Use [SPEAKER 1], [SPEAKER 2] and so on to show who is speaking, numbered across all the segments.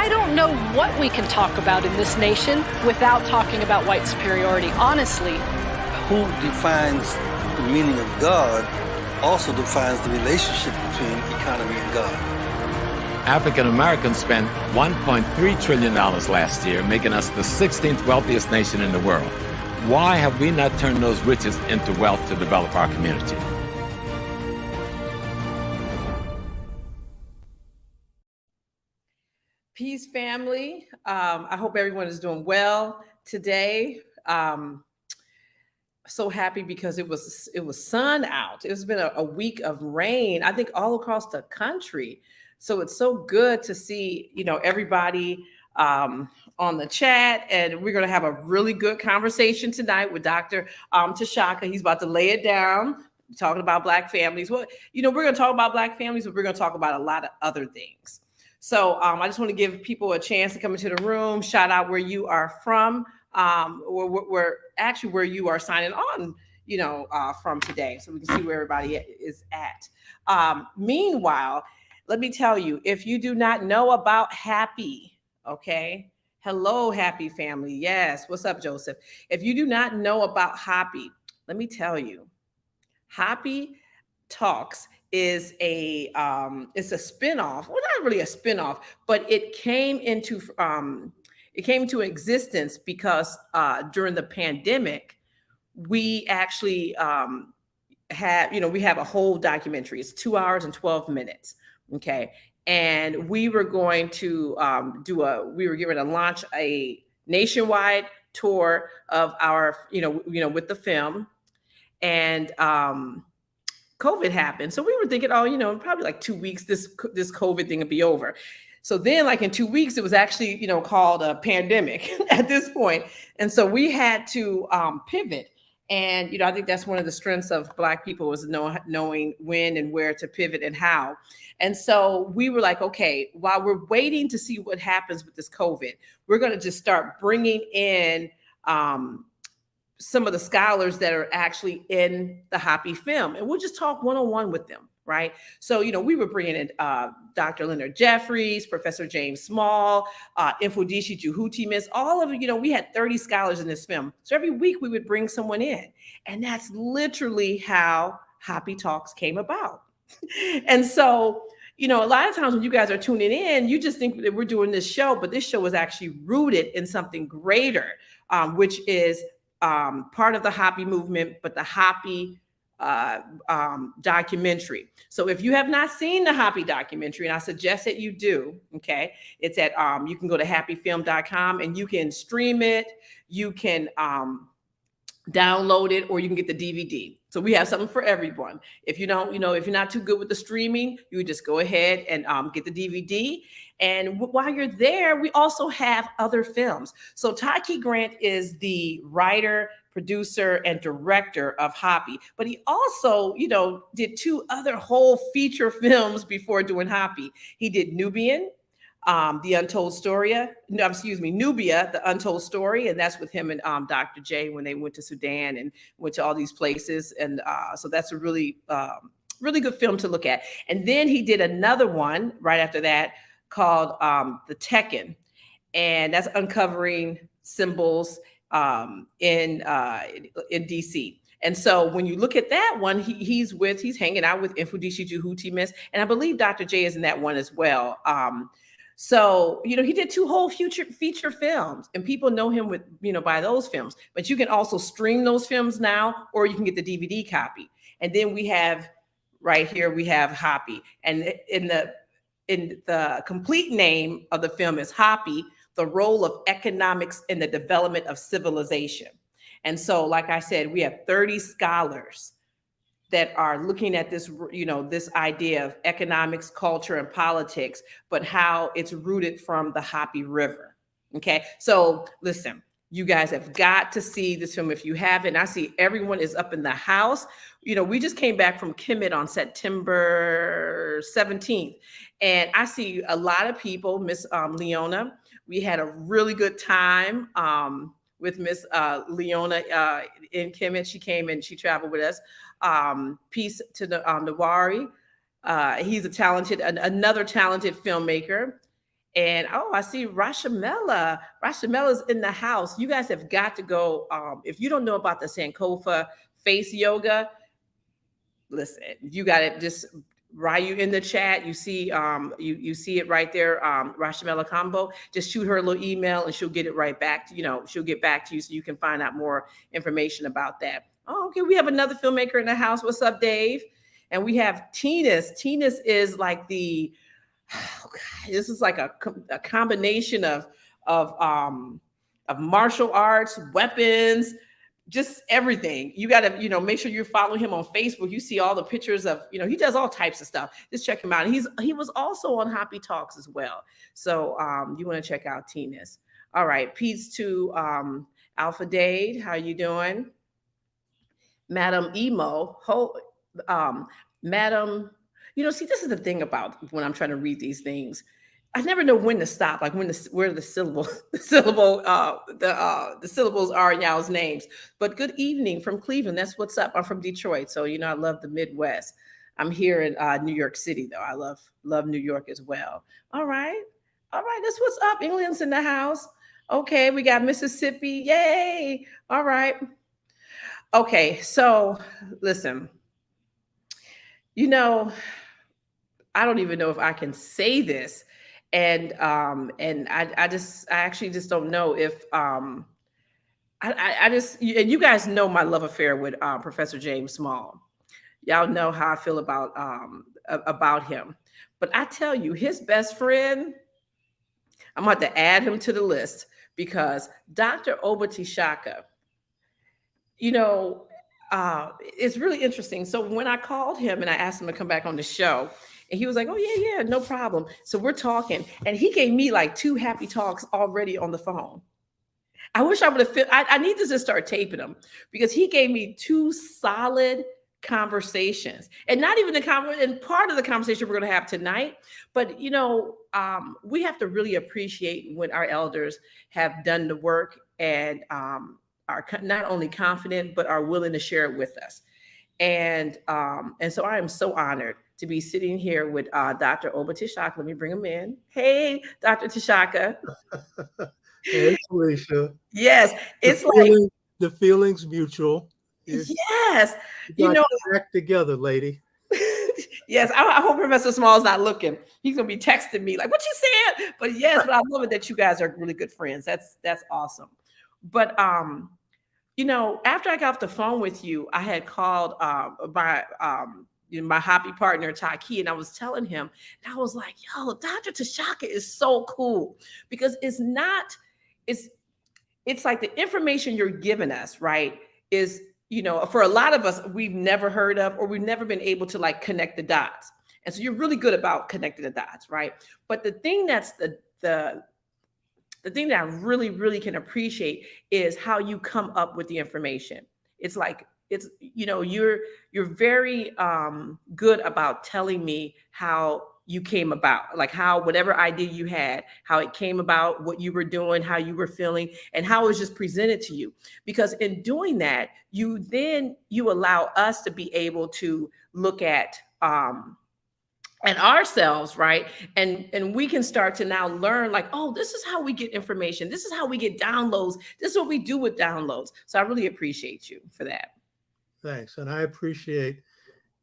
[SPEAKER 1] I don't know what we can talk about in this nation without talking about white superiority, honestly.
[SPEAKER 2] Who defines the meaning of God also defines the relationship between economy and God.
[SPEAKER 3] African Americans spent $1.3 trillion last year, making us the 16th wealthiest nation in the world. Why have we not turned those riches into wealth to develop our community?
[SPEAKER 4] Peace, family. I hope everyone is doing well today. So happy because it was sun out. It's been a week of rain, I think, all across the country. So it's so good to see, everybody on the chat, and we're going to have a really good conversation tonight with Dr. Tashaka. He's about to lay it down, talking about Black families. Well, we're going to talk about Black families, but we're going to talk about a lot of other things. So I just want to give people a chance to come into the room, shout out where you are from, or where you are signing on, from today, so we can see where everybody is at. Meanwhile, let me tell you, if you do not know about HAPI, okay? Hello, HAPI family. Yes. What's up, Joseph? If you do not know about HAPI, let me tell you, HAPI Talks is it's a spinoff. Well, not really a spinoff, but it came into existence because during the pandemic, we actually we have a whole documentary. It's 2 hours and 12 minutes. Okay. And we were going to we were going to launch a nationwide tour of our, with the film, and COVID happened. So we were thinking, probably like 2 weeks, this COVID thing would be over. So then like in 2 weeks, it was actually, called a pandemic at this point. And so we had to pivot. And, I think that's one of the strengths of Black people is knowing when and where to pivot and how. And so we were like, okay, while we're waiting to see what happens with this COVID, we're going to just start bringing in some of the scholars that are actually in the HAPI film, and we'll just talk one-on-one with them, right? So, we were bringing in Dr. Leonard Jeffries, Professor James Small, Mfudisi Juhutimis, all of it, we had 30 scholars in this film. So every week we would bring someone in, and that's literally how HAPI Talks came about. And so, a lot of times when you guys are tuning in, you just think that we're doing this show, but this show is actually rooted in something greater, which is part of the HAPI movement, but the HAPI documentary. So if you have not seen the HAPI documentary, and I suggest that you do, okay, it's at, you can go to hapifilm.com and you can stream it, you can download it, or you can get the DVD. So we have something for everyone. If you don't, if you're not too good with the streaming, you just go ahead and get the DVD. And while you're there, we also have other films. So Taki Grant is the writer, producer, and director of HAPI, but he also, did 2 other whole feature films before doing HAPI. He did Nubian, The Untold Story, Nubia, The Untold Story, and that's with him and Dr. J when they went to Sudan and went to all these places. And so that's a really good film to look at. And then he did another one right after that called The Tekken, and that's uncovering symbols in DC. And so when you look at that one, he's hanging out with Mfudisi Juhutimis, and I believe Dr. J is in that one as well. So, he did 2 whole feature films, and people know him with, by those films, but you can also stream those films now, or you can get the DVD copy. And then we have right here, we have HAPI, and in the complete name of the film is HAPI, the Role of Economics in the Development of Civilization. And so, like I said, we have 30 scholars that are looking at this, this idea of economics, culture, and politics, but how it's rooted from the HAPI River. Okay, so listen, you guys have got to see this film if you haven't. I see everyone is up in the house. We just came back from Kemet on September 17th, and I see a lot of people, Miss Leona. We had a really good time with Miss Leona in Kemet. She came and she traveled with us. Peace to the Nawari. He's another talented filmmaker. And oh, I see Rashamela. Rashamela's in the house. You guys have got to go. If you don't know about the Sankofa face yoga, listen, you got to just Ryu in the chat. You see, you see it right there. Rashamela Combo. Just shoot her a little email, and she'll get it right back. She'll get back to you so you can find out more information about that. Oh, okay. We have another filmmaker in the house. What's up, Dave? And we have Tinas. Tinas is like the oh God, this is like a combination of martial arts, weapons, just everything. You got to, make sure you follow him on Facebook. You see all the pictures of, he does all types of stuff. Just check him out. He was also on HAPI Talks as well. So you want to check out Tinas. All right. Peace to Alpha Dade. How you doing? Madam Emo. Madam, see, this is the thing about when I'm trying to read these things. I never know when to stop, like where the syllables are in y'all's names. But good evening from Cleveland. That's what's up. I'm from Detroit, so I love the Midwest. I'm here in New York City, though. I love New York as well. All right, that's what's up. England's in the house. Okay, we got Mississippi. Yay! All right. Okay, so listen. I don't even know if I can say this. And I actually just don't know if and you guys know my love affair with Professor James Small. Y'all know how I feel about him. But I tell you, his best friend, I'm about to add him to the list because Dr. Oba T'Shaka, it's really interesting. So when I called him and I asked him to come back on the show, and he was like, oh, yeah, no problem. So we're talking, and he gave me like 2 HAPI Talks already on the phone. I wish I would have I need to just start taping them because he gave me 2 solid conversations, and not even and part of the conversation we're going to have tonight. But, we have to really appreciate when our elders have done the work and are not only confident, but are willing to share it with us. And so I am so honored to be sitting here with Dr. Oba T'Shaka. Let me bring him in. Hey, Dr. Tashaka.
[SPEAKER 5] Hey, Felicia.
[SPEAKER 4] Yes,
[SPEAKER 5] the feeling's mutual.
[SPEAKER 4] Yes,
[SPEAKER 5] back together, lady.
[SPEAKER 4] Yes, I hope Professor Small's not looking. He's gonna be texting me like, "What you said?" But yes, but I love it that you guys are really good friends. That's awesome. But after I got off the phone with you, I had called my HAPI partner, Taki, and I was telling him, and I was like, yo, Dr. Tashaka is so cool because it's like the information you're giving us, right, is, for a lot of us, we've never heard of, or we've never been able to like connect the dots. And so you're really good about connecting the dots, right? But the thing that's the thing that I really, really can appreciate is how you come up with the information. It's like, you're very good about telling me how you came about, like how whatever idea you had, how it came about, what you were doing, how you were feeling, and how it was just presented to you. Because in doing that, you allow us to be able to look at ourselves, right? And we can start to now learn like, oh, this is how we get information. This is how we get downloads. This is what we do with downloads. So I really appreciate you for that.
[SPEAKER 5] Thanks. And I appreciate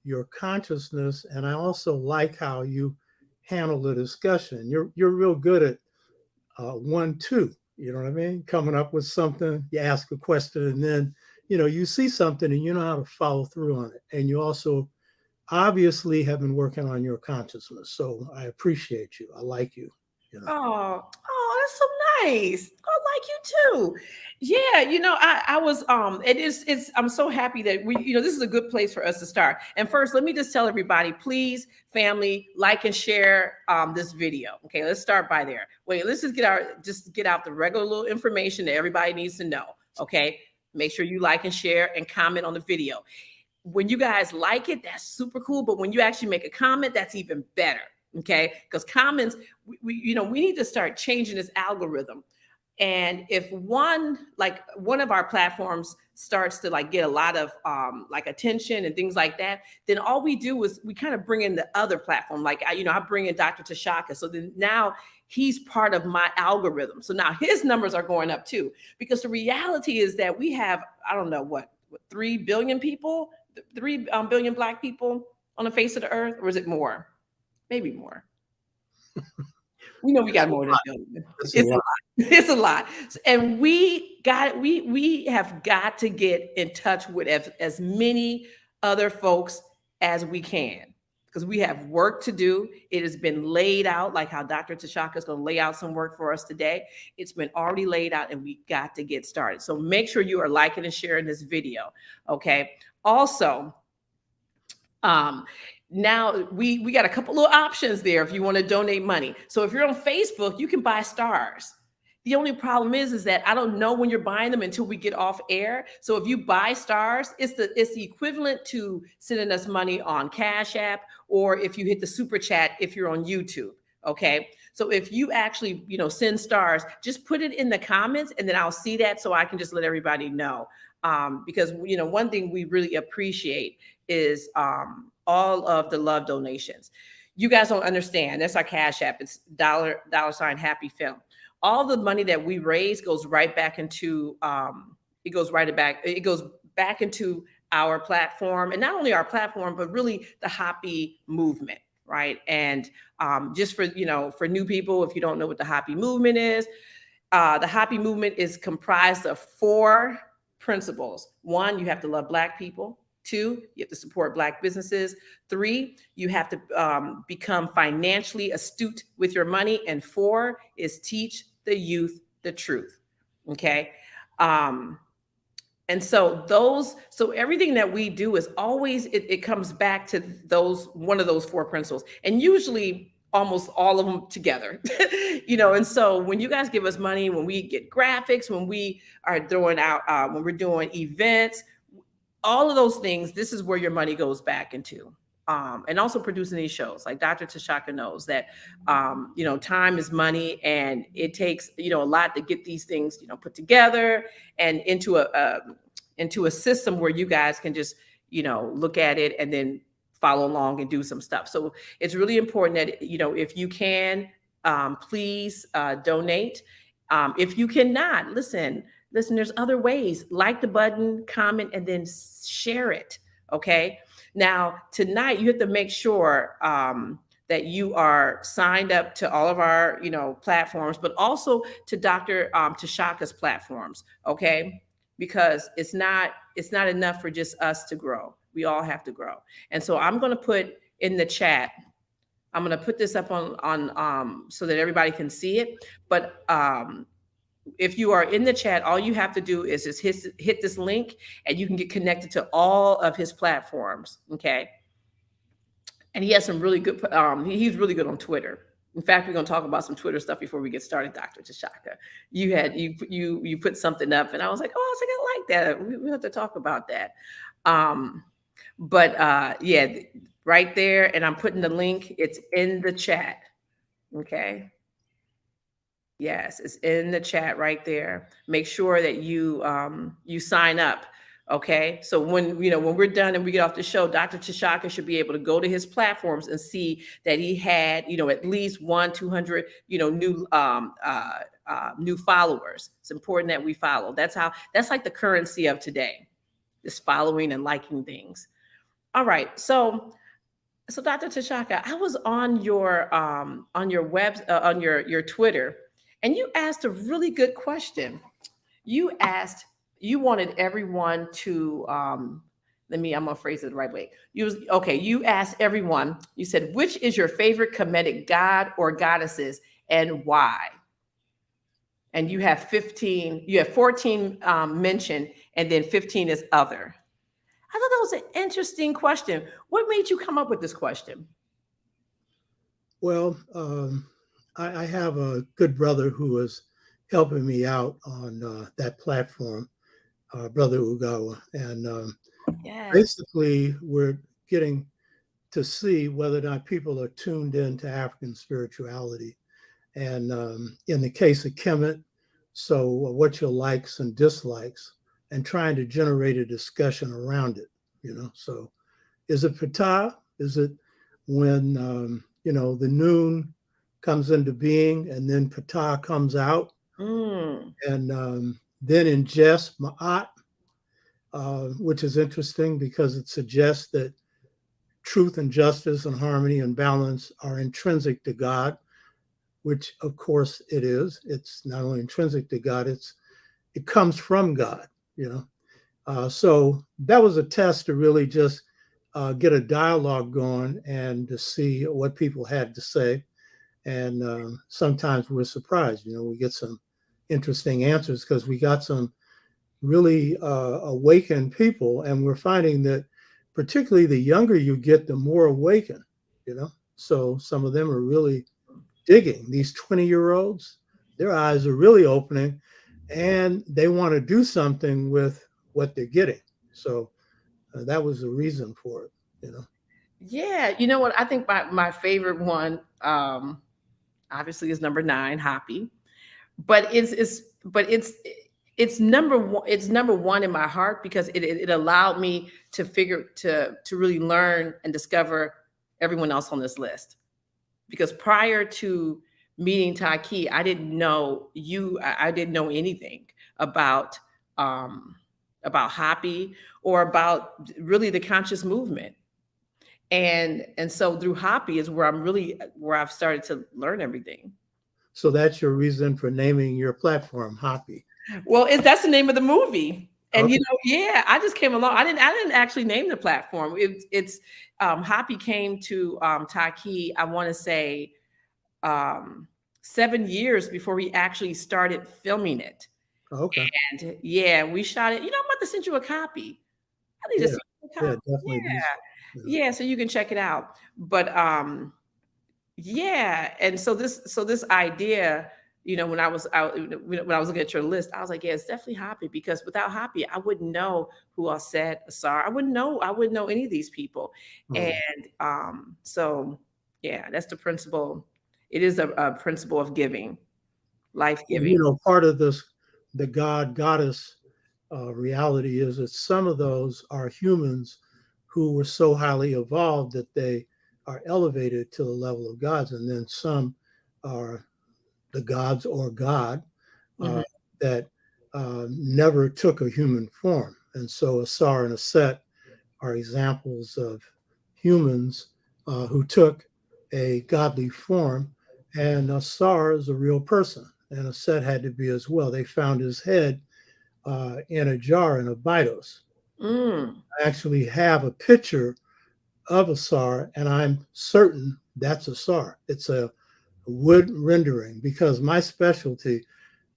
[SPEAKER 5] your consciousness. And I also like how you handle the discussion. You're real good at 1-2, you know what I mean? Coming up with something, you ask a question, and then, you see something and you know how to follow through on it. And you also obviously have been working on your consciousness. So I appreciate you. I like you.
[SPEAKER 4] Oh, that's so nice. I like you too. Yeah, I was I'm so happy that this is a good place for us to start. And first, let me just tell everybody, please, family, like and share this video. Okay, let's start by there. Wait, let's just get out the regular little information that everybody needs to know. Okay, make sure you like and share and comment on the video. When you guys like it, that's super cool. But when you actually make a comment, that's even better. Okay, because comments, we need to start changing this algorithm. And if one of our platforms starts to like get a lot of like attention and things like that, then all we do is we kind of bring in the other platform. Like, I bring in Dr. Tashaka. So then now he's part of my algorithm. So now his numbers are going up too, because the reality is that we have, I don't know what 3 billion people, 3 billion Black people on the face of the earth, or is it more? Maybe more. We know we got more than a billion. It's a lot. It's a lot. And we have got to get in touch with as many other folks as we can, because we have work to do. It has been laid out, like how Dr. Tashaka is going to lay out some work for us today. It's been already laid out, and we got to get started. So make sure you are liking and sharing this video. Okay. Also, now we got a couple of options there if you want to donate money. So if you're on Facebook, you can buy stars. The only problem is that I don't know when you're buying them until we get off air. So if you buy stars, it's the equivalent to sending us money on Cash App, or if you hit the super chat if you're on YouTube. Okay. So if you actually, send stars, just put it in the comments, and then I'll see that so I can just let everybody know. Because, one thing we really appreciate is all of the love donations. You guys don't understand. That's our Cash App. It's $ Happy Film. All the money that we raise goes right back into it goes back into our platform, and not only our platform, but really the HAPI movement, right? And just for for new people, if you don't know what the HAPI movement is, the HAPI movement is comprised of 4 principles. 1, you have to love Black people. 2, you have to support Black businesses. 3, you have to become financially astute with your money. And 4 is teach the youth the truth. Okay. And so everything that we do is always, it comes back to one of those 4 principles, and usually almost all of them together, and so when you guys give us money, when we get graphics, when we are throwing out, when we're doing events, all of those things, this is where your money goes back into. And also producing these shows, like Dr. Tashaka knows that, time is money, and it takes, a lot to get these things, put together and into a system where you guys can just, look at it and then follow along and do some stuff. So it's really important that, if you can, please donate. If you cannot, listen, there's other ways. Like the button, comment, and then share it. Okay. Now, tonight, you have to make sure that you are signed up to all of our, platforms, but also to Dr. Tashaka's platforms. Okay. Because it's not enough for just us to grow. We all have to grow. And so I'm going to put in the chat, I'm going to put this up on so that everybody can see it. But if you are in the chat, all you have to do is just hit this link, and you can get connected to all of his platforms. Okay. And he has some really good, he's really good on Twitter. In fact, we're going to talk about some Twitter stuff before we get started, Dr. Tashaka. You put something up, and I was like, I like that. We have to talk about that. Yeah, right there. And I'm putting the link. It's in the chat. Okay. Yes, it's in the chat right there. Make sure that you sign up. Okay. So when we're done and we get off the show, Dr. Tashaka should be able to go to his platforms and see that he had, at least 200, new followers. It's important that we follow. That's like the currency of today, is following and liking things. All right. So Dr. Tashaka, I was on your your Twitter, and you asked a really good question. You wanted everyone to, I'm gonna phrase it the right way. You asked everyone, you said, which is your favorite Kemetic god or goddesses, and why? And you have 14 mentioned, and then 15 is other. I thought that was an interesting question. What made you come up with this question?
[SPEAKER 5] Well, I have a good brother who is helping me out on that platform, Brother Ugawa. And
[SPEAKER 4] Yes.
[SPEAKER 5] basically, we're getting to see whether or not people are tuned in to African spirituality. And in the case of Kemet, So what your likes and dislikes, and trying to generate a discussion around it, So is it Ptah? Is it when, the noon comes into being and then Ptah comes out? And then in Jest, Ma'at, which is interesting because it suggests that truth and justice and harmony and balance are intrinsic to God, which of course it is. It's not only intrinsic to God, it comes from God. So that was a test to really just get a dialogue going and to see what people had to say. And sometimes we're surprised, we get some interesting answers because we got some really awakened people, and we're finding that particularly the younger you get, the more awakened. So some of them are really digging. These 20-year-olds, their eyes are really opening, and they want to do something with what they're getting. So that was the reason for it.
[SPEAKER 4] Yeah, you know what? I think my favorite one, obviously, is number 9, HAPI. But it's number one. It's number one in my heart because it allowed me to really learn and discover everyone else on this list. Because prior to meeting Taki, I didn't know I didn't know anything about HAPI or about really the conscious movement. And so through HAPI is where I've started to learn everything.
[SPEAKER 5] So that's your reason for naming your platform HAPI.
[SPEAKER 4] Well, that's the name of the movie. And
[SPEAKER 5] Okay.
[SPEAKER 4] I just came along. I didn't actually name the platform. It's HAPI came to Taki, I want to say 7 years before we actually started filming it.
[SPEAKER 5] Okay.
[SPEAKER 4] And yeah, we shot it. I'm about to send you a copy. I need to send you a copy.
[SPEAKER 5] Definitely.
[SPEAKER 4] Yeah, so you can check it out. But yeah, and so this idea, when I was looking at your list, I was like, yeah, it's definitely HAPI, because without HAPI, I wouldn't know who else said Asar. I wouldn't know any of these people. And so yeah, that's the principle. It is a principle of giving, life giving.
[SPEAKER 5] Part of this, the God goddess reality is that some of those are humans who were so highly evolved that they are elevated to the level of gods, and then some are the gods or God that never took a human form. And so Asar and Aset are examples of humans who took a godly form, and Asar is a real person, and Aset had to be as well. They found his head in a jar in a Bitos. I actually have a picture of Asar, and I'm certain that's Asar. It's a wood rendering, because my specialty,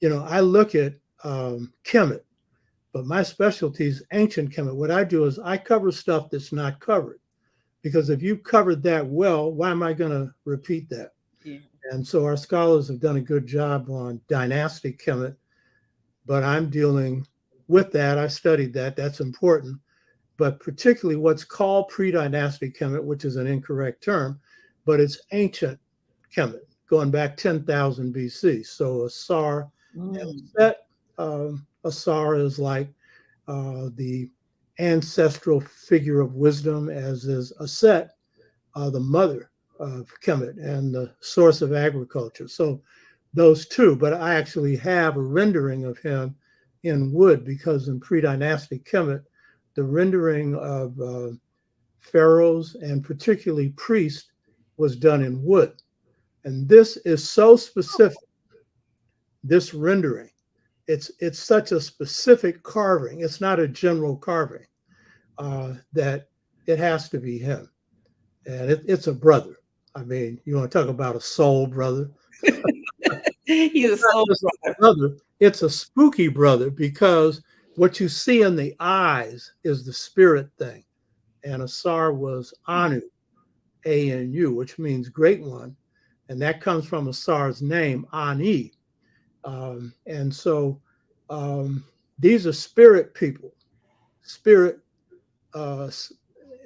[SPEAKER 5] I look at Kemet, but my specialty is ancient Kemet. What I do is I cover stuff that's not covered, because if you covered that well, why am I going to repeat that?
[SPEAKER 4] Yeah.
[SPEAKER 5] And so our scholars have done a good job on dynastic Kemet, but I'm dealing with that. I studied that. That's important. But particularly what's called pre-dynastic Kemet, which is an incorrect term, but it's ancient Kemet, going back 10,000 BC. So Asar and Set, Asar is like the ancestral figure of wisdom, as is Aset, the mother of Kemet and the source of agriculture. So those two, but I actually have a rendering of him in wood, because in pre-dynastic Kemet, the rendering of pharaohs and particularly priests was done in wood. And this is so specific, this rendering. It's such a specific carving. It's not a general carving, that it has to be him. And it's a brother. I mean, you want to talk about a soul brother?
[SPEAKER 4] He's a soul
[SPEAKER 5] brother. It's a spooky brother, because what you see in the eyes is the spirit thing. And Asar was Anu, A-N-U, which means great one. And that comes from Asar's name, Ani. And so these are spirit people, spirit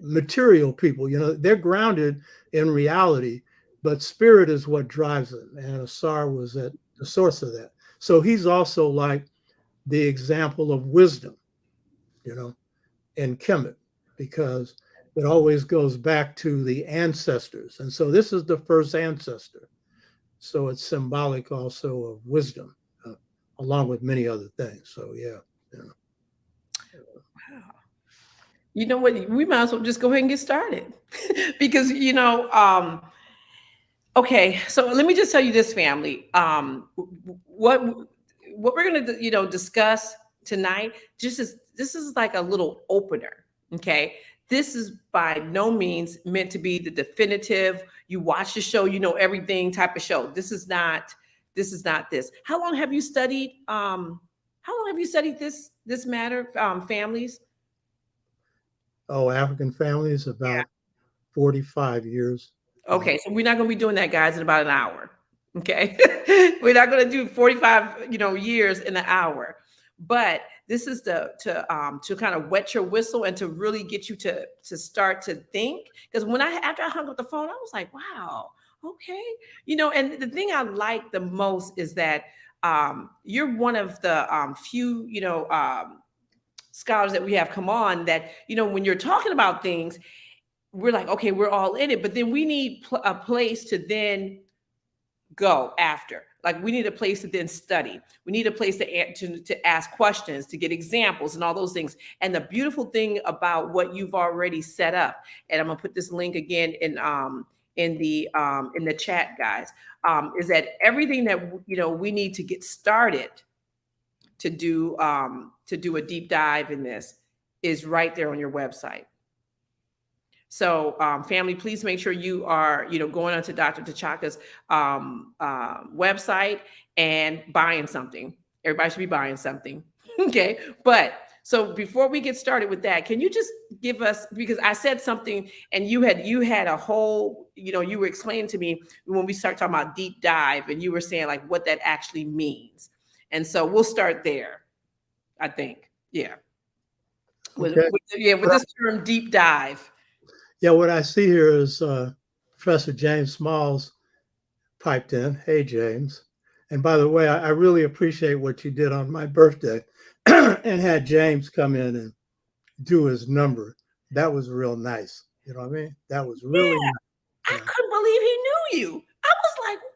[SPEAKER 5] material people. They're grounded in reality, but spirit is what drives them. And Asar was at the source of that. So he's also like the example of wisdom, in Kemet, because it always goes back to the ancestors. And so this is the first ancestor. So it's symbolic also of wisdom, along with many other things. So, yeah.
[SPEAKER 4] Wow. You know what? We might as well just go ahead and get started because, okay, so let me just tell you this, family. What we're going to discuss tonight, this is like a little opener. Okay, this is by no means meant to be the definitive. You watch the show, you know everything type of show. This is not this. How long have you studied? How long have you studied this matter, families?
[SPEAKER 5] Oh, African families, about 45 years.
[SPEAKER 4] Okay, so we're not going to be doing that, guys, in about an hour. Okay, we're not going to do 45, years in an hour. But this is to kind of wet your whistle and to really get you to start to think. Because after I hung up the phone, I was like, wow, okay, And the thing I like the most is that you're one of the few, scholars that we have come on that when you're talking about things, we're like, okay, we're all in it, but then we need a place to then go after. Like we need a place to then study. We need a place to ask questions, to get examples and all those things. And the beautiful thing about what you've already set up, and I'm gonna put this link again in the chat, guys, is that everything that we need to get started to do a deep dive in this is right there on your website. So family, please make sure you are, going onto Dr. T'Shaka's website and buying something. Everybody should be buying something. Okay. But so before we get started with that, can you just give us, because I said something and you had a whole, you were explaining to me when we start talking about deep dive and you were saying like what that actually means. And so we'll start there, I think. Yeah. With this term deep dive.
[SPEAKER 5] Yeah, what I see here is Professor James Smalls piped in. Hey, James. And by the way, I really appreciate what you did on my birthday and had James come in and do his number. That was real nice. You know what I mean? That was really nice.
[SPEAKER 4] I couldn't believe he knew you. I was like, what?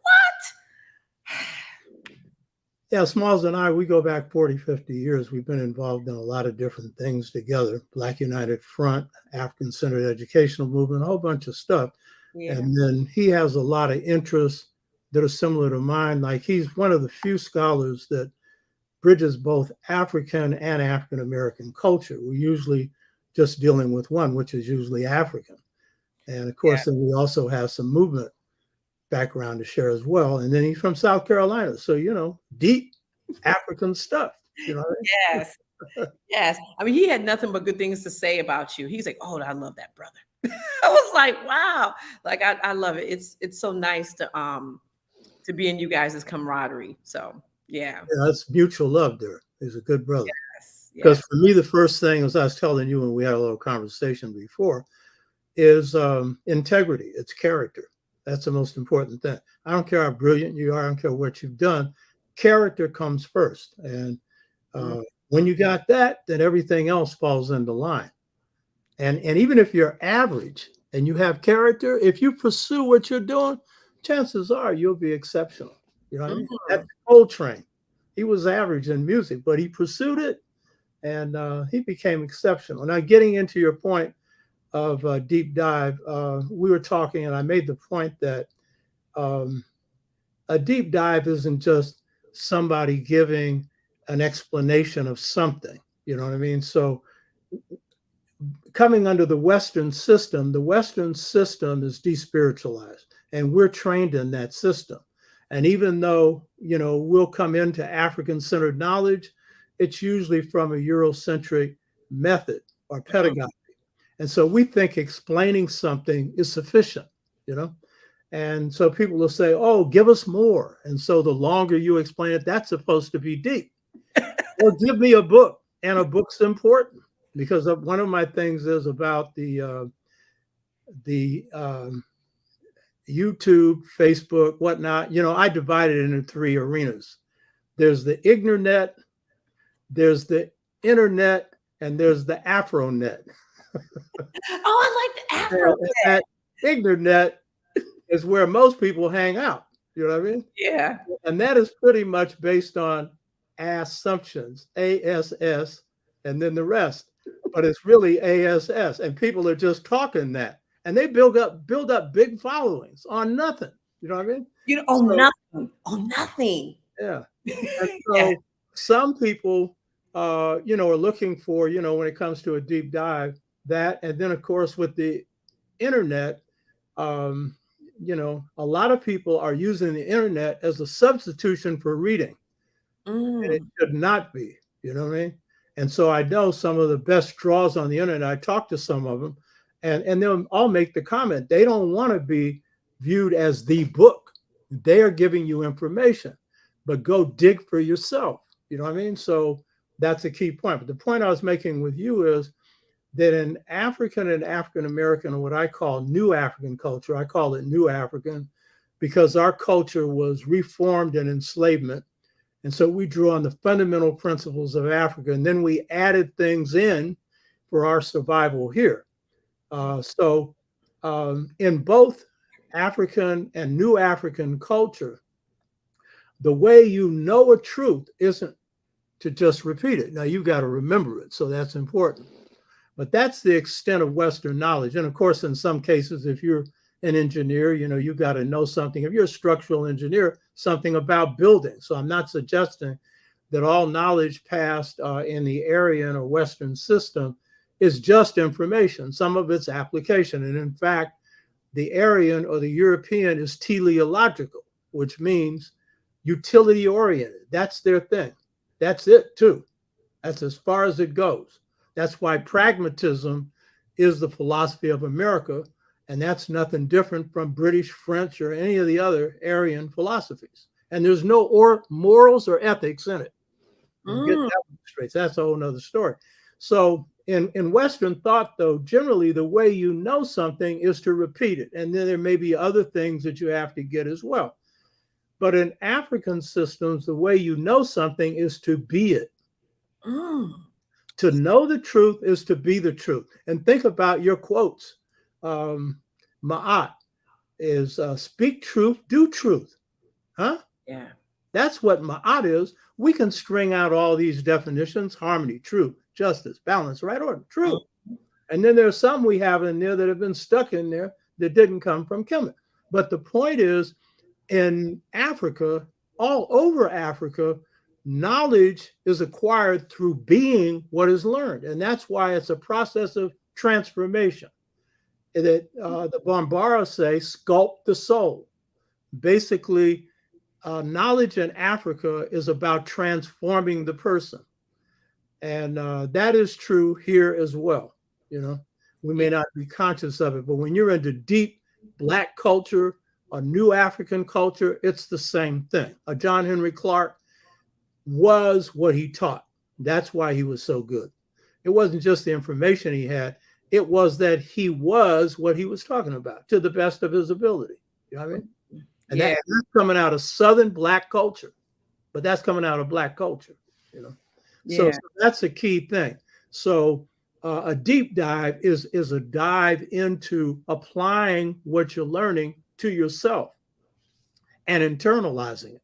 [SPEAKER 5] Yeah, Smalls and I, we go back 40, 50 years. We've been involved in a lot of different things together. Black United Front, African-centered educational movement, a whole bunch of stuff. Yeah. And then he has a lot of interests that are similar to mine. Like he's one of the few scholars that bridges both African and African-American culture. We're usually just dealing with one, which is usually African. And of course, then we also have some movement background to share as well. And then he's from South Carolina. So, deep African stuff,
[SPEAKER 4] Yes. Yes. I mean, he had nothing but good things to say about you. He's like, oh, I love that brother. I was like, wow. Like, I love it. It's so nice to be in you guys' camaraderie. So, yeah.
[SPEAKER 5] Yeah, that's mutual love there. He's a good brother.
[SPEAKER 4] Yes.
[SPEAKER 5] Because for me, the first thing, as I was telling you when we had a little conversation before, is integrity. It's character. That's the most important thing. I don't care how brilliant you are. I don't care what you've done. Character comes first. And when you got that, then everything else falls into line. And even if you're average and you have character, if you pursue what you're doing, chances are you'll be exceptional. You know what I mean? That's Coltrane. He was average in music, but he pursued it and he became exceptional. Now, getting into your point of deep dive, we were talking and I made the point that a deep dive isn't just somebody giving an explanation of something, you know what I mean? So coming under the Western system is de-spiritualized and we're trained in that system. And even though, we'll come into African-centered knowledge, it's usually from a Eurocentric method or pedagogy. And so we think explaining something is sufficient, And so people will say, oh, give us more. And so the longer you explain it, that's supposed to be deep. Or give me a book. And a book's important because one of my things is about the YouTube, Facebook, whatnot. I divide it into 3 arenas. there's the ignornet, there's the internet, and there's the Afronet.
[SPEAKER 4] Oh, I like the Afro.
[SPEAKER 5] And that ignornet is where most people hang out. You know what I mean?
[SPEAKER 4] Yeah.
[SPEAKER 5] And that is pretty much based on assumptions, ASS, and then the rest. But it's really ASS, and people are just talking that, and they build up big followings on nothing. You know what I mean?
[SPEAKER 4] Nothing. On nothing.
[SPEAKER 5] Yeah. And so some people, are looking for, when it comes to a deep dive, that, and then of course with the internet, a lot of people are using the internet as a substitution for reading. And it should not be, you know what I mean? And so I know some of the best draws on the internet. I talked to some of them, and they'll all make the comment. They don't want to be viewed as the book. They are giving you information, but go dig for yourself. You know what I mean? So that's a key point. But the point I was making with you is that in African and African American, or what I call New African culture, I call it New African because our culture was reformed in enslavement. And so we drew on the fundamental principles of Africa, and then we added things in for our survival here. So in both African and New African culture, the way you know a truth isn't to just repeat it. Now, you've got to remember it, so that's important. But that's the extent of Western knowledge. And of course, in some cases, if you're an engineer, you've got to know something. If you're a structural engineer, something about building. So I'm not suggesting that all knowledge passed in the Aryan or Western system is just information. Some of it's application. And in fact, the Aryan or the European is teleological, which means utility oriented. That's their thing. That's it too. That's as far as it goes. That's why pragmatism is the philosophy of America. And that's nothing different from British, French, or any of the other Aryan philosophies. And there's no morals or ethics in it. Get that one straight. That's a whole nother story. So in Western thought, though, generally the way you know something is to repeat it. And then there may be other things that you have to get as well. But in African systems, the way you know something is to be it. To know the truth is to be the truth. And think about your quotes. Ma'at is speak truth, do truth. Huh?
[SPEAKER 4] Yeah.
[SPEAKER 5] That's what Ma'at is. We can string out all these definitions: harmony, truth, justice, balance, right order, truth. And then there's some we have in there that have been stuck in there that didn't come from Kemet. But the point is, in Africa, all over Africa, knowledge is acquired through being what is learned. And that's why it's a process of transformation. That the Bambara say, sculpt the soul. Basically, knowledge in Africa is about transforming the person. And that is true here as well. We may not be conscious of it, but when you're into deep Black culture or New African culture, it's the same thing. John Henry Clark was what he taught. That's why he was so good. It wasn't just the information he had. It was that he was what he was talking about to the best of his ability. You know what I mean? And that's coming out of Southern Black culture, but that's coming out of Black culture, So that's a key thing. So a deep dive is a dive into applying what you're learning to yourself and internalizing it,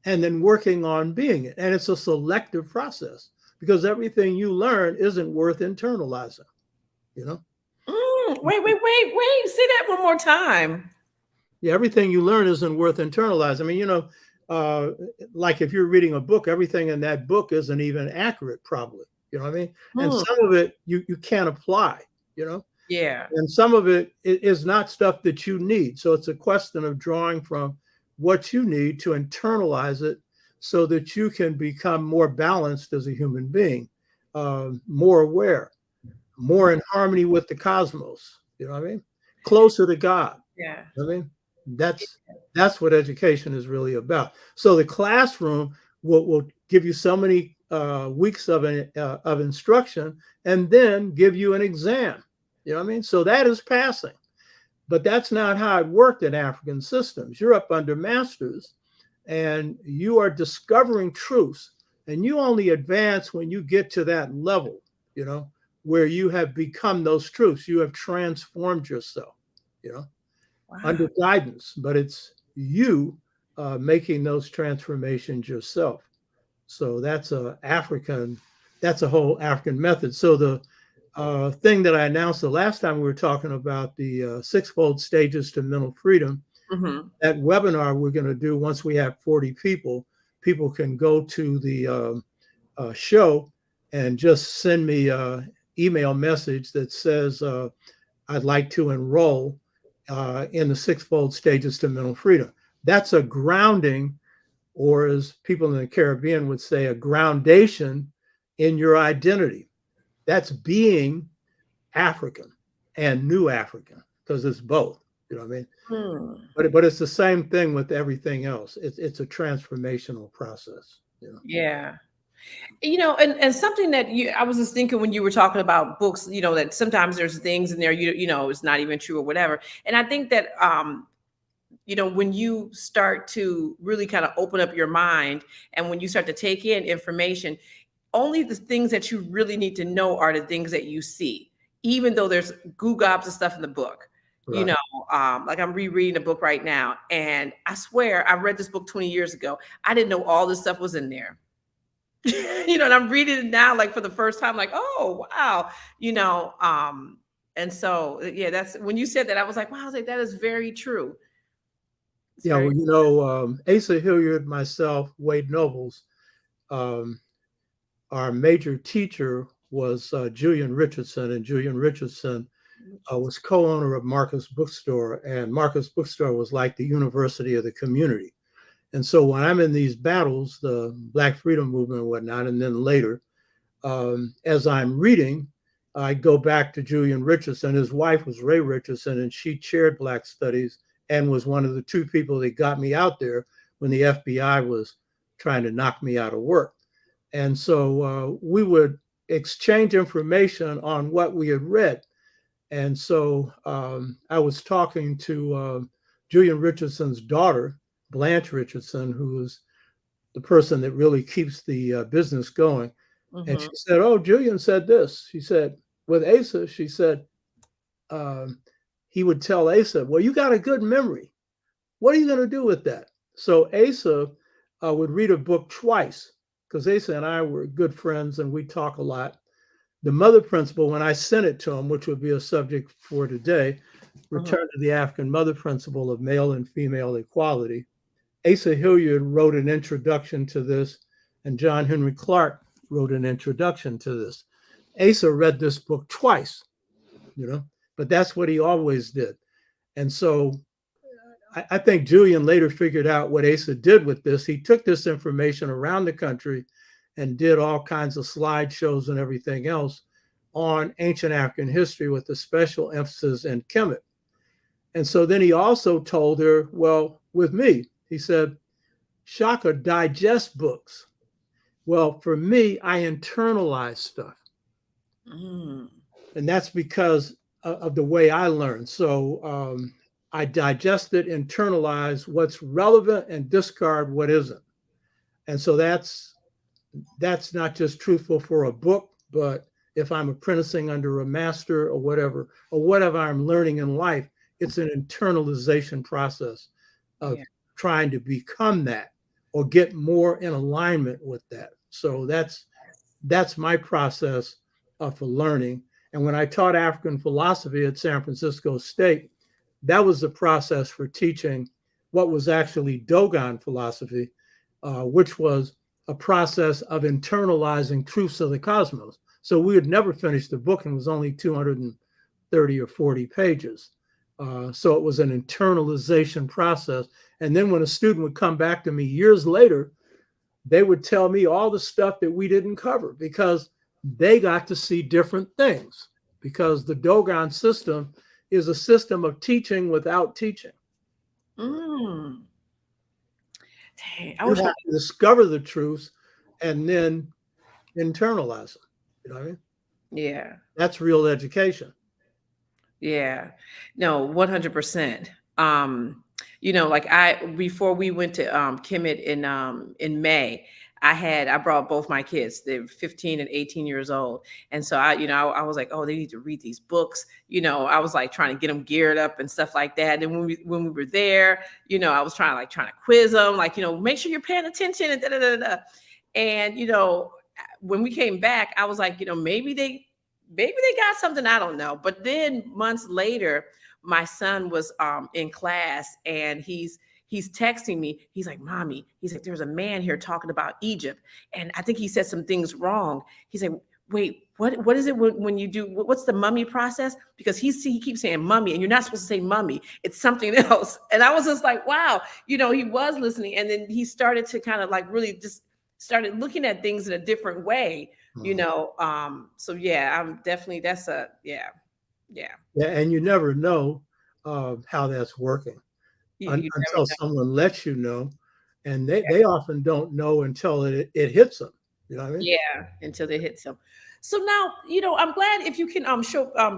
[SPEAKER 5] and then working on being it. And it's a selective process because everything you learn isn't worth internalizing.
[SPEAKER 4] Wait. Say that one more time.
[SPEAKER 5] Yeah, everything you learn isn't worth internalizing. I mean, like if you're reading a book, everything in that book isn't even accurate, probably. You know what I mean? And some of it you can't apply,
[SPEAKER 4] Yeah.
[SPEAKER 5] And some of it is not stuff that you need. So it's a question of drawing from what you need to internalize it so that you can become more balanced as a human being, more aware, more in harmony with the cosmos. You know what I mean? Closer to God.
[SPEAKER 4] Yeah.
[SPEAKER 5] You know what I mean? That's what education is really about. So the classroom will give you so many weeks of instruction and then give you an exam. You know what I mean? So that is passing. But that's not how it worked in African systems. You're up under masters, and you are discovering truths, and you only advance when you get to that level, you know, where you have become those truths. You have transformed yourself, you know, under guidance, but it's you making those transformations yourself. So that's that's a whole African method. So the thing that I announced the last time we were talking about the sixfold stages to mental freedom, that webinar we're going to do once we have 40 people, people can go to the show and just send me an email message that says, I'd like to enroll in the sixfold stages to mental freedom. That's a grounding, or as people in the Caribbean would say, a groundation in your identity. That's being African and new African, because it's both. You know what I mean? But it's the same thing with everything else. It's a transformational process. You know?
[SPEAKER 4] Yeah. You know, and something that I was just thinking when you were talking about books, you know, that sometimes there's things in there, you know, it's not even true or whatever. And I think that, you know, when you start to really kind of open up your mind and when you start to take in information, only the things that you really need to know are the things that you see, even though there's gobs of stuff in the book. Right. You know, like I'm rereading a book right now, and I swear I read this book 20 years ago. I didn't know all this stuff was in there. You know, and I'm reading it now, like for the first time, like, oh, wow, you know, and so, yeah, that's when you said that, I was like, wow, I was like, that is very true. It's
[SPEAKER 5] yeah, well, you know, Asa Hilliard, myself, Wade Nobles, our major teacher was Julian Richardson, and Julian Richardson was co-owner of Marcus Bookstore, and Marcus Bookstore was like the university of the community. And so when I'm in these battles, the Black Freedom Movement and whatnot, and then later, as I'm reading, I go back to Julian Richardson. His wife was Ray Richardson, and she chaired Black Studies and was one of the two people that got me out there when the FBI was trying to knock me out of work. And so we would exchange information on what we had read. And so I was talking to Julian Richardson's daughter, Blanche Richardson, who is the person that really keeps the business going. And she said, oh, Julian said this. She said, with Asa, she said, he would tell Asa, well, you got a good memory. What are you going to do with that? So Asa would read a book twice, because Asa and I were good friends and we talk a lot. The Mother Principle, when I sent it to him, which would be a subject for today, Return to the African Mother Principle of Male and Female Equality. Asa Hilliard wrote an introduction to this, and John Henry Clark wrote an introduction to this. Asa read this book twice, you know, but that's what he always did. And so I think Julian later figured out what Asa did with this. He took this information around the country and did all kinds of slideshows and everything else on ancient African history with a special emphasis in Kemet. And so then he also told her, well, with me, he said, Shaka digests books. Well, for me, I internalize stuff. And that's because of the way I learn. So I digest it, internalize what's relevant, and discard what isn't. And so that's not just truthful for a book, but if I'm apprenticing under a master or whatever I'm learning in life, it's an internalization process of trying to become that or get more in alignment with that. So that's my process for learning. And when I taught African philosophy at San Francisco State, that was the process for teaching what was actually Dogon philosophy, which was a process of internalizing truths of the cosmos. So we had never finished the book, and it was only 230 or 40 pages. So it was an internalization process. And then when a student would come back to me years later, they would tell me all the stuff that we didn't cover because they got to see different things, because the Dogon system is a system of teaching without teaching.
[SPEAKER 4] Dang, I
[SPEAKER 5] you
[SPEAKER 4] wish
[SPEAKER 5] have to discover the truths and then internalize them. You know what I mean?
[SPEAKER 4] Yeah.
[SPEAKER 5] That's real education.
[SPEAKER 4] Yeah. No, 100%. Like before we went to Kemet in May, I brought both my kids. They're 15 and 18 years old. And so I was like, oh, they need to read these books. I was like trying to get them geared up and stuff like that. And when we were there, I was trying to quiz them, like, make sure you're paying attention and da da da da. And when we came back, I was like, maybe they got something, I don't know. But then months later, my son was in class, and he's texting me. He's like, Mommy, he's like, there's a man here talking about Egypt, and I think he said some things wrong. He's like, wait, what is it when you do, what's the mummy process? Because he keeps saying mummy, and you're not supposed to say mummy. It's something else. And I was just like, wow, he was listening. And then he started to kind of like really just started looking at things in a different way, so yeah, I'm definitely, yeah.
[SPEAKER 5] And you never know how that's working until someone lets you know, and they often don't know until it hits them. You know what I mean?
[SPEAKER 4] Yeah, until it hits them. So now, I'm glad if you can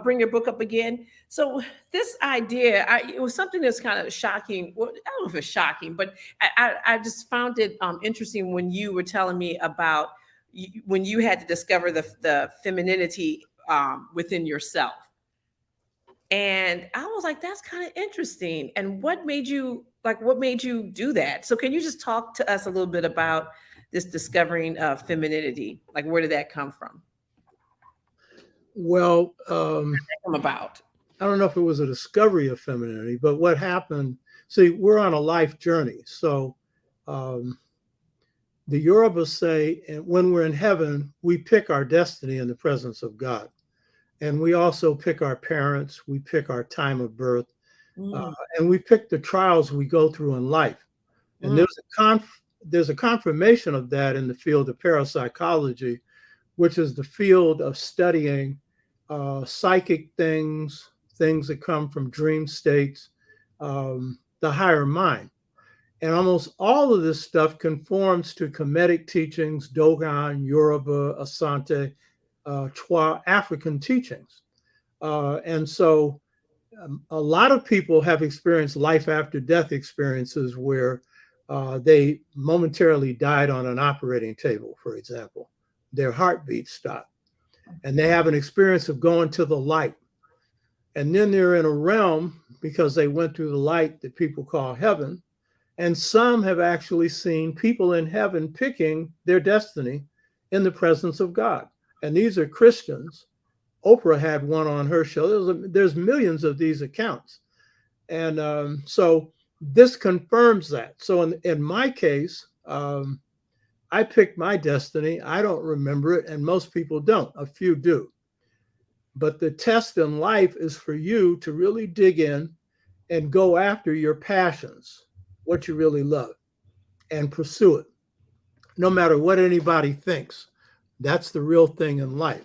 [SPEAKER 4] bring your book up again. So this idea, it was something that's kind of shocking. Well, I don't know if it's shocking, but I just found it interesting when you were telling me about when you had to discover the femininity within yourself. And I was like, that's kind of interesting. And what made you do that? So can you just talk to us a little bit about this discovering of femininity? Like, where did that come from?
[SPEAKER 5] Well,
[SPEAKER 4] come about?
[SPEAKER 5] I don't know if it was a discovery of femininity, but what happened, see, we're on a life journey. So the Yoruba say, and when we're in heaven, we pick our destiny in the presence of God. And we also pick our parents, we pick our time of birth, and we pick the trials we go through in life. And there's a confirmation of that in the field of parapsychology, which is the field of studying psychic things that come from dream states, the higher mind. And almost all of this stuff conforms to Kemetic teachings, Dogon, Yoruba, Asante, Twa, African teachings. And so a lot of people have experienced life after death experiences where they momentarily died on an operating table, for example. Their heartbeat stopped. And they have an experience of going to the light. And then they're in a realm, because they went through the light, that people call heaven. And some have actually seen people in heaven picking their destiny in the presence of God. And these are Christians. Oprah had one on her show. There's millions of these accounts. And so this confirms that. So in my case, I picked my destiny. I don't remember it, and most people don't. A few do. But the test in life is for you to really dig in and go after your passions, what you really love, and pursue it, no matter what anybody thinks. That's the real thing in life.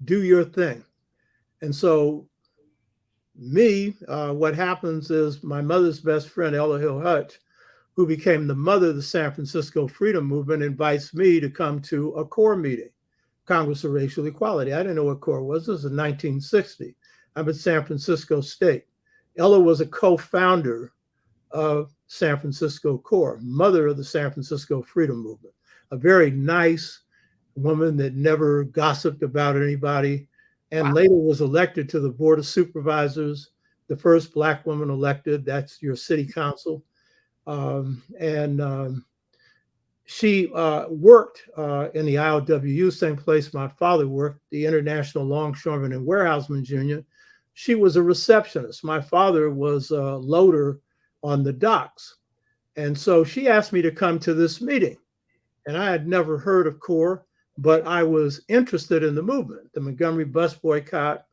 [SPEAKER 5] Do your thing. And so what happens is my mother's best friend, Ella Hill Hutch, who became the mother of the San Francisco Freedom Movement, invites me to come to a CORE meeting, Congress of Racial Equality. I didn't know what CORE was. This was in 1960. I'm at San Francisco State. Ella was a co-founder of San Francisco CORE, mother of the San Francisco Freedom Movement, a very nice woman that never gossiped about anybody, and later was elected to the Board of Supervisors, the first Black woman elected. That's your city council. She worked in the ILWU, same place my father worked, the International Longshoremen and Warehousemen's Union. She was a receptionist. My father was a loader on the docks. And so she asked me to come to this meeting. And I had never heard of CORE, but I was interested in the movement. The Montgomery bus boycott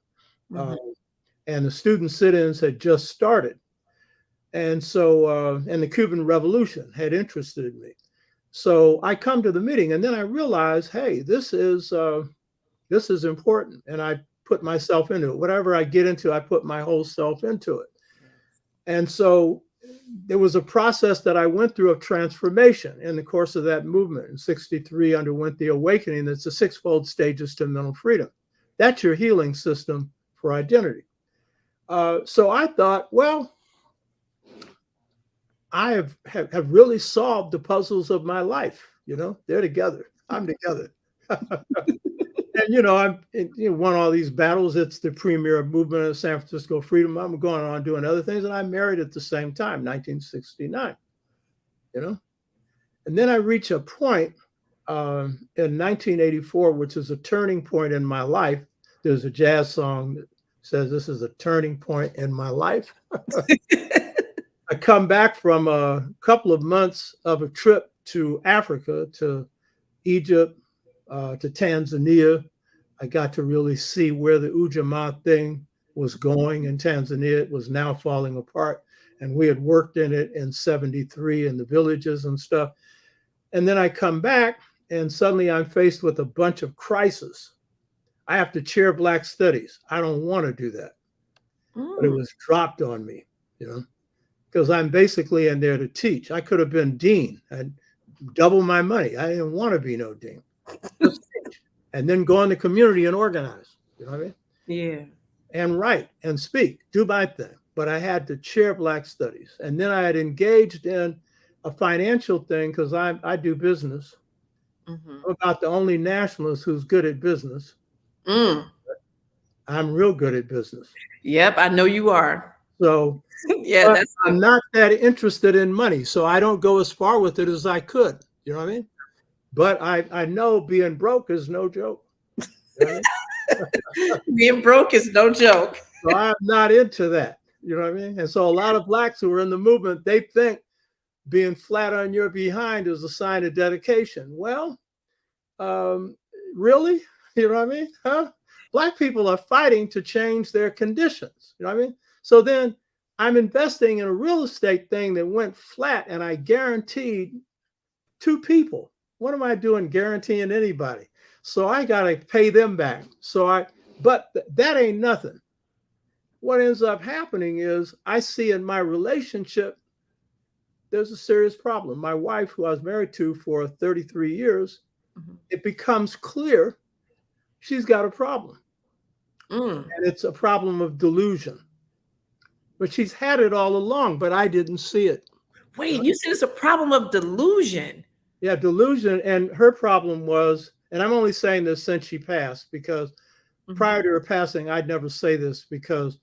[SPEAKER 5] and the student sit-ins had just started. And so, and the Cuban Revolution had interested me. So I come to the meeting, and then I realize, hey, this is important. And I put myself into it. Whatever I get into, I put my whole self into it. And so there was a process that I went through of transformation in the course of that movement. In 1963, underwent the awakening. That's the 6-fold stages to mental freedom. That's your healing system for identity. So I thought, well, I have really solved the puzzles of my life. You know, they're together. I'm together. And, you know, I'm won all these battles. It's the premier movement of San Francisco freedom. I'm going on doing other things. And I married at the same time, 1969, you know. And then I reach a point in 1984, which is a turning point in my life. There's a jazz song that says, this is a turning point in my life. I come back from a couple of months of a trip to Africa, to Egypt, to Tanzania. I got to really see where the Ujamaa thing was going in Tanzania. It was now falling apart. And we had worked in it in 73 in the villages and stuff. And then I come back and suddenly I'm faced with a bunch of crises. I have to chair Black Studies. I don't want to do that. But it was dropped on me, you know, because I'm basically in there to teach. I could have been dean and double my money. I didn't want to be no dean. Just teach. And then go in the community and organize. You know what I mean?
[SPEAKER 4] Yeah.
[SPEAKER 5] And write and speak, do my thing. But I had to chair Black Studies. And then I had engaged in a financial thing because I do business. I'm about the only nationalist who's good at business. I'm real good at business.
[SPEAKER 4] Yep, I know you are.
[SPEAKER 5] So
[SPEAKER 4] yeah,
[SPEAKER 5] I'm not that interested in money. So I don't go as far with it as I could. You know what I mean? But I know being broke is no joke. You know what I mean?
[SPEAKER 4] Being broke is no joke.
[SPEAKER 5] So I'm not into that. You know what I mean? And so a lot of Blacks who are in the movement, they think being flat on your behind is a sign of dedication. Well, really? You know what I mean? Huh? Black people are fighting to change their conditions. You know what I mean? So then I'm investing in a real estate thing that went flat and I guaranteed 2 people. What am I doing guaranteeing anybody? So I got to pay them back. But that ain't nothing. What ends up happening is I see in my relationship, there's a serious problem. My wife, who I was married to for 33 years, it becomes clear she's got a problem. And it's a problem of delusion. But she's had it all along, but I didn't see it.
[SPEAKER 4] Wait, you said it's a problem of delusion.
[SPEAKER 5] Yeah, delusion. And her problem was, and I'm only saying this since she passed, because prior to her passing, I'd never say this because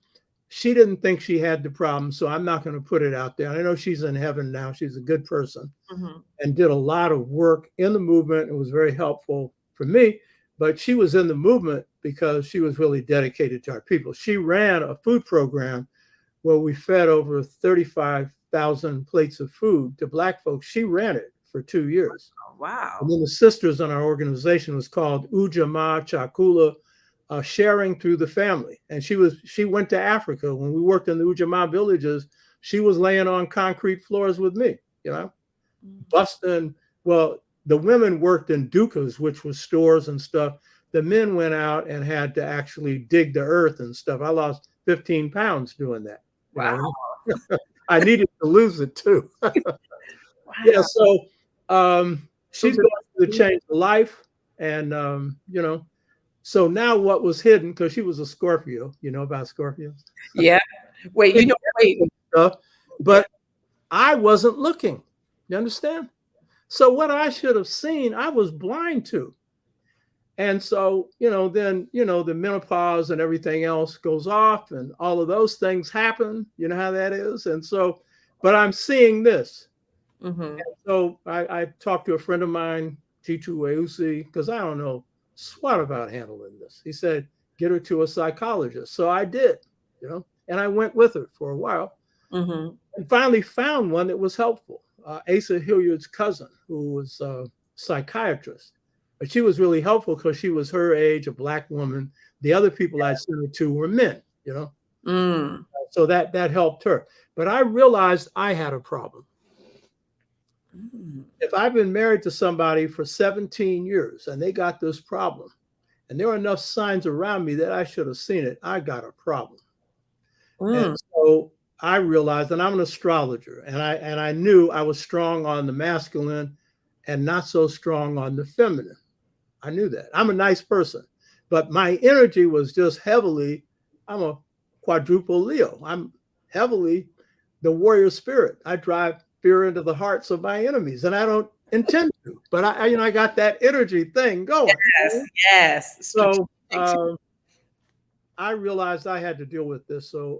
[SPEAKER 5] she didn't think she had the problem. So I'm not going to put it out there. I know she's in heaven now. She's a good person and did a lot of work in the movement. It was very helpful for me. But she was in the movement because she was really dedicated to our people. She ran a food program where we fed over 35,000 plates of food to Black folks. She ran it for 2 years.
[SPEAKER 4] Oh, wow.
[SPEAKER 5] And then the sisters in our organization was called Ujamaa Chakula, sharing through the family. And she went to Africa. When we worked in the Ujamaa villages, she was laying on concrete floors with me, you know, busting. Well, the women worked in dukas, which was stores and stuff. The men went out and had to actually dig the earth and stuff. I lost 15 pounds doing that.
[SPEAKER 4] Wow.
[SPEAKER 5] I needed to lose it too.
[SPEAKER 4] Wow.
[SPEAKER 5] Yeah. So she's going through the change of life. And, you know, so now what was hidden, because she was a Scorpio, you know about Scorpios?
[SPEAKER 4] Yeah. Wait,
[SPEAKER 5] But I wasn't looking. You understand? So what I should have seen, I was blind to. And so, you know, then, you know, the menopause and everything else goes off and all of those things happen. You know how that is. And so, but I'm seeing this. And so I talked to a friend of mine, Titu Weusi, because I don't know squat about handling this. He said, get her to a psychologist. So I did, you know, and I went with her for a while and finally found one that was helpful. Asa Hilliard's cousin, who was a psychiatrist. But she was really helpful because she was her age, a Black woman. The other people I'd sent her to were men, you know. So that helped her. But I realized I had a problem. If I've been married to somebody for 17 years and they got this problem, and there were enough signs around me that I should have seen it, I got a problem. And so I realized, and I'm an astrologer, and I knew I was strong on the masculine and not so strong on the feminine. I knew that. I'm a nice person, but my energy was just heavily, I'm a quadruple Leo. I'm heavily the warrior spirit. I drive fear into the hearts of my enemies, and I don't intend to. But I got that energy thing going.
[SPEAKER 4] Yes, yes.
[SPEAKER 5] So I realized I had to deal with this. So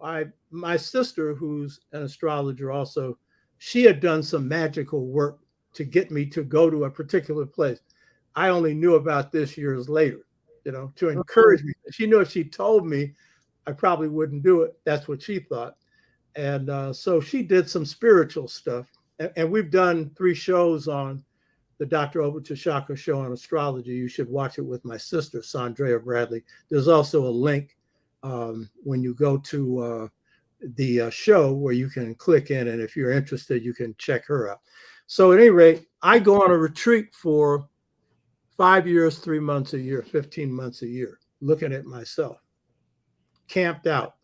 [SPEAKER 5] my sister, who's an astrologer also, she had done some magical work to get me to go to a particular place. I only knew about this years later, to encourage me. She knew if she told me, I probably wouldn't do it. That's what she thought. And so she did some spiritual stuff. And we've done 3 shows on the Dr. Oba T'Shaka show on astrology. You should watch it with my sister, Sandrea Bradley. There's also a link when you go to the show where you can click in. And if you're interested, you can check her out. So at any rate, I go on a retreat for 5 years, 3 months a year, 15 months a year, looking at myself, camped out,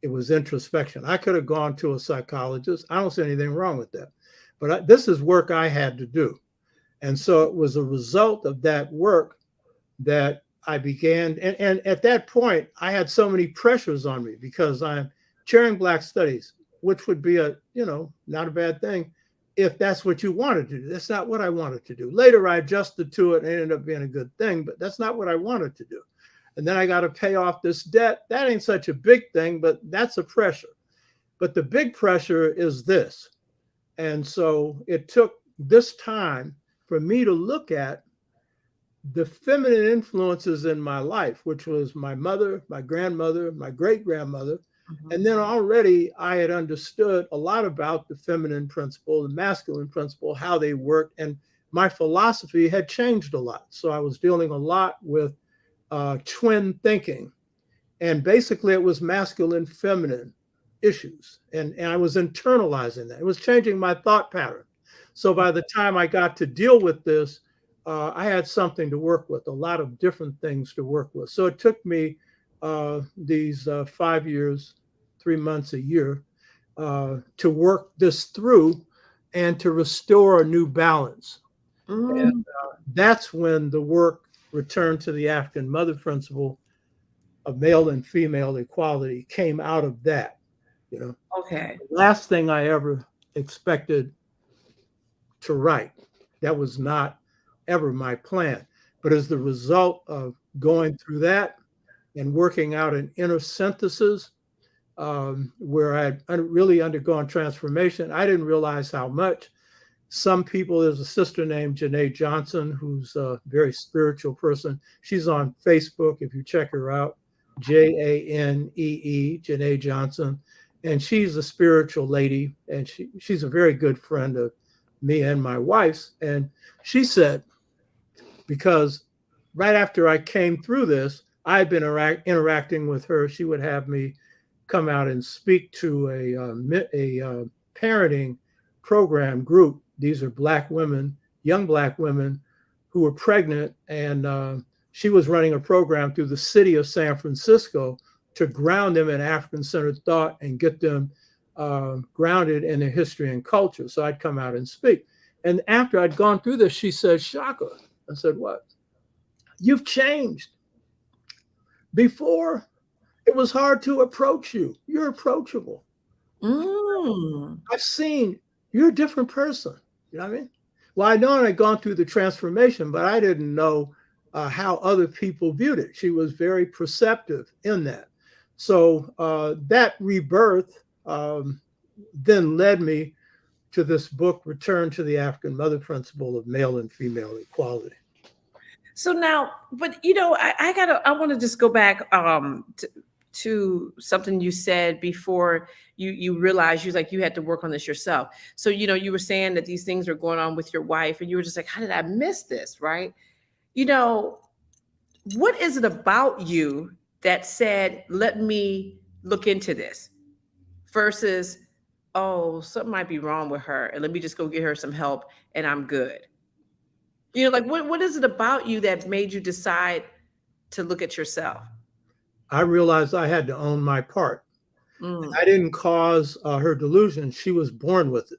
[SPEAKER 5] It was introspection. I could have gone to a psychologist. I don't see anything wrong with that. But this is work I had to do. And so it was a result of that work that I began. And at that point, I had so many pressures on me because I'm chairing Black Studies, which would be not a bad thing if that's what you wanted to do. That's not what I wanted to do. Later, I adjusted to it and it ended up being a good thing, but that's not what I wanted to do. And then I got to pay off this debt. That ain't such a big thing, but that's a pressure. But the big pressure is this. And so it took this time for me to look at the feminine influences in my life, which was my mother, my grandmother, my great-grandmother. Mm-hmm. And then already I had understood a lot about the feminine principle, the masculine principle, how they worked. And my philosophy had changed a lot. So I was dealing a lot with twin thinking. And basically it was masculine, feminine issues. And I was internalizing that. It was changing my thought pattern. So by the time I got to deal with this, I had something to work with, a lot of different things to work with. So it took me these 5 years, 3 months a year to work this through and to restore a new balance. Mm. And that's when the work returned to the African mother principle of male and female equality came out of that.
[SPEAKER 4] Okay.
[SPEAKER 5] The last thing I ever expected to write. That was not ever my plan. But as the result of going through that and working out an inner synthesis where I had really undergone transformation, I didn't realize how much. Some people, there's a sister named Janae Johnson, who's a very spiritual person. She's on Facebook, if you check her out, Janee, Janae Johnson. And she's a spiritual lady, and she's a very good friend of me and my wife's. And she said, because right after I came through this, I'd been interacting with her. She would have me come out and speak to a parenting program group. These are Black women, young Black women who were pregnant. And she was running a program through the city of San Francisco to ground them in African-centered thought and get them grounded in their history and culture. So I'd come out and speak. And after I'd gone through this, she said, "Shaka." I said, "What?" "You've changed. Before, it was hard to approach you. You're approachable. I've seen you're a different person." You know what I mean? Well, I know I'd gone through the transformation, but I didn't know how other people viewed it. She was very perceptive in that. So that rebirth then led me to this book, Return to the African Mother Principle of Male and Female Equality.
[SPEAKER 4] So now, but I want to just go back to something you said before you realized you had to work on this yourself. So, you were saying that these things are going on with your wife and you were just like, how did I miss this? Right. What is it about you that said, let me look into this versus, oh, something might be wrong with her and let me just go get her some help and I'm good? What is it about you that made you decide to look at yourself?
[SPEAKER 5] I realized I had to own my part. I didn't cause her delusion. She was born with it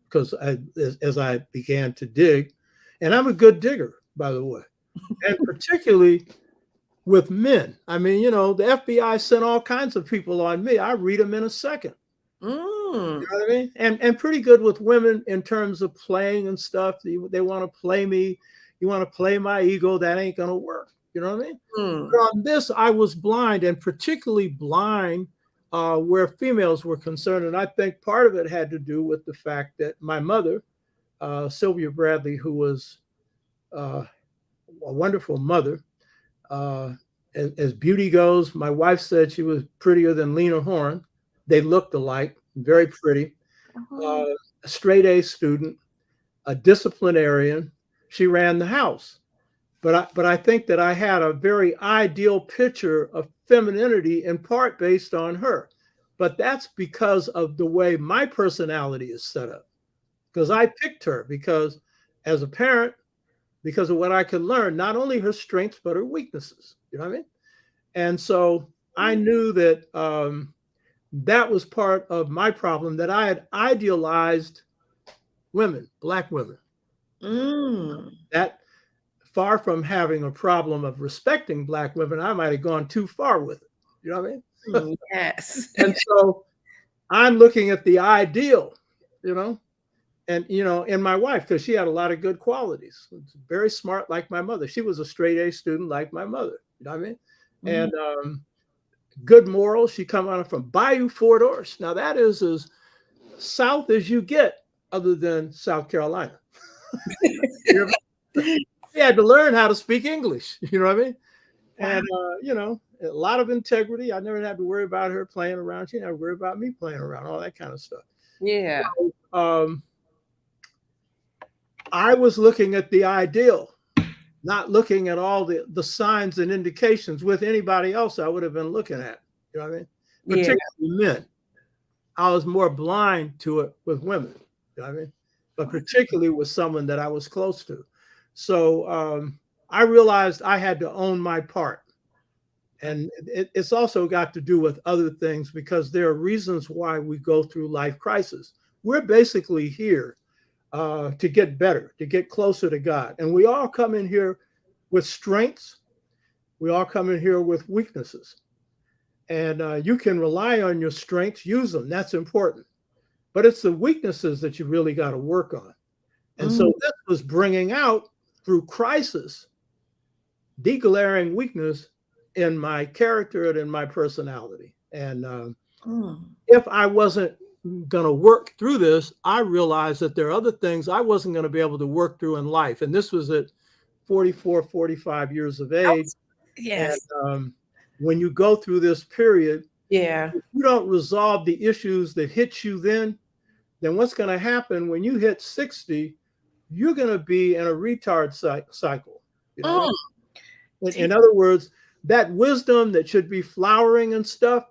[SPEAKER 5] because as I began to dig, and I'm a good digger, by the way, and particularly with men. I mean, the FBI sent all kinds of people on me. I read them in a second. You know what I mean? And pretty good with women in terms of playing and stuff. They want to play me. You want to play my ego. That ain't going to work. You know what I mean? But on this, I was blind, and particularly blind where females were concerned. And I think part of it had to do with the fact that my mother, Sylvia Bradley, who was a wonderful mother, as beauty goes, my wife said she was prettier than Lena Horne. They looked alike, very pretty. A straight A student, a disciplinarian. She ran the house. But I think that I had a very ideal picture of femininity in part based on her. But that's because of the way my personality is set up. Because I picked her because as a parent, because of what I could learn, not only her strengths, but her weaknesses. You know what I mean? And so I knew that that was part of my problem, that I had idealized women, Black women. That far from having a problem of respecting Black women, I might have gone too far with it. You know what I mean?
[SPEAKER 4] Yes.
[SPEAKER 5] And so I'm looking at the ideal, you know, and, you know, in my wife, because she had a lot of good qualities. Very smart, like my mother. She was a straight A student, like my mother. You know what I mean? And good morals. She come out from Bayou Fort Orse. Now that is as south as you get, other than South Carolina. You had to learn how to speak English. You know what I mean? And you know, a lot of integrity. I never had to worry about her playing around. She never worried about me playing around. All that kind of stuff.
[SPEAKER 4] Yeah.
[SPEAKER 5] So, I was looking at the ideal, not looking at all the signs and indications with anybody else I would have been looking at. You know what I mean? Particularly men. I was more blind to it with women. You know what I mean? But particularly with someone that I was close to. So I realized I had to own my part. And it's also got to do with other things, because there are reasons why we go through life crisis. We're basically here to get better, to get closer to God. And we all come in here with strengths. We all come in here with weaknesses. And you can rely on your strengths, use them. That's important. But it's the weaknesses that you really got to work on. And so this was bringing out, through crisis, the glaring weakness in my character and in my personality. And if I wasn't going to work through this, I realized that there are other things I wasn't going to be able to work through in life. And this was at 44, 45 years of age.
[SPEAKER 4] Yes.
[SPEAKER 5] And when you go through this period,
[SPEAKER 4] if
[SPEAKER 5] you don't resolve the issues that hit you then what's going to happen when you hit 60, you're going to be in a retard cycle. You know? In other words, that wisdom that should be flowering and stuff,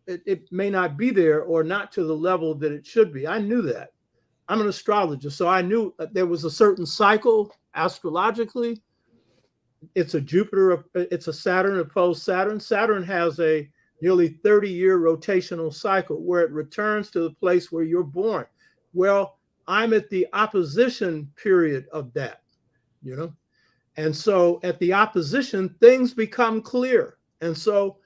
[SPEAKER 5] it may not be there, or not to the level that it should be. I knew that. I'm an astrologist, so I knew there was a certain cycle astrologically. It's a Jupiter, it's a Saturn opposed Saturn. Saturn has a nearly 30-year rotational cycle where it returns to the place where you're born. Well, I'm at the opposition period of that, you know? And so at the opposition, things become clear. And so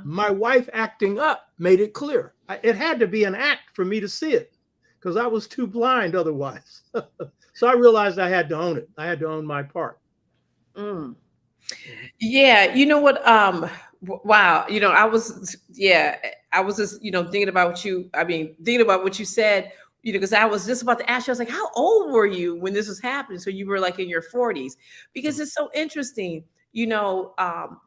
[SPEAKER 5] my wife acting up made it clear. It had to be an act for me to see it, because I was too blind otherwise. So I realized I had to own it. I had to own my part.
[SPEAKER 4] Yeah, you know what? Wow, you know, I was just, you know, thinking about what you said, you know, because I was just about to ask you, I was like, how old were you when this was happening? So you were like in your 40s, because it's so interesting, you know,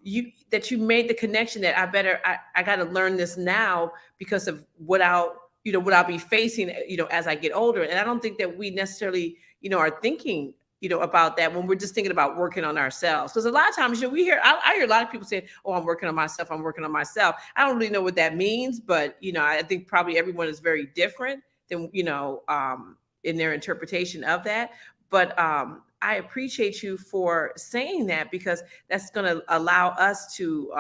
[SPEAKER 4] you made the connection that I got to learn this now because of what I'll be facing, you know, as I get older. And I don't think that we necessarily, you know, are thinking, you know, about that when we're just thinking about working on ourselves. Because a lot of times, you know, I hear a lot of people say, oh, I'm working on myself. I'm working on myself. I don't really know what that means, but, you know, I think probably everyone is very different than, you know, in their interpretation of that. But I appreciate you for saying that, because that's going to allow us to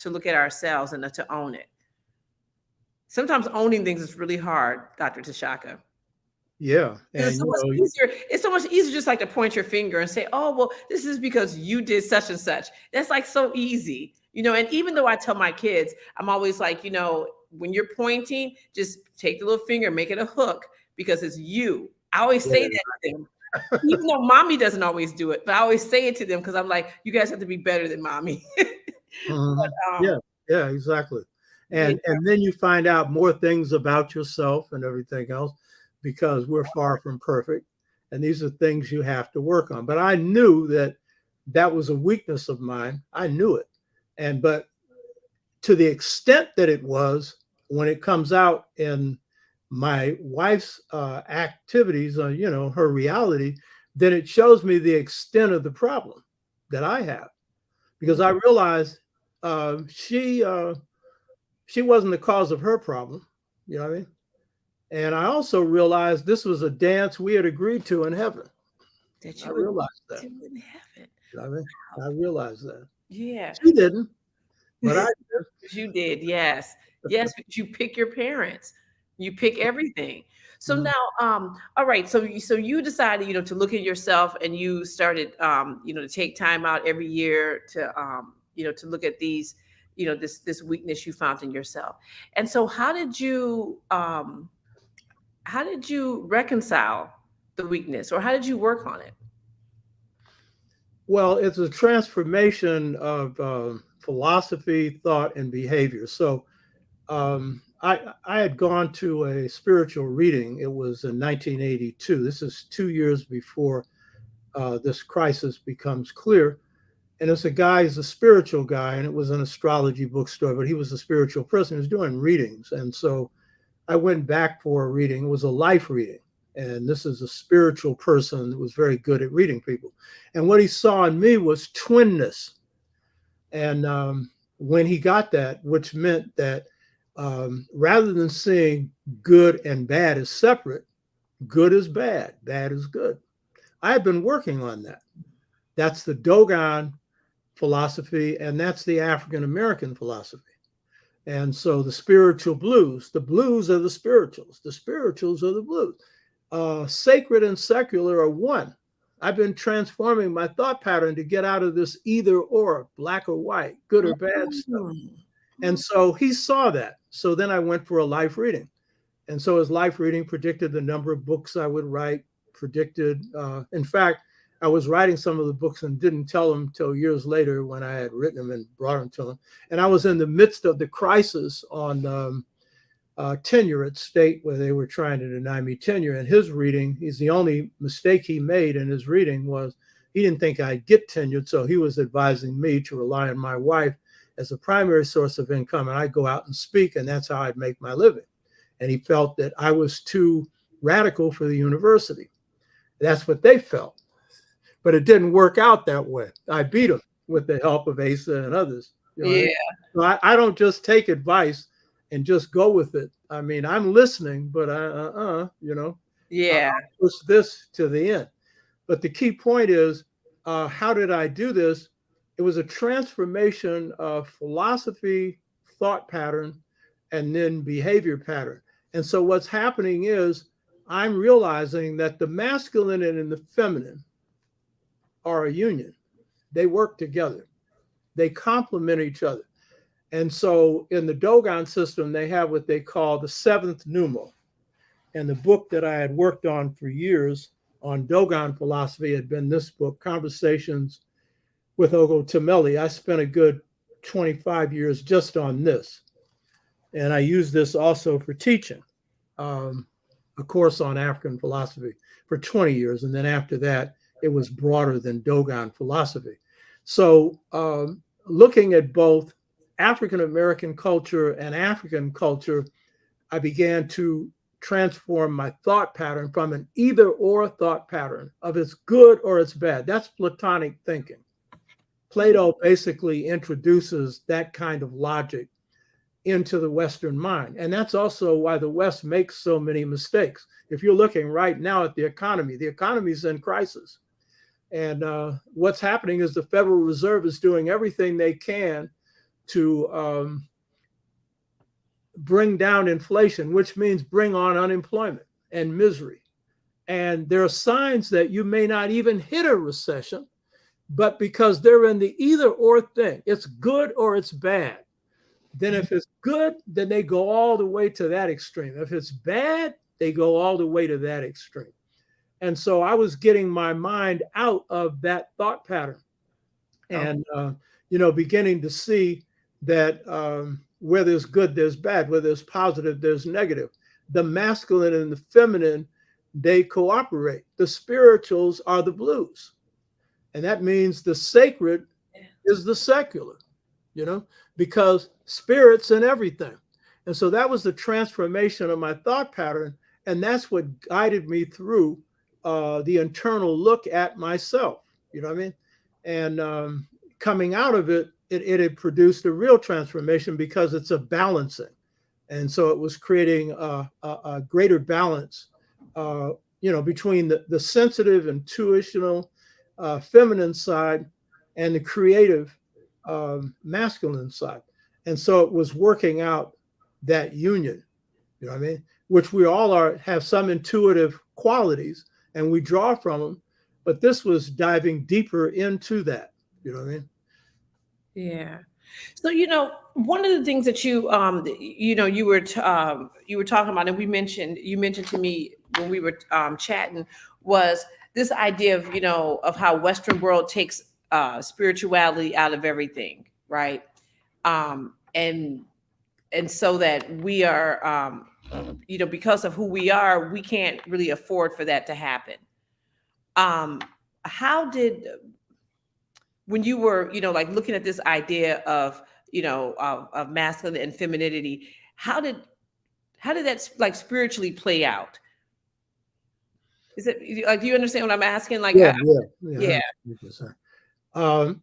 [SPEAKER 4] look at ourselves and to own it. Sometimes owning things is really hard, Dr. Tashaka.
[SPEAKER 5] Yeah. And
[SPEAKER 4] it's so much easier. It's so much easier just like to point your finger and say, oh, well, this is because you did such and such. That's like so easy, you know. And even though I tell my kids, I'm always like, you know, when you're pointing, just take the little finger, make it a hook, because it's you. I always say that to them. Even though mommy doesn't always do it, but I always say it to them because I'm like, you guys have to be better than mommy. But,
[SPEAKER 5] yeah, exactly. And then you find out more things about yourself and everything else, because we're far from perfect. And these are things you have to work on. But I knew that was a weakness of mine. I knew it. But to the extent that it was, when it comes out in my wife's activities, her reality, then it shows me the extent of the problem that I have, because I realized she wasn't the cause of her problem. You know what I mean? And I also realized this was a dance we had agreed to in heaven. I realized that.
[SPEAKER 4] In heaven.
[SPEAKER 5] You know what I mean? I realized that.
[SPEAKER 4] Yeah.
[SPEAKER 5] She didn't, but I did.
[SPEAKER 4] You did, yes. Yes, because you pick your parents. You pick everything. So now, all right. So you decided, to look at yourself, and you started, to take time out every year to, to look at these, this weakness you found in yourself. And so, how did you reconcile the weakness, or how did you work on it?
[SPEAKER 5] Well, it's a transformation of philosophy, thought, and behavior. So I had gone to a spiritual reading. It was in 1982. This is 2 years before this crisis becomes clear. And it's a guy, he's a spiritual guy, and it was an astrology bookstore, but he was a spiritual person. He was doing readings. And so I went back for a reading. It was a life reading. And this is a spiritual person that was very good at reading people. And what he saw in me was twinness. And when he got that, which meant that rather than seeing good and bad as separate, good is bad, bad is good. I had been working on that. That's the Dogon philosophy, and that's the African American philosophy. And so the spiritual blues, the blues are the spirituals are the blues. Sacred and secular are one. I've been transforming my thought pattern to get out of this either or, black or white, good or bad stuff. And so he saw that. So then I went for a life reading. And so his life reading predicted the number of books I would write, in fact, I was writing some of the books and didn't tell him until years later when I had written them and brought them to him. And I was in the midst of the crisis on tenure at state, where they were trying to deny me tenure. And his reading, the only mistake he made in his reading was he didn't think I'd get tenured. So he was advising me to rely on my wife as a primary source of income. And I'd go out and speak, and that's how I'd make my living. And he felt that I was too radical for the university. That's what they felt. But it didn't work out that way. I beat him with the help of Asa and others.
[SPEAKER 4] Yeah.
[SPEAKER 5] So I don't just take advice and just go with it. I mean, I'm listening, but
[SPEAKER 4] Yeah.
[SPEAKER 5] I'll push this to the end. But the key point is, how did I do this? It was a transformation of philosophy, thought pattern, and then behavior pattern. And so what's happening is I'm realizing that the masculine and the feminine are a union. They work together. They complement each other. And so in the Dogon system, they have what they call the seventh numeral. And the book that I had worked on for years on Dogon philosophy had been this book, Conversations with Oba T'Shaka. I spent a good 25 years just on this. And I use this also for teaching a course on African philosophy for 20 years. And then after that, it was broader than Dogon philosophy. So looking at both African American culture and African culture, I began to transform my thought pattern from an either or thought pattern of it's good or it's bad. That's Platonic thinking. Plato basically introduces that kind of logic into the Western mind. And that's also why the West makes so many mistakes. If you're looking right now at the economy is in crisis. And what's happening is the Federal Reserve is doing everything they can to bring down inflation, which means bring on unemployment and misery. And there are signs that you may not even hit a recession, but because they're in the either or thing, it's good or it's bad. Then if it's good, then they go all the way to that extreme. If it's bad, they go all the way to that extreme. And so I was getting my mind out of that thought pattern and, beginning to see that where there's good, there's bad, where there's positive, there's negative. The masculine and the feminine, they cooperate. The spirituals are the blues. And that means the sacred is the secular, because spirit's in everything. And so that was the transformation of my thought pattern. And that's what guided me through the internal look at myself, you know what I mean? And coming out of it, it had produced a real transformation because it's a balancing. And so it was creating a greater balance, between the sensitive, intuitional, feminine side and the creative masculine side. And so it was working out that union, you know what I mean? Which we all have some intuitive qualities and we draw from them, but this was diving deeper into that, you know what I mean?
[SPEAKER 4] Yeah. So, one of the things that you were talking about, and you mentioned to me when we were chatting, was this idea of how Western world takes spirituality out of everything, right? And so that we are, because of who we are, we can't really afford for that to happen. How did, when you were, like looking at this idea of, of masculine and femininity, how did that like spiritually play out? Is it like, do you understand what I'm asking? Like,
[SPEAKER 5] Yeah.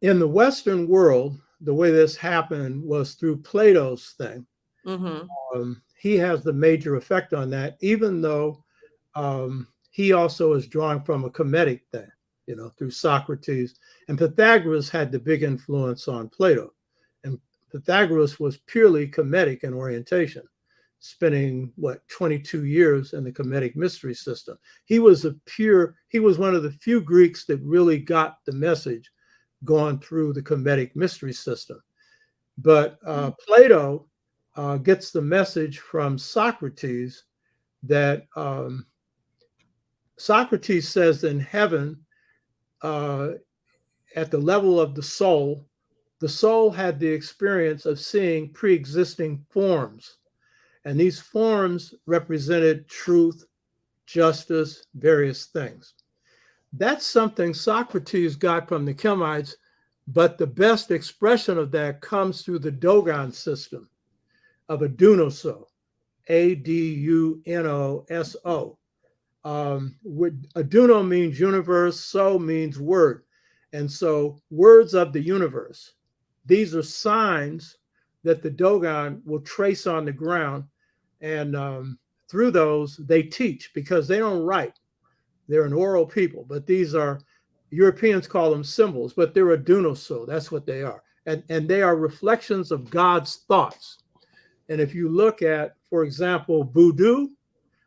[SPEAKER 5] In the Western world, the way this happened was through Plato's thing.
[SPEAKER 4] Mm-hmm.
[SPEAKER 5] He has the major effect on that, even though he also is drawing from a Kemetic thing, through Socrates. And Pythagoras had the big influence on Plato. And Pythagoras was purely Kemetic in orientation, spending 22 years in the Kemetic mystery system. He was one of the few Greeks that really got the message going through the Kemetic mystery system. But Plato gets the message from Socrates that Socrates says in heaven, at the level of the soul had the experience of seeing pre-existing forms. And these forms represented truth, justice, various things. That's something Socrates got from the Kemites, but the best expression of that comes through the Dogon system of Adunoso, Adunoso. Aduno means universe, so means word. And so words of the universe, these are signs that the Dogon will trace on the ground. And through those, they teach because they don't write. They're an oral people, but these are, Europeans call them symbols, but they're Adunoso. That's what they are. And they are reflections of God's thoughts. And if you look at, for example, voodoo,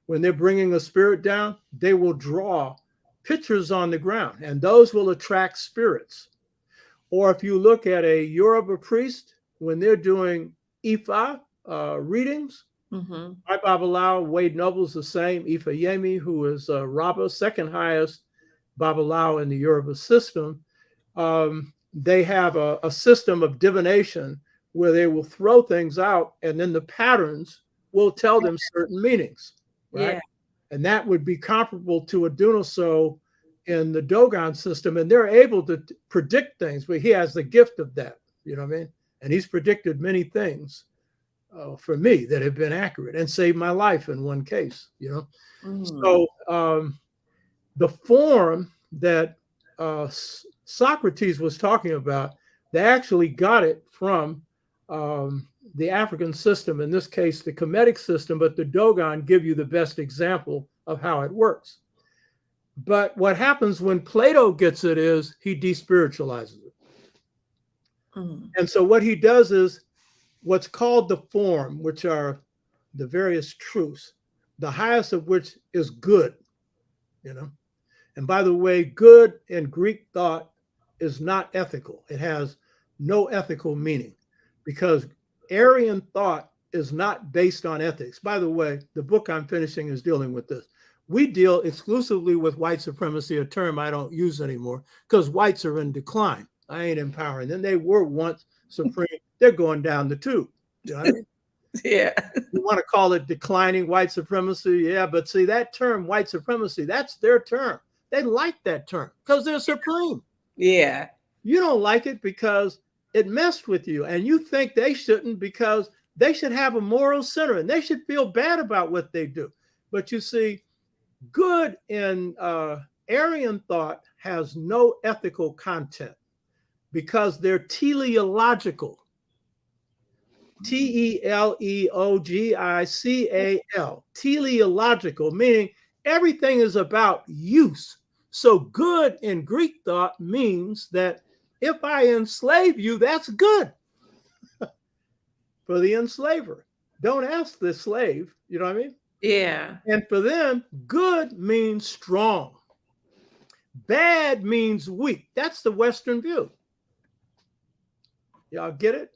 [SPEAKER 5] when they're bringing a spirit down, they will draw pictures on the ground, and those will attract spirits. Or if you look at a Yoruba priest, when they're doing Ifa readings,
[SPEAKER 4] Mm-hmm.
[SPEAKER 5] Babalawo, Wade Noble's the same, Ifa Yemi, who is Raba, second highest Babalawo in the Yoruba system. They have a system of divination where they will throw things out, and then the patterns will tell them certain meanings, right? Yeah. And that would be comparable to Adunoso in the Dogon system, and they're able to predict things, but he has the gift of that, you know what I mean? And he's predicted many things for me that have been accurate and saved my life in one case, you know? So the form that Socrates was talking about, they actually got it from the African system, in this case, the Kemetic system, but the Dogon give you the best example of how it works. But what happens when Plato gets it is he despiritualizes it. And so what he does is what's called the form, which are the various truths, the highest of which is good, you know. And by the way, good in Greek thought is not ethical. It has no ethical meaning because Aryan thought is not based on ethics. By the way, the book I'm finishing is dealing with this. We deal exclusively with white supremacy, a term I don't use anymore because whites are in decline. I ain't empowering them. They were once supreme. They're going down the tube. You know what I mean?
[SPEAKER 4] Yeah.
[SPEAKER 5] You want to call it declining white supremacy? Yeah, but see, that term, white supremacy, that's their term. They like that term because they're supreme.
[SPEAKER 4] Yeah.
[SPEAKER 5] You don't like it because it messed with you, and you think they shouldn't because they should have a moral center and they should feel bad about what they do. But you see, good in Aryan thought has no ethical content because they're teleological. Teleogical, teleological, meaning everything is about use. So good in Greek thought means that if I enslave you, that's good for the enslaver. Don't ask the slave, you know what I mean?
[SPEAKER 4] Yeah.
[SPEAKER 5] And for them, good means strong. Bad means weak. That's the Western view. Y'all get it?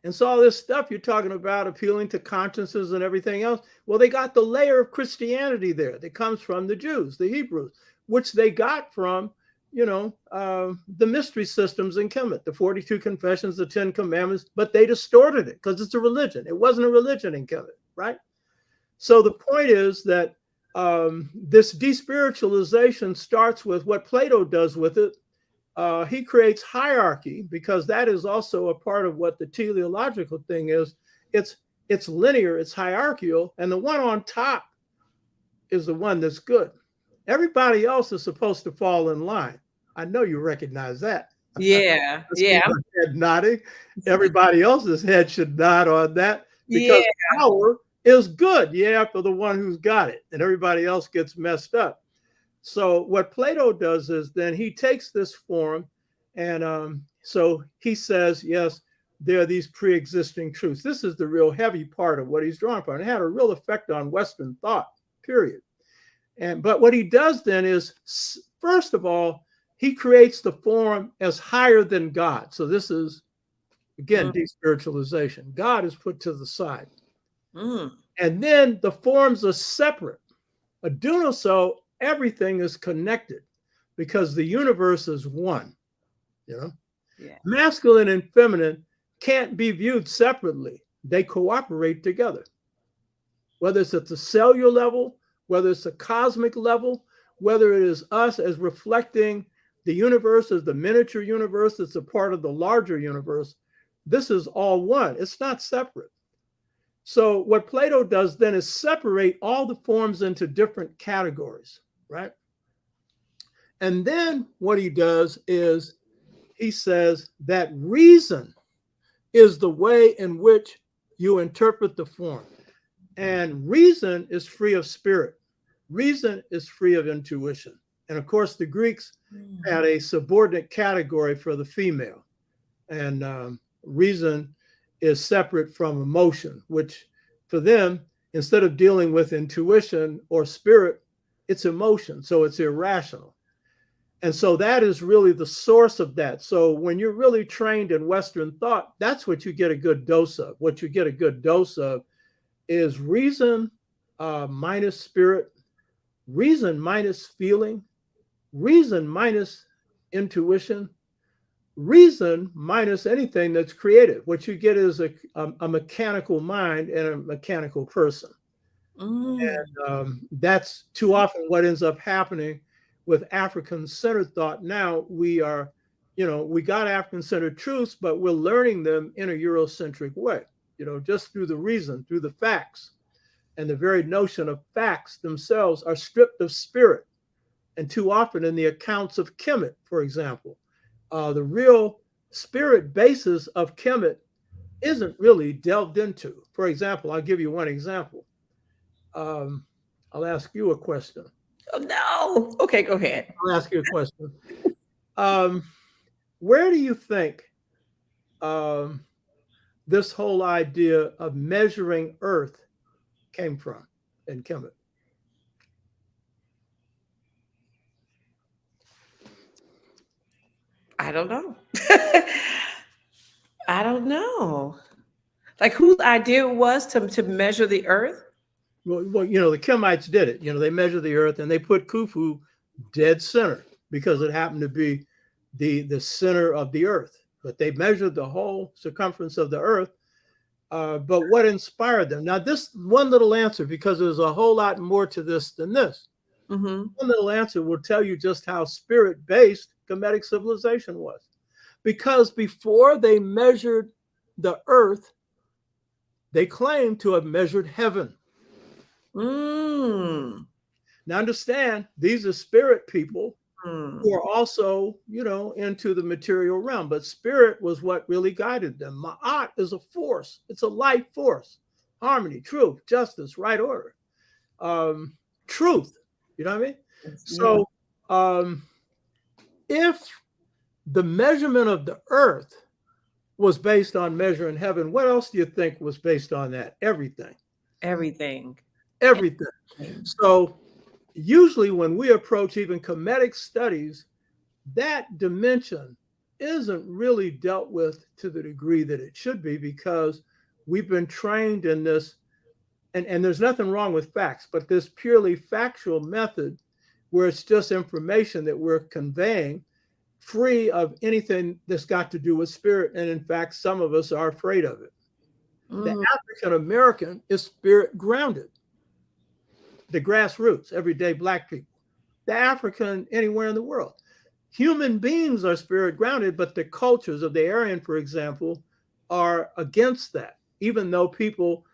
[SPEAKER 5] And so all this stuff you're talking about, appealing to consciences and everything else, well, they got the layer of Christianity there that comes from the Jews, the Hebrews, which they got from, the mystery systems in Kemet, the 42 confessions, the 10 commandments, but they distorted it because it's a religion. It wasn't a religion in Kemet, right? So the point is that this de-spiritualization starts with what Plato does with it. He creates hierarchy because that is also a part of what the teleological thing is. It's linear, it's hierarchical, and the one on top is the one that's good. Everybody else is supposed to fall in line. I know you recognize that.
[SPEAKER 4] Yeah. Yeah.
[SPEAKER 5] Head nodding. Everybody else's head should nod on that because power is good. Yeah, for the one who's got it, and everybody else gets messed up. So what Plato does is then he takes this form, and so he says, yes, there are these pre-existing truths. This is the real heavy part of what he's drawing from. It had a real effect on Western thought, period. But what he does then is, first of all, he creates the form as higher than God. So this is, again, de-spiritualization. God is put to the side. And then the forms are separate. So everything is connected because the universe is one, Yeah. Masculine and feminine can't be viewed separately. They cooperate together. Whether it's at the cellular level, whether it's a cosmic level, whether it is us as reflecting the universe as the miniature universe that's a part of the larger universe, this is all one. It's not separate. So what Plato does then is separate all the forms into different categories, right? And then what he does is he says that reason is the way in which you interpret the form. And reason is free of spirit. Reason is free of intuition. And of course, the Greeks had a subordinate category for the female. And reason is separate from emotion, which for them, instead of dealing with intuition or spirit, it's emotion. So it's irrational. And so that is really the source of that. So when you're really trained in Western thought, that's what you get a good dose of. What you get a good dose of is reason minus spirit, reason minus feeling, reason minus intuition, reason minus anything that's creative. What you get is a mechanical mind and a mechanical person. And that's too often what ends up happening with African-centered thought. Now we are, we got African-centered truths, but we're learning them in a Eurocentric way, just through the reason, through the facts. And the very notion of facts themselves are stripped of spirit. And too often in the accounts of Kemet, for example, the real spirit basis of Kemet isn't really delved into. For example, I'll give you one example. I'll ask you a question.
[SPEAKER 4] Oh, no. Okay, go ahead.
[SPEAKER 5] I'll ask you a question. Where do you think this whole idea of measuring Earth came from in Kemet?
[SPEAKER 4] I don't know. I don't know. Like whose idea it was to measure the earth?
[SPEAKER 5] Well, the Kemites did it. They measured the earth and they put Khufu dead center because it happened to be the center of the earth. But they measured the whole circumference of the earth. But what inspired them? Now, this one little answer, because there's a whole lot more to this than this.
[SPEAKER 4] Mm-hmm.
[SPEAKER 5] One little answer will tell you just how spirit-based Kemetic civilization was. Because before they measured the earth, they claimed to have measured heaven.
[SPEAKER 4] Mm.
[SPEAKER 5] Now understand, these are spirit people
[SPEAKER 4] Mm.
[SPEAKER 5] who are also, into the material realm. But spirit was what really guided them. Ma'at is a force. It's a life force. Harmony, truth, justice, right order. Truth. You know what I mean? So if the measurement of the earth was based on measuring heaven, what else do you think was based on that? Everything.
[SPEAKER 4] Everything.
[SPEAKER 5] So usually when we approach even Kemetic studies, that dimension isn't really dealt with to the degree that it should be, because we've been trained in this, and there's nothing wrong with facts, but this purely factual method where it's just information that we're conveying, free of anything that's got to do with spirit. And in fact, some of us are afraid of it. The African American is spirit grounded. The grassroots, everyday Black people, the African anywhere in the world. Human beings are spirit grounded, but the cultures of the Aryan, for example, are against that. Even though people,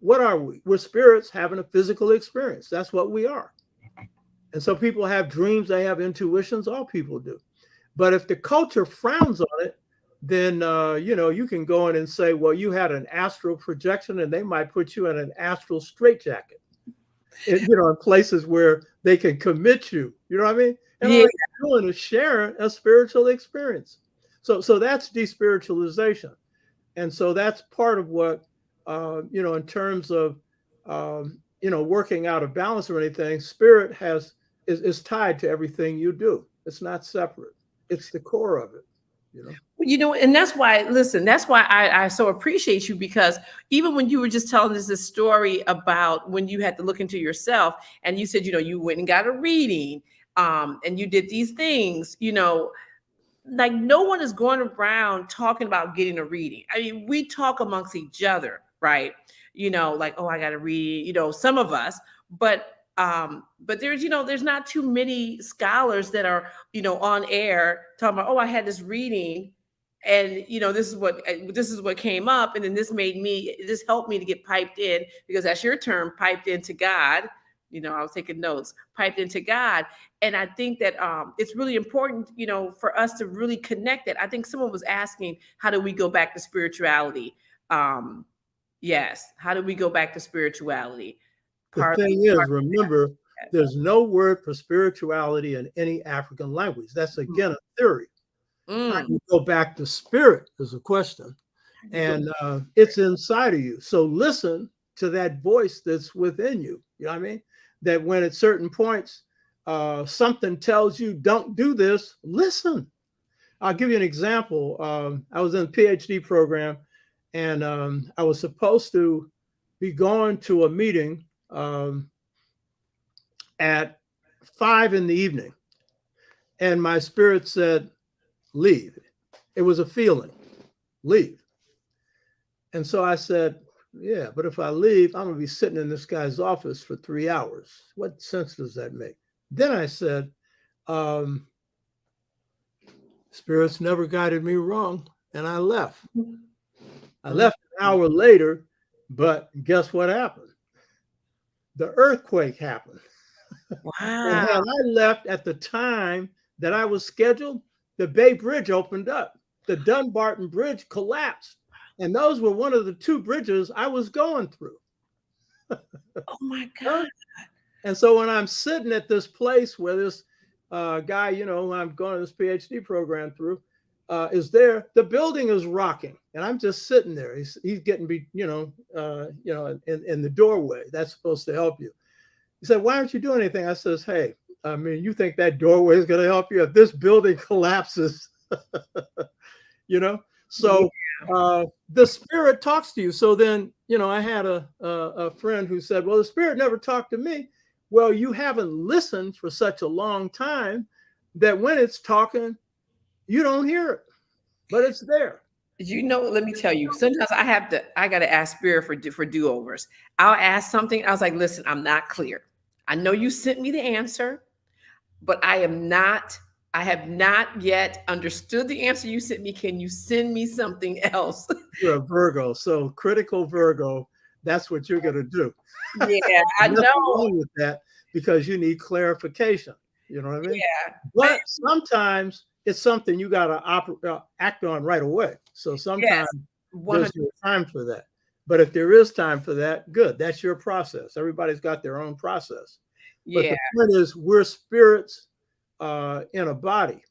[SPEAKER 5] what are we? We're spirits having a physical experience. That's what we are. And so people have dreams, they have intuitions, all people do. But if the culture frowns on it, then, you can go in and say, well, you had an astral projection, and they might put you in an astral straitjacket. In places where they can commit you, you know what I mean? And all you're doing is sharing a spiritual experience. So that's de-spiritualization. And so that's part of what, in terms of, working out of balance or anything, spirit is tied to everything you do. It's not separate. It's the core of it.
[SPEAKER 4] And that's why, that's why I so appreciate you, because even when you were just telling us this story about when you had to look into yourself and you said, you went and got a reading, and you did these things, like no one is going around talking about getting a reading. I mean, we talk amongst each other, right? Like, oh, I got a reading, some of us, but there's not too many scholars that are, on air talking about, oh, I had this reading and, this is what came up. And then this helped me to get piped in, because that's your term, piped into God. I was taking notes, piped into God. And I think that it's really important, for us to really connect it. I think someone was asking, how do we go back to spirituality? Yes. How do we go back to spirituality?
[SPEAKER 5] The thing is, remember, there's no word for spirituality in any African language. That's, again, a theory. How do you go back to spirit is a question. And it's inside of you. So listen to that voice that's within you. You know what I mean? That when at certain points, something tells you, don't do this, listen. I'll give you an example. I was in a PhD program, and I was supposed to be going to a meeting at 5 p.m. And my spirit said, leave. It was a feeling, leave. And so I said, yeah, but if I leave, I'm going to be sitting in this guy's office for 3 hours. What sense does that make? Then I said, spirits never guided me wrong. And I left. I left an hour later, but guess what happened? The earthquake happened.
[SPEAKER 4] Wow.
[SPEAKER 5] And had I left at the time that I was scheduled, the Bay Bridge opened up. The Dunbarton Bridge collapsed. And those were one of the 2 bridges I was going through.
[SPEAKER 4] Oh my God.
[SPEAKER 5] And so when I'm sitting at this place where this guy, I'm going to this PhD program through, is there, the building is rocking. And I'm just sitting there. He's getting me, in the doorway. That's supposed to help you. He said, why aren't you doing anything? I says, hey, I mean, you think that doorway is going to help you if this building collapses? So the spirit talks to you. So then, I had a friend who said, well, the spirit never talked to me. Well, you haven't listened for such a long time that when it's talking, you don't hear it, but it's there.
[SPEAKER 4] Let me tell you, sometimes I got to ask spirit for do-overs. I'll ask something. I was like, listen, I'm not clear. I know you sent me the answer, but I have not yet understood the answer you sent me. Can you send me something else?
[SPEAKER 5] You're a Virgo, so critical Virgo, that's what you're going to do.
[SPEAKER 4] Yeah, I know.
[SPEAKER 5] Wrong with that, because you need clarification. You know what I mean?
[SPEAKER 4] Yeah.
[SPEAKER 5] But sometimes it's something you got to act on right away. So sometimes there's no time for that. But if there is time for that, good. That's your process. Everybody's got their own process. But the point is, we're spirits in a body.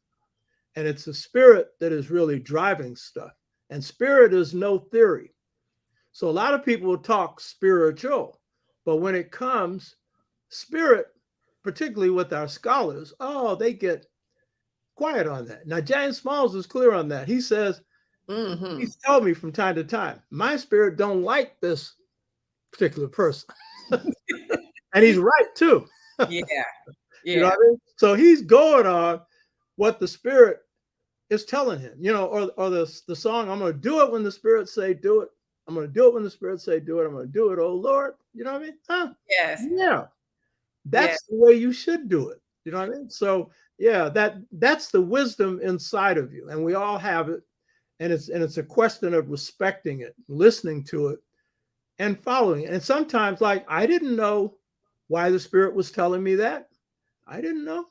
[SPEAKER 5] And it's the spirit that is really driving stuff. And spirit is no theory. So a lot of people talk spiritual. But when it comes, spirit, particularly with our scholars, they get quiet on that. Now, James Smalls is clear on that. He says, he's told me from time to time, my spirit don't like this particular person. And he's right, too.
[SPEAKER 4] Yeah.
[SPEAKER 5] You know what I mean? So he's going on what the spirit is telling him, or the song, I'm going to do it when the spirit say do it. I'm going to do it when the spirit say do it. I'm going to do it, oh Lord. You know what I mean? Huh?
[SPEAKER 4] Yes.
[SPEAKER 5] Yeah. That's the way you should do it. You know what I mean? So yeah, that's the wisdom inside of you. And we all have it. And it's a question of respecting it, listening to it, and following it. And sometimes, like, I didn't know why the spirit was telling me that. I didn't know,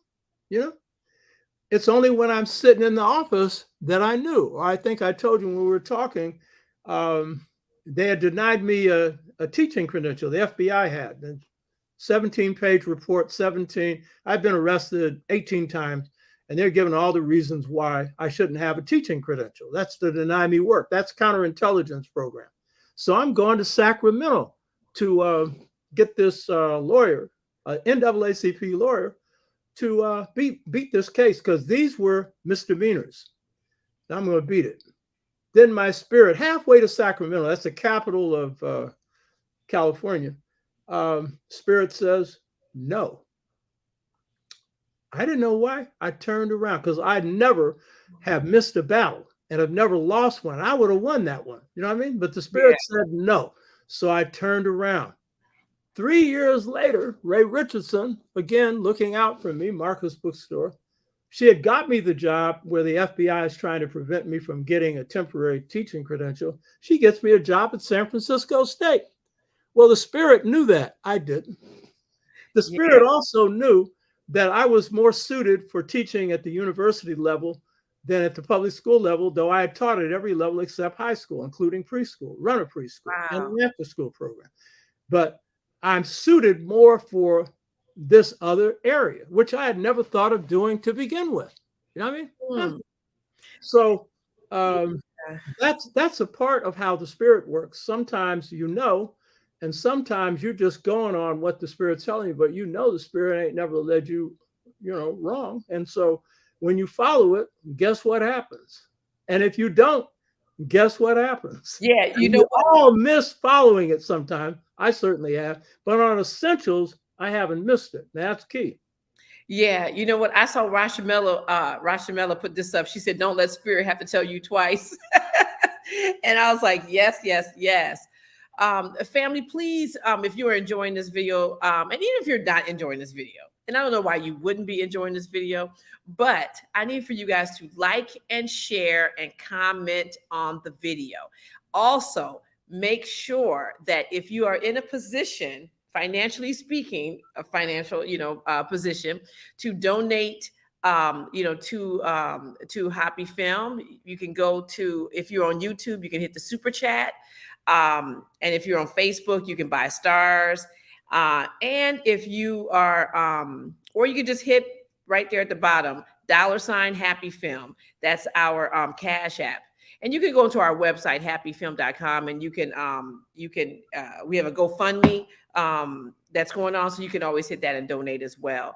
[SPEAKER 5] It's only when I'm sitting in the office that I knew. Or I think I told you when we were talking, they had denied me a teaching credential. The FBI had. 17-page report, 17. I've been arrested 18 times, and they're giving all the reasons why I shouldn't have a teaching credential. That's to deny me work. That's counterintelligence program. So I'm going to Sacramento to get this lawyer, NAACP lawyer, to beat this case, because these were misdemeanors. I'm going to beat it. Then my spirit, halfway to Sacramento, that's the capital of California, spirit says no. I didn't know why. I turned around because I never have missed a battle and have never lost one. I would have won that one. You know what I mean? But the spirit said no. So I turned around. 3 years later, Ray Richardson, again, looking out for me, Marcus Bookstore, she had got me the job where the FBI is trying to prevent me from getting a temporary teaching credential. She gets me a job at San Francisco State. Well, the spirit knew that. I didn't. The spirit also knew that I was more suited for teaching at the university level than at the public school level, though I had taught at every level except high school, including preschool, run a preschool, and an after school program. But I'm suited more for this other area, which I had never thought of doing to begin with. You know what I mean? So that's a part of how the spirit works. Sometimes and sometimes you're just going on what the spirit's telling you, but the spirit ain't never led you, wrong. And so when you follow it, guess what happens? And if you don't, guess what happens?
[SPEAKER 4] Yeah,
[SPEAKER 5] you all miss following it sometimes. I certainly have, but on essentials, I haven't missed it. That's key.
[SPEAKER 4] Yeah, you know what? I saw Rashamela put this up. She said, "Don't let spirit have to tell you twice." And I was like, yes, yes, yes. Family, please, if you are enjoying this video, and even if you're not enjoying this video, and I don't know why you wouldn't be enjoying this video, but I need for you guys to like and share and comment on the video. Also, make sure that if you are in a position, financially speaking, a financial, position to donate, to HAPI Film, you can go to, if you're on YouTube, you can hit the super chat. And if you're on Facebook, you can buy stars. And if you are, or you can just hit right there at the bottom, $ HAPI Film. That's our Cash App. And you can go to our website, hapifilm.com, and you can we have a GoFundMe that's going on, so you can always hit that and donate as well.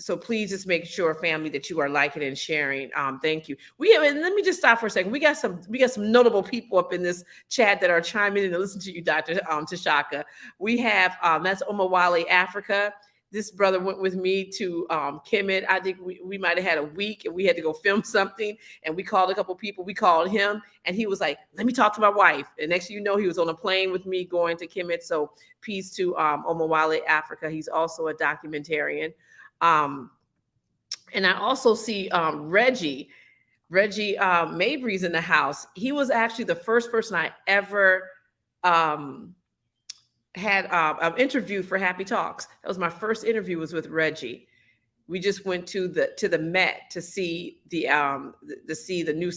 [SPEAKER 4] So please just make sure, family, that you are liking and sharing. Thank you. And let me just stop for a second. We got some notable people up in this chat that are chiming in to listen to you, Dr. Tashaka. We have that's Omawale Africa. This brother went with me to Kemet. I think we might have had a week and we had to go film something. And we called a couple people. We called him and he was like, let me talk to my wife. And next thing you know, he was on a plane with me going to Kemet. So peace to Omawale Africa. He's also a documentarian. And I also see Reggie Mabry's in the house. He was actually the first person I ever had an interview for HAPI Talks. That was my first interview, was with Reggie. We just went to the Met to see the new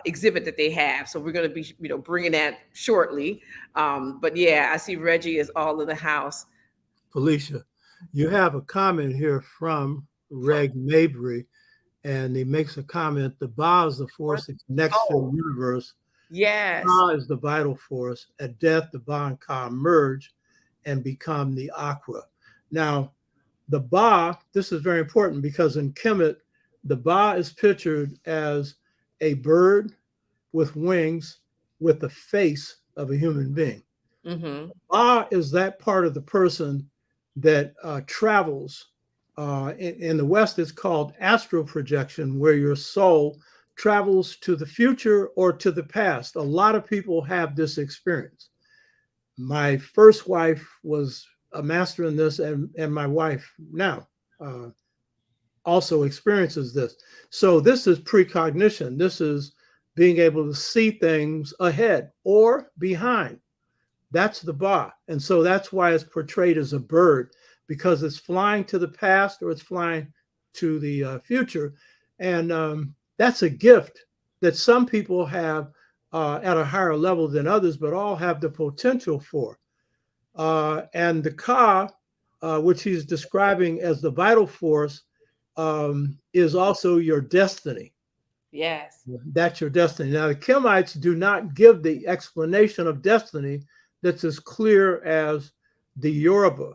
[SPEAKER 4] exhibit that they have. So we're going to be bringing that shortly. But yeah, I see Reggie is all in the house.
[SPEAKER 5] Felicia, you have a comment here from Reg Mabry, and he makes a comment: the Ba is the force that's next to the universe.
[SPEAKER 4] Yes.
[SPEAKER 5] Ka is the vital force. At death, the Ba and Ka merge and become the Aqua. Now, the Ba, this is very important because in Kemet, the Ba is pictured as a bird with wings with the face of a human being.
[SPEAKER 4] Mm-hmm.
[SPEAKER 5] Ba is that part of the person that travels. In the West, it's called astral projection, where your soul travels to the future or to the past. A lot of people have this experience. My first wife was a master in this, and my wife now also experiences this. So this is precognition. This is being able to see things ahead or behind. That's the Ba. And so that's why it's portrayed as a bird, because it's flying to the past or it's flying to the future. And that's a gift that some people have at a higher level than others, but all have the potential for. And the Ka, which he's describing as the vital force, is also your destiny.
[SPEAKER 4] Yes.
[SPEAKER 5] That's your destiny. Now, the Kemites do not give the explanation of destiny that's as clear as the Yoruba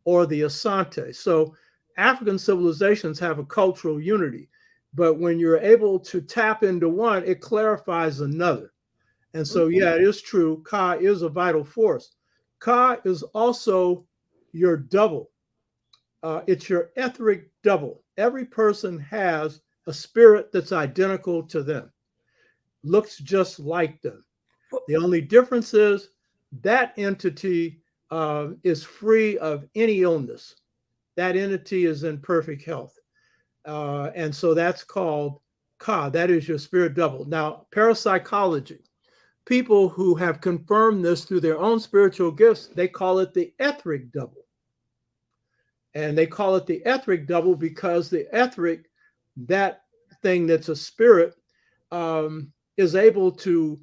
[SPEAKER 5] or the Asante. So African civilizations have a cultural unity, but when you're able to tap into one, it clarifies another. And so, yeah, it is true. Ka is a vital force. Ka is also your double. It's your etheric double. Every person has a spirit that's identical to them, looks just like them. The only difference is that entity is free of any illness. That entity is in perfect health. And so that's called Ka. That is your spirit double. Now, parapsychology, people who have confirmed this through their own spiritual gifts, they call it the etheric double. And they call it the etheric double because the etheric, that thing that's a spirit, is able to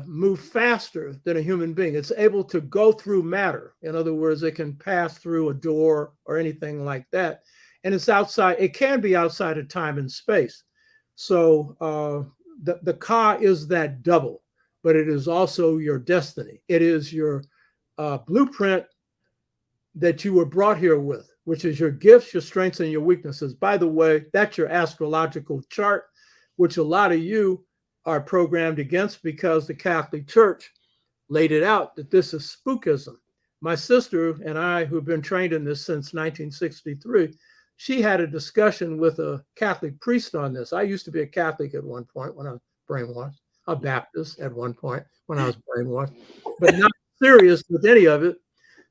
[SPEAKER 5] move faster than a human being. It's able to go through matter. In other words, it can pass through a door or anything like that. And it's outside, it can be outside of time and space. So the Ka is that double, but it is also your destiny. It is your blueprint that you were brought here with, which is your gifts, your strengths, and your weaknesses. By the way, that's your astrological chart, which a lot of you are programmed against because the Catholic Church laid it out that this is spookism. My sister and I, who've been trained in this since 1963, she had a discussion with a Catholic priest on this. I used to be a Catholic at one point when I was brainwashed, a Baptist at one point when I was brainwashed, but not serious with any of it.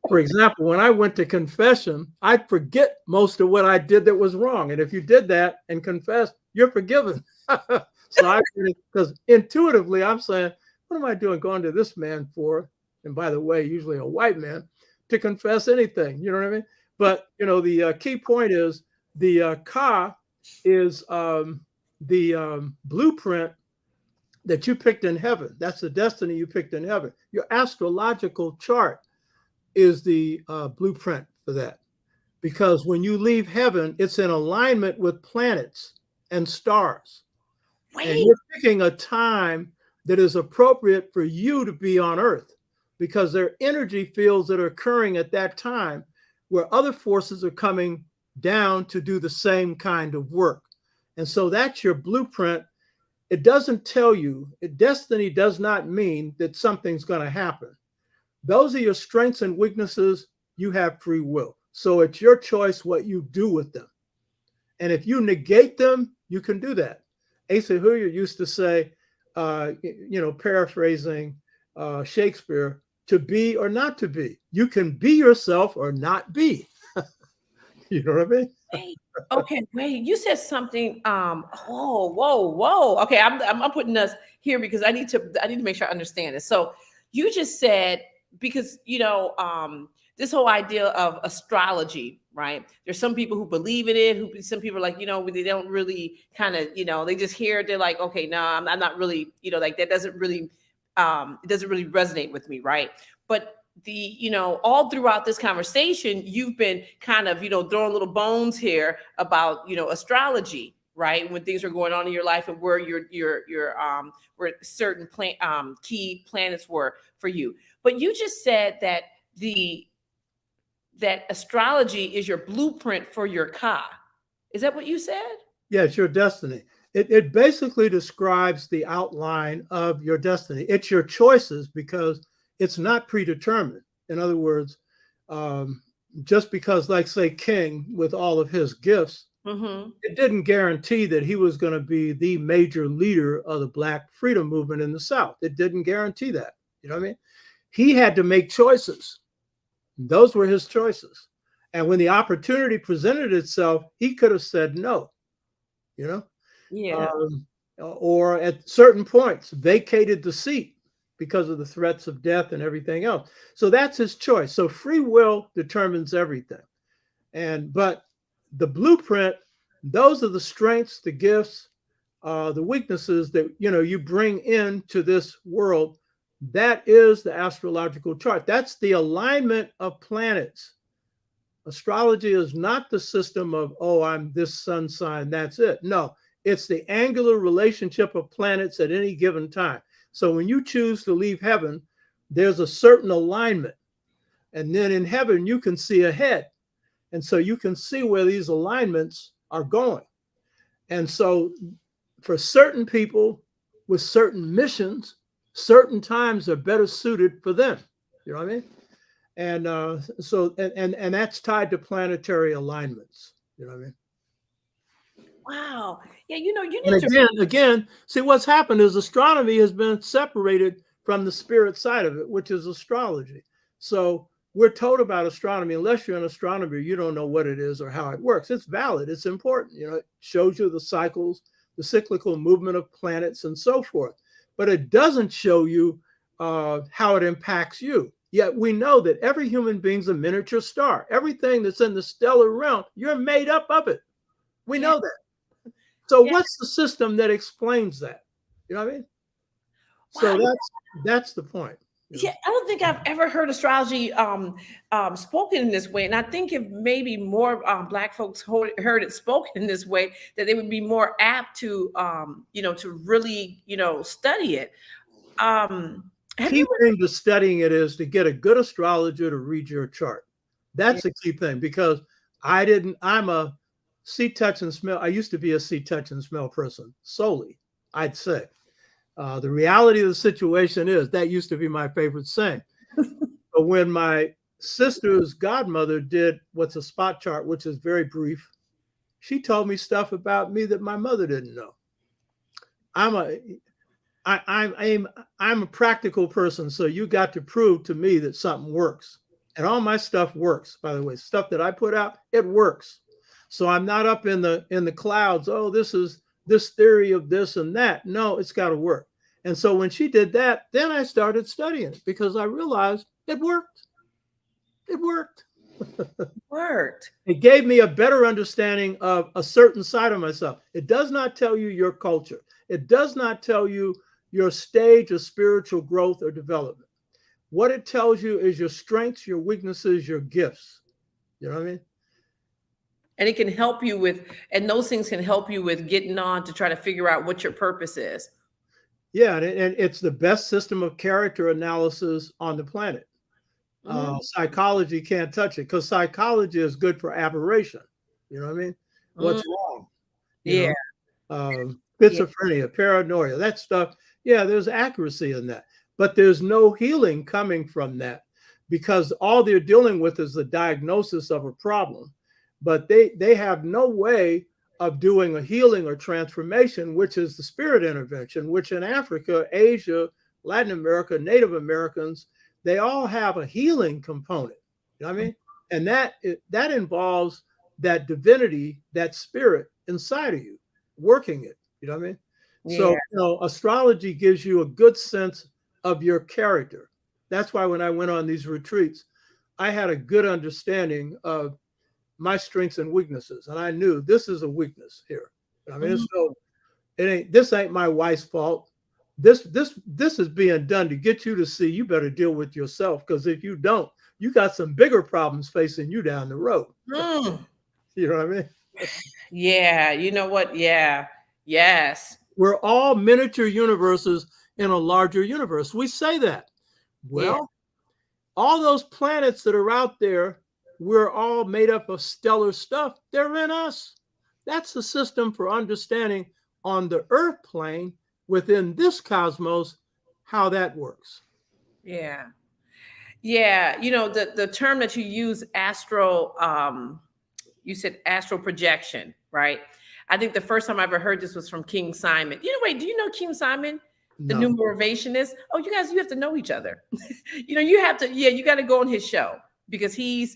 [SPEAKER 5] For example, when I went to confession, I'd forget most of what I did that was wrong. And if you did that and confessed, you're forgiven. So because intuitively I'm saying, what am I doing going to this man for? And by the way, usually a white man, to confess anything, you know what I mean? But, the key point is the Ka is the blueprint that you picked in heaven. That's the destiny you picked in heaven. Your astrological chart is the blueprint for that. Because when you leave heaven, it's in alignment with planets and stars.
[SPEAKER 4] Wait.
[SPEAKER 5] And you're picking a time that is appropriate for you to be on Earth, because there are energy fields that are occurring at that time where other forces are coming down to do the same kind of work. And so that's your blueprint. It doesn't tell you, destiny does not mean that something's going to happen. Those are your strengths and weaknesses. You have free will. So it's your choice what you do with them. And if you negate them, you can do that. Asa Hilliard used to say, paraphrasing Shakespeare, to be or not to be. You can be yourself or not be. You know what I mean?
[SPEAKER 4] Okay, wait. You said something. Whoa. Okay, I'm putting us here because I need to make sure I understand it. So you just said, because this whole idea of astrology, right? There's some people who believe in it. Some people are like, they don't really kind of, they just hear it. They're like, okay, no, I'm not really, like that doesn't really, it doesn't really resonate with me, right? But all throughout this conversation, you've been kind of, throwing little bones here about, astrology, right? When things are going on in your life and where where certain key planets were for you. But you just said that that astrology is your blueprint for your ka. Is that what you said?
[SPEAKER 5] Yeah, it's your destiny. It basically describes the outline of your destiny. It's your choices because it's not predetermined. In other words, just because, like, say, King, with all of his gifts, it didn't guarantee that he was going to be the major leader of the Black freedom movement in the South. It didn't guarantee that. You know what I mean? He had to make choices. Those were his choices. And when the opportunity presented itself, he could have said no, or at certain points vacated the seat because of the threats of death and everything else. So that's his choice. So free will determines everything. But the blueprint, those are the strengths, the gifts, the weaknesses that, you bring into this world. That is the astrological chart. That's the alignment of planets. Astrology is not the system of, I'm this sun sign, that's it. No, it's the angular relationship of planets at any given time. So when you choose to leave heaven, there's a certain alignment. And then in heaven, you can see ahead. And so you can see where these alignments are going. And so for certain people with certain missions, certain times are better suited for them. You know what I mean? And and that's tied to planetary alignments. You know what I mean?
[SPEAKER 4] Wow. Yeah, you need
[SPEAKER 5] and again, see, what's happened is astronomy has been separated from the spirit side of it, which is astrology. So we're told about astronomy. Unless you're an astronomer, you don't know what it is or how it works. It's valid. It's important. It shows you the cycles, the cyclical movement of planets and so forth. But it doesn't show you how it impacts you. Yet we know that every human being's a miniature star. Everything that's in the stellar realm, you're made up of it. We know that. So what's the system that explains that? You know what I mean? So that's the point.
[SPEAKER 4] Yeah, I don't think I've ever heard astrology spoken in this way. And I think if maybe more Black folks heard it spoken in this way, that they would be more apt to, to really, study it.
[SPEAKER 5] Key thing to studying it is to get a good astrologer to read your chart. That's the key thing, because I'm a see, touch, and smell. I used to be a see, touch, and smell person solely, I'd say. The reality of the situation is that used to be my favorite saying. But when my sister's godmother did what's a spot chart, which is very brief, she told me stuff about me that my mother didn't know. I'm a practical person, so you got to prove to me that something works. And all my stuff works, by the way. Stuff that I put out, it works. So I'm not up in the clouds. This is this theory of this and that. No, it's got to work. And so when she did that, then I started studying it because I realized it worked. It worked. It gave me a better understanding of a certain side of myself. It does not tell you your culture. It does not tell you your stage of spiritual growth or development. What it tells you is your strengths, your weaknesses, your gifts. You know what I mean?
[SPEAKER 4] And it can help you and those things can help you with getting on to try to figure out what your purpose is.
[SPEAKER 5] Yeah, and it's the best system of character analysis on the planet. Psychology can't touch it because psychology is good for aberration. You know what I mean? What's wrong?
[SPEAKER 4] Yeah.
[SPEAKER 5] Schizophrenia, paranoia, that stuff. Yeah, there's accuracy in that, but there's no healing coming from that, because all they're dealing with is the diagnosis of a problem, but they have no way of doing a healing or transformation, which is the spirit intervention, which in Africa, Asia, Latin America, Native Americans, they all have a healing component. You know what I mean? And that involves that divinity, that spirit inside of you, working it. You know what I mean?
[SPEAKER 4] Yeah.
[SPEAKER 5] So, astrology gives you a good sense of your character. That's why when I went on these retreats, I had a good understanding of my strengths and weaknesses, and I knew this is a weakness here. I mean, this ain't my wife's fault. This is being done to get you to see you better deal with yourself, because if you don't, you got some bigger problems facing you down the road. You know what I mean?
[SPEAKER 4] Yeah. You know what? Yeah. Yes.
[SPEAKER 5] We're all miniature universes in a larger universe. We say that. Well, all those planets that are out there, we're all made up of stellar stuff. They're in us. That's the system for understanding on the Earth plane within this cosmos how that works.
[SPEAKER 4] Yeah. Yeah. The term that you use, you said astral projection, right? I think the first time I ever heard this was from King Simon. Do you know King Simon, the
[SPEAKER 5] No.
[SPEAKER 4] numeravationist? Oh, you guys, you have to know each other. You have to, you got to go on his show, because you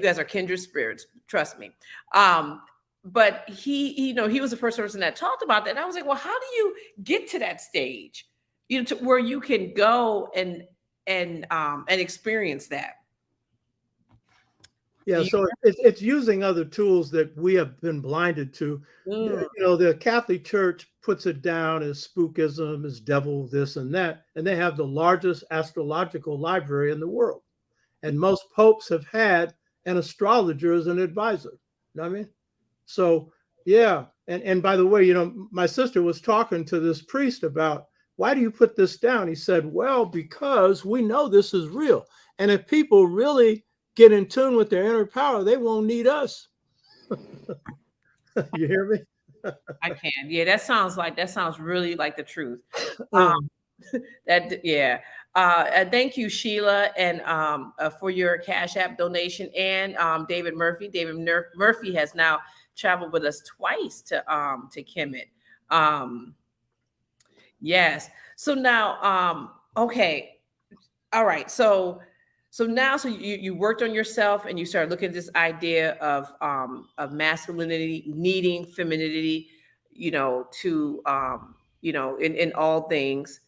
[SPEAKER 4] guys are kindred spirits. Trust me. But he was the first person that talked about that. And I was like, well, how do you get to that stage, to where you can go and experience that?
[SPEAKER 5] Yeah, so it's using other tools that we have been blinded to. The Catholic Church puts it down as spookism, as devil, this and that, and they have the largest astrological library in the world. And most popes have had an astrologer as an advisor. You know what I mean? So, yeah. And by the way, my sister was talking to this priest about, why do you put this down? He said, well, because we know this is real. And if people really get in tune with their inner power, they won't need us. You hear me?
[SPEAKER 4] I can. Yeah, that sounds really like the truth. Thank you, Sheila, and for your Cash App donation, and David Murphy. David Murphy has now traveled with us twice to Kemet. Yes. So now, okay. All right. So now, you worked on yourself, and you started looking at this idea of masculinity needing femininity, to in all things.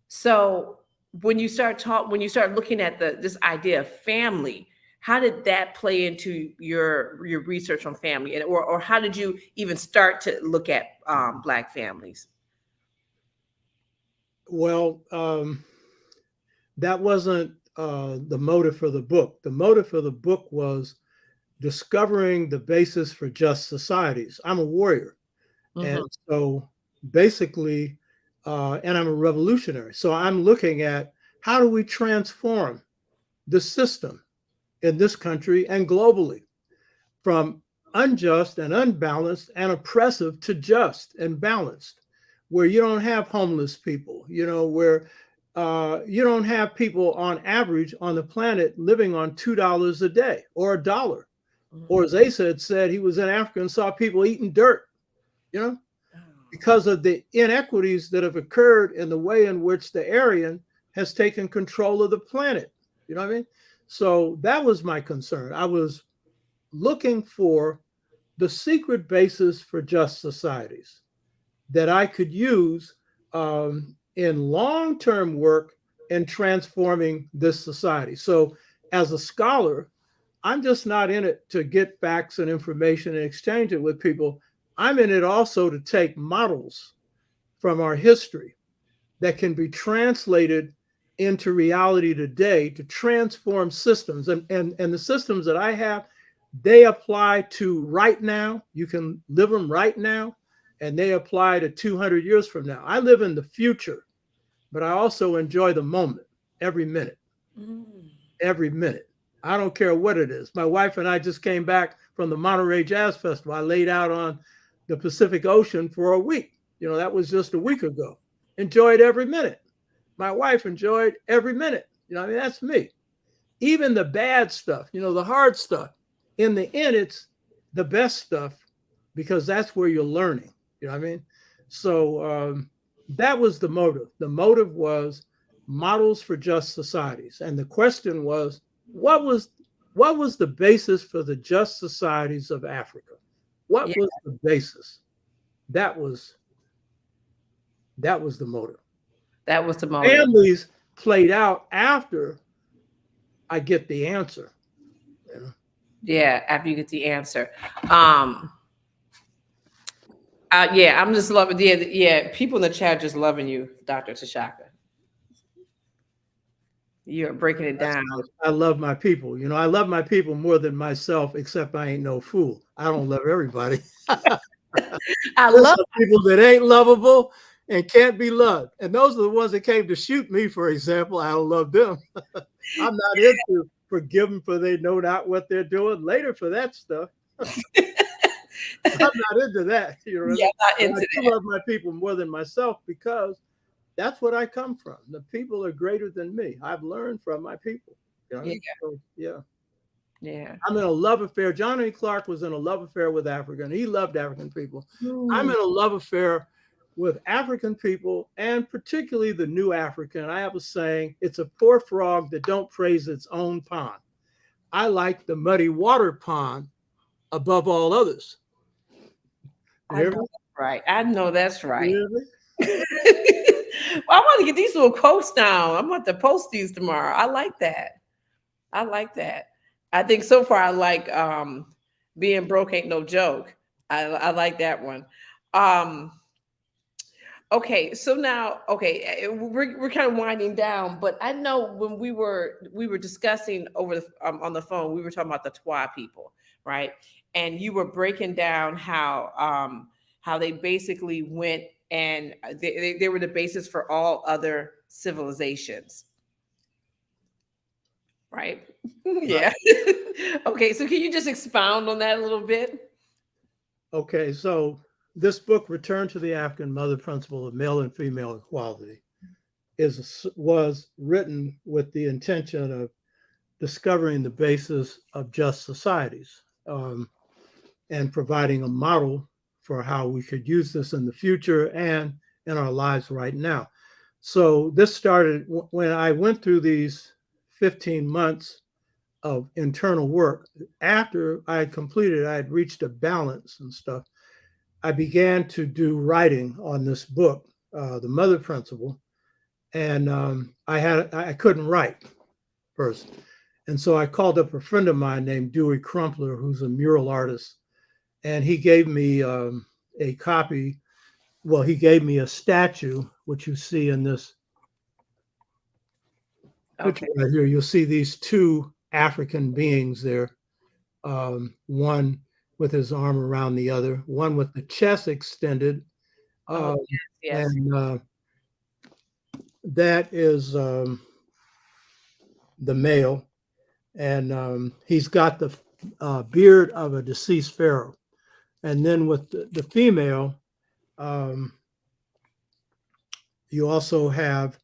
[SPEAKER 4] So when you start looking at this idea of family, how did that play into your research on family, or how did you even start to look at Black families?
[SPEAKER 5] Well, that wasn't the motive for the book. The motive for the book was discovering the basis for just societies. I'm a warrior. And so basically, and I'm a revolutionary. So I'm looking at, how do we transform the system in this country and globally from unjust and unbalanced and oppressive to just and balanced, where you don't have homeless people, where you don't have people on average on the planet living on $2 a day or $1. Or as Asa had said, he was in Africa and saw people eating dirt, because of the inequities that have occurred in the way in which the Aryan has taken control of the planet. You know what I mean? So that was my concern. I was looking for the secret basis for just societies that I could use in long-term work in transforming this society. So as a scholar, I'm just not in it to get facts and information and exchange it with people. I'm in it also to take models from our history that can be translated into reality today to transform systems. And the systems that I have, they apply to right now. You can live them right now, and they apply to 200 years from now. I live in the future, but I also enjoy the moment, every minute, every minute. I don't care what it is. My wife and I just came back from the Monterey Jazz Festival. I laid out on the Pacific Ocean for a week. You know, that was just a week ago. Enjoyed every minute. My wife enjoyed every minute. You know, I mean, that's me. Even the bad stuff, you know, the hard stuff. In the end, it's the best stuff because that's where you're learning. You know what I mean? So that was the motive. The motive was models for just societies. And the question was, what was the basis for the just societies of Africa? What was the basis? That was the motive.
[SPEAKER 4] That was the motive.
[SPEAKER 5] Families played out after I get the answer. You know?
[SPEAKER 4] Yeah, after you get the answer. Yeah, I'm just loving. Yeah, people in the chat just loving you, Dr. Tashaka. You're breaking it down.
[SPEAKER 5] I love my people. You know, I love my people more than myself, except I ain't no fool. I don't love everybody.
[SPEAKER 4] I love
[SPEAKER 5] people that ain't lovable and can't be loved. And those are the ones that came to shoot me, for example. I don't love them. I'm not into forgive them for they know not what they're doing. Later for that stuff. I'm not into that. You know,
[SPEAKER 4] yeah, I'm not into
[SPEAKER 5] I love my people more than myself because that's what I come from. The people are greater than me. I've learned from my people. You know? So, yeah. I'm in a love affair. John A. Clark was in a love affair with Africa, and he loved African people. I'm in a love affair with African people, and particularly the new African. I have a saying, it's a poor frog that don't praise its own pond. I like the muddy water pond above all others.
[SPEAKER 4] I know that's right. I know that's right.
[SPEAKER 5] Really?
[SPEAKER 4] Well, I want to get these little quotes down. I'm going to post these tomorrow. I like that. I think so far I like being broke ain't no joke. I like that one. Okay, so now, we're kind of winding down, but I know when we were discussing over on the phone, we were talking about the Twa people, right? And you were breaking down how they basically went and they were the basis for all other civilizations, right? Yeah. Okay, so can you just expound on that a little bit?
[SPEAKER 5] Okay, so this book, Return to the African Mother Principle of Male and Female Equality, was written with the intention of discovering the basis of just societies and providing a model for how we could use this in the future and in our lives right now. So this started when I went through these 15 months of internal work. After I had completed, I had reached a balance and stuff. I began to do writing on this book, The Mother Principle, and I couldn't write first. And so I called up a friend of mine named Dewey Crumpler, who's a mural artist, and he gave me a copy. Well, he gave me a statue, which you see in this picture right here. You'll see these two African beings there, one with his arm around the other, one with the chest extended.
[SPEAKER 4] Yes.
[SPEAKER 5] And that is the male. And he's got the beard of a deceased pharaoh. And then with the female, you also have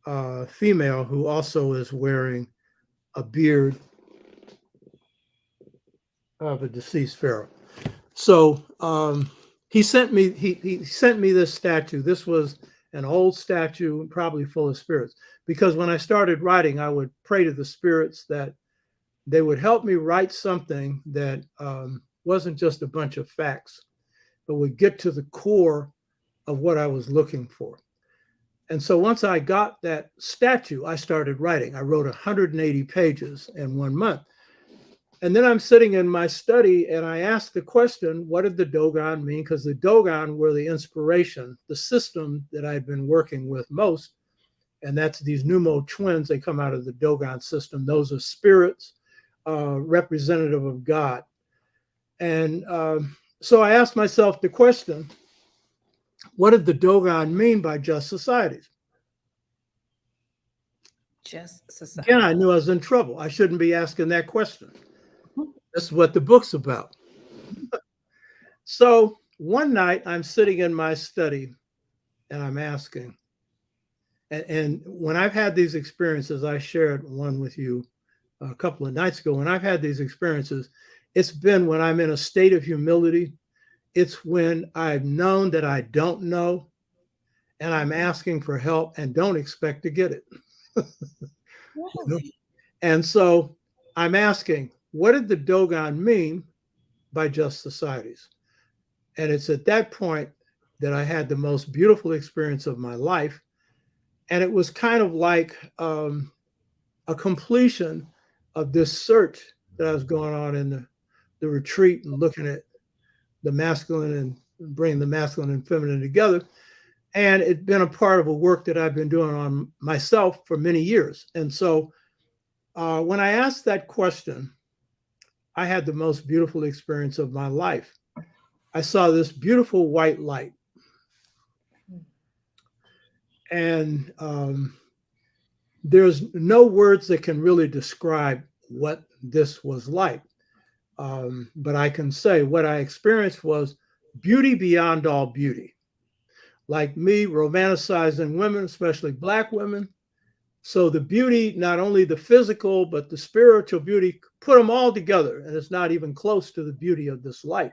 [SPEAKER 5] a female who also is wearing a beard of a deceased pharaoh. So he sent me this statue. This was an old statue, probably full of spirits. Because when I started writing, I would pray to the spirits that they would help me write something that wasn't just a bunch of facts, but would get to the core of what I was looking for. And so once I got that statue, I started writing. I wrote 180 pages in 1 month. And then I'm sitting in my study and I asked the question, what did the Dogon mean? Because the Dogon were the inspiration, the system that I'd been working with most. And that's these Numo twins. They come out of the Dogon system. Those are spirits, representative of God. And so I asked myself the question, what did the Dogon mean by just societies?
[SPEAKER 4] Just society.
[SPEAKER 5] Again, I knew I was in trouble. I shouldn't be asking that question. This is what the book's about. So one night I'm sitting in my study and I'm asking, and when I've had these experiences, I shared one with you a couple of nights ago. When I've had these experiences, it's been when I'm in a state of humility. It's when I've known that I don't know and I'm asking for help and don't expect to get it.
[SPEAKER 4] Really?
[SPEAKER 5] And so I'm asking, what did the Dogon mean by just societies? And it's at that point that I had the most beautiful experience of my life. And it was kind of like a completion of this search that I was going on in the retreat and looking at the masculine and bringing the masculine and feminine together. And it's been a part of a work that I've been doing on myself for many years. And so when I asked that question, I had the most beautiful experience of my life. I saw this beautiful white light. And there's no words that can really describe what this was like. But I can say what I experienced was beauty beyond all beauty. Like me, romanticizing women, especially Black women. So the beauty, not only the physical, but the spiritual beauty, put them all together. And it's not even close to the beauty of this light,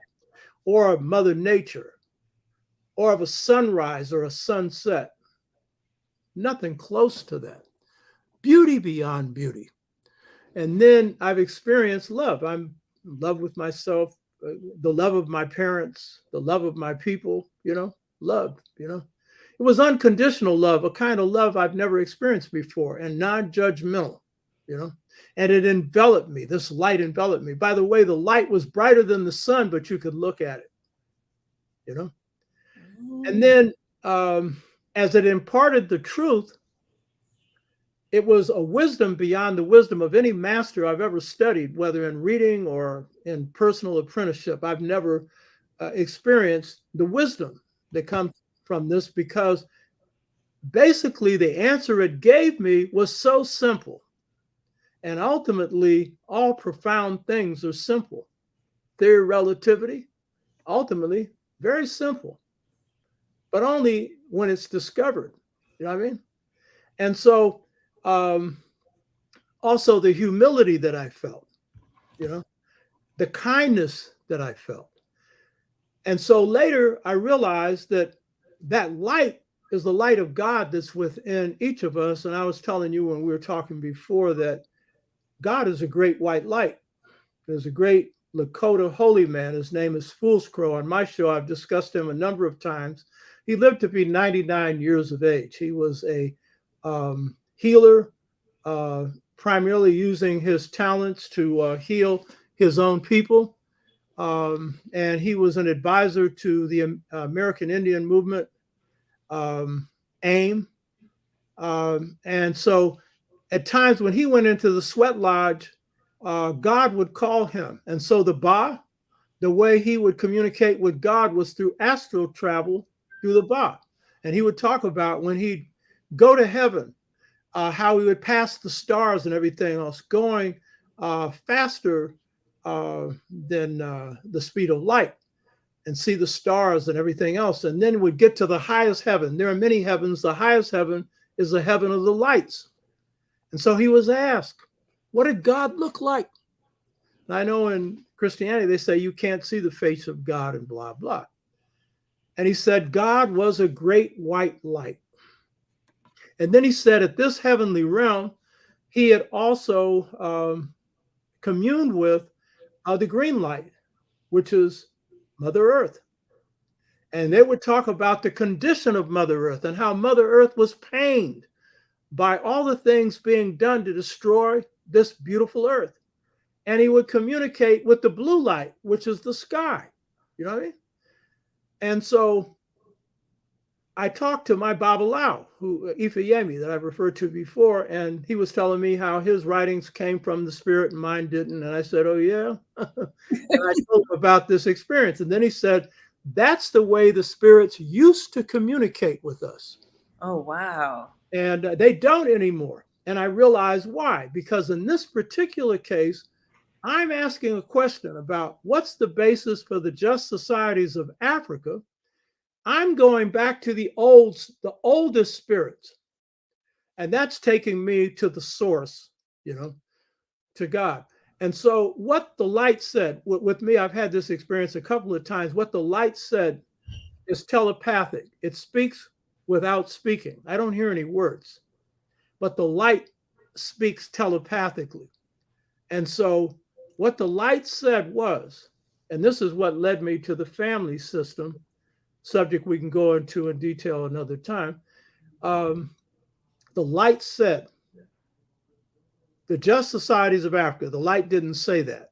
[SPEAKER 5] or of Mother Nature, or of a sunrise or a sunset. Nothing close to that. Beauty beyond beauty. And then I've experienced love. I'm in love with myself, the love of my parents, the love of my people, love, It was unconditional love, a kind of love I've never experienced before, and non-judgmental, And it enveloped me. This light enveloped me. By the way, the light was brighter than the sun, but you could look at it, And then as it imparted the truth, it was a wisdom beyond the wisdom of any master I've ever studied, whether in reading or in personal apprenticeship. I've never experienced the wisdom that comes from this, because basically the answer it gave me was so simple. And ultimately, all profound things are simple. Theory of relativity, ultimately, very simple, but only when it's discovered. You know what I mean? And so also the humility that I felt, the kindness that I felt. And so later I realized that light is the light of God that's within each of us. And I was telling you when we were talking before that God is a great white light. There's a great Lakota holy man. His name is Fool's Crow. On my show, I've discussed him a number of times. He lived to be 99 years of age. He was a healer, primarily using his talents to heal his own people. And he was an advisor to the American Indian movement, AIM. And so at times when he went into the sweat lodge, God would call him. And so the way he would communicate with God was through astral travel through the Ba. And he would talk about when he'd go to heaven, how he would pass the stars and everything else, going faster than the speed of light, and see the stars and everything else. And then would get to the highest heaven. There are many heavens. The highest heaven is the heaven of the lights. And so he was asked, what did God look like? And I know in Christianity, they say you can't see the face of God and blah, blah. And he said, God was a great white light. And then he said, at this heavenly realm, he had also communed with the green light, which is Mother Earth. And they would talk about the condition of Mother Earth and how Mother Earth was pained by all the things being done to destroy this beautiful earth. And he would communicate with the blue light, which is the sky. You know what I mean? And so I talked to my Babalawo, Ifeyemi, that I've referred to before, and he was telling me how his writings came from the spirit and mine didn't. And I said, oh, yeah. And I told him about this experience. And then he said, that's the way the spirits used to communicate with us.
[SPEAKER 4] Oh, wow.
[SPEAKER 5] And they don't anymore. And I realized why. Because in this particular case, I'm asking a question about what's the basis for the just societies of Africa. I'm going back to the oldest spirits. And that's taking me to the source, to God. And so what the light said, with me, I've had this experience a couple of times. What the light said is telepathic. It speaks without speaking. I don't hear any words, but the light speaks telepathically. And so what the light said was, and this is what led me to the family system, subject we can go into in detail another time. The light said, the just societies of Africa. The light didn't say that.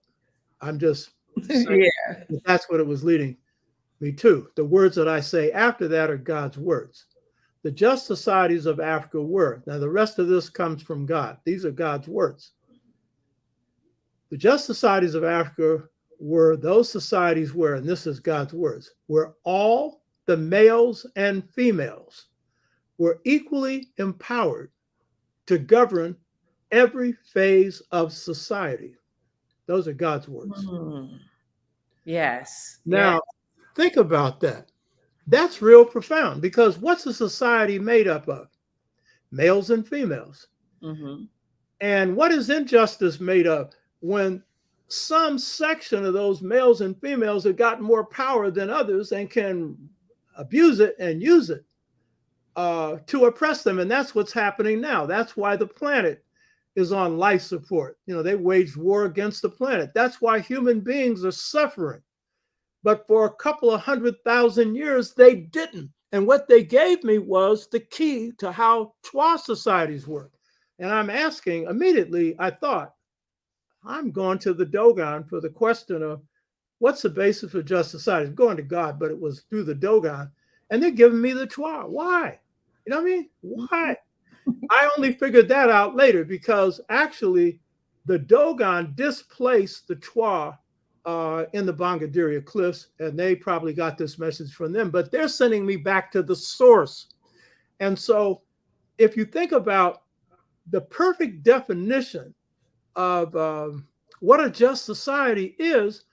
[SPEAKER 5] I'm just saying that's what it was leading me to. The words that I say after that are God's words. The just societies of Africa were. Now, the rest of this comes from God. These are God's words. The just societies of Africa were those societies where, and this is God's words, where all the males and females were equally empowered to govern every phase of society. Those are God's words.
[SPEAKER 4] Yes.
[SPEAKER 5] Now, think about that. That's real profound, because what's a society made up of? Males and females. And what is injustice made of? When some section of those males and females have got more power than others and can abuse it and use it to oppress them. And that's what's happening now. That's why the planet is on life support. They waged war against the planet. That's why human beings are suffering. But for a couple of 100,000 years, they didn't. And what they gave me was the key to how Twa societies work. And I'm asking immediately, I thought, I'm going to the Dogon for the question of what's the basis for just society? I'm going to God, but it was through the Dogon. And they're giving me the Twa. Why? You know what I mean? Why? I only figured that out later, because actually the Dogon displaced the Twa in the Bangadiria Cliffs, and they probably got this message from them, but they're sending me back to the source. And so if you think about the perfect definition of what a just society is,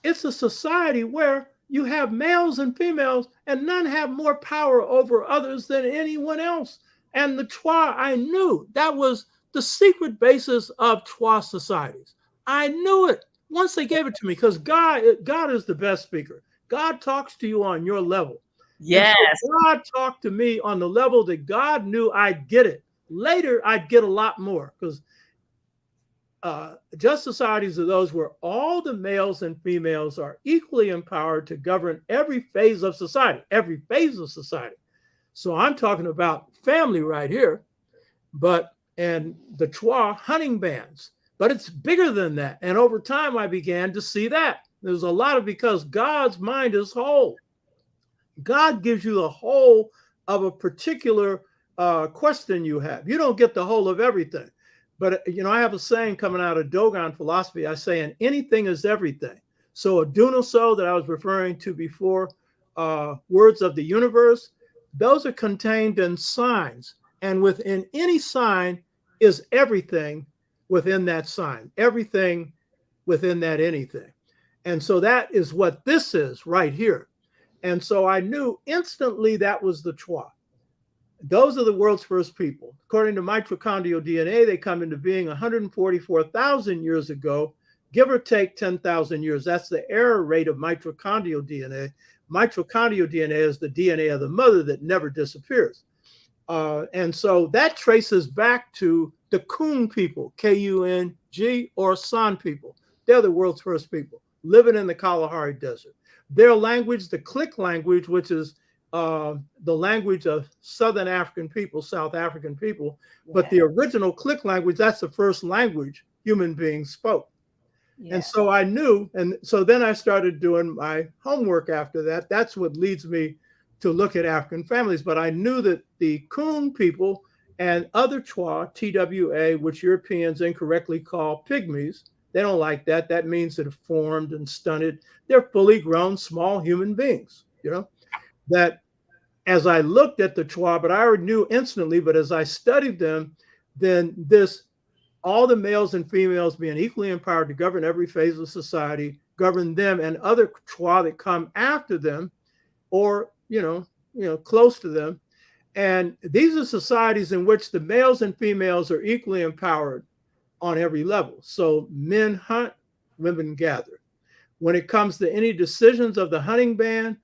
[SPEAKER 5] it's a society where you have males and females, and none have more power over others than anyone else. And the Twa, I knew that was the secret basis of Twa societies. I knew it once they gave it to me, because God is the best speaker. God talks to you on your level.
[SPEAKER 4] Yes.
[SPEAKER 5] So God talked to me on the level that God knew I'd get it. Later, I'd get a lot more, because just societies are those where all the males and females are equally empowered to govern every phase of society, So I'm talking about family right here, and the Twa hunting bands, but it's bigger than that. And over time, I began to see that there's a lot of, because God's mind is whole. God gives you the whole of a particular question you have. You don't get the whole of everything. But, I have a saying coming out of Dogon philosophy. I say, and anything is everything. So a Dunoso that I was referring to before, words of the universe, those are contained in signs. And within any sign is everything within that sign, everything within that anything. And so that is what this is right here. And so I knew instantly that was the Twa. Those are the world's first people. According to mitochondrial DNA, they come into being 144,000 years ago, give or take 10,000 years. That's the error rate of mitochondrial DNA. Mitochondrial DNA is the DNA of the mother that never disappears. And so that traces back to the Kun people, K-U-N-G, or San people. They're the world's first people living in the Kalahari Desert. Their language, the Click language, which is the language of Southern African people, South African people, but the original Click language, that's the first language human beings spoke. And so I knew, and so then I started doing my homework after that. That's what leads me to look at African families. But I knew that the Kun people and other Twa, TWA, which Europeans incorrectly call pygmies, they don't like that. That means they're formed and stunted. They're fully grown, small human beings, that as I looked at the Twa, but I already knew instantly, but as I studied them, then this all the males and females being equally empowered to govern every phase of society, govern them and other Twa that come after them, or close to them. And these are societies in which the males and females are equally empowered on every level. So men hunt, women gather. When it comes to any decisions of the hunting band,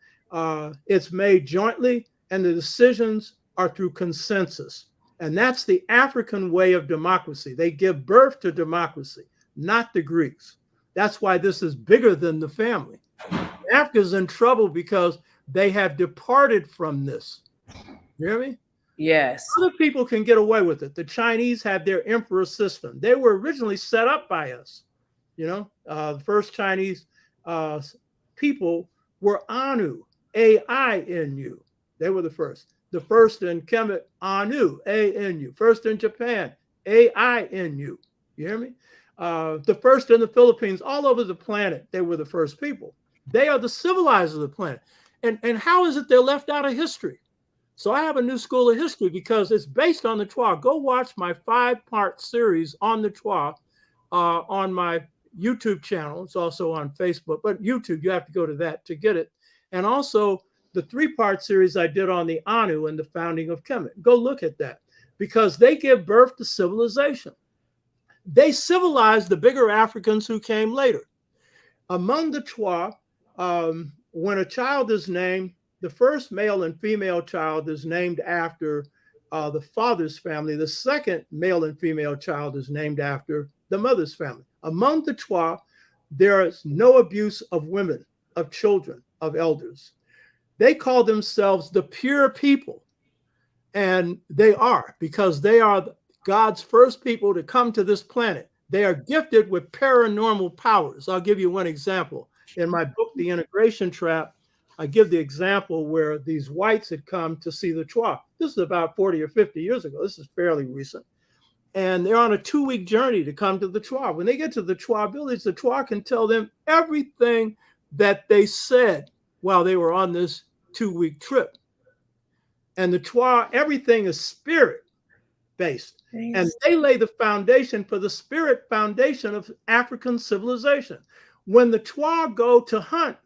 [SPEAKER 5] it's made jointly, and the decisions are through consensus. And that's the African way of democracy. They give birth to democracy, not the Greeks. That's why this is bigger than the family. Africa's in trouble because they have departed from this. You hear me?
[SPEAKER 4] Yes.
[SPEAKER 5] Other people can get away with it. The Chinese have their emperor system. They were originally set up by us. The first Chinese people were Anu, A-I-N-U. They were the first. The first in Kemet, Anu, A-N-U. First in Japan, A-I-N-U. You hear me? The first in the Philippines, all over the planet, they were the first people. They are the civilizers of the planet. And how is it they're left out of history? So I have a new school of history because it's based on the Twa. Go watch my 5-part series on the Twa on my YouTube channel. It's also on Facebook, but YouTube, you have to go to that to get it. And also the 3-part series I did on the Anu and the founding of Kemet. Go look at that because they give birth to civilization. They civilized the bigger Africans who came later. Among the Twa, when a child is named, the first male and female child is named after the father's family. The second male and female child is named after the mother's family. Among the Twa, there is no abuse of women, of children, of elders. They call themselves the pure people. And they are, because they are God's first people to come to this planet. They are gifted with paranormal powers. I'll give you one example. In my book, The Integration Trap, I give the example where these whites had come to see the Twa. This is about 40 or 50 years ago. This is fairly recent. And they're on a 2-week journey to come to the Twa. When they get to the Twa village, the Twa can tell them everything that they said while they were on this 2-week trip. And the Twa, everything is spirit-based. And they lay the foundation for the spirit foundation of African civilization. When the Twa go to hunt,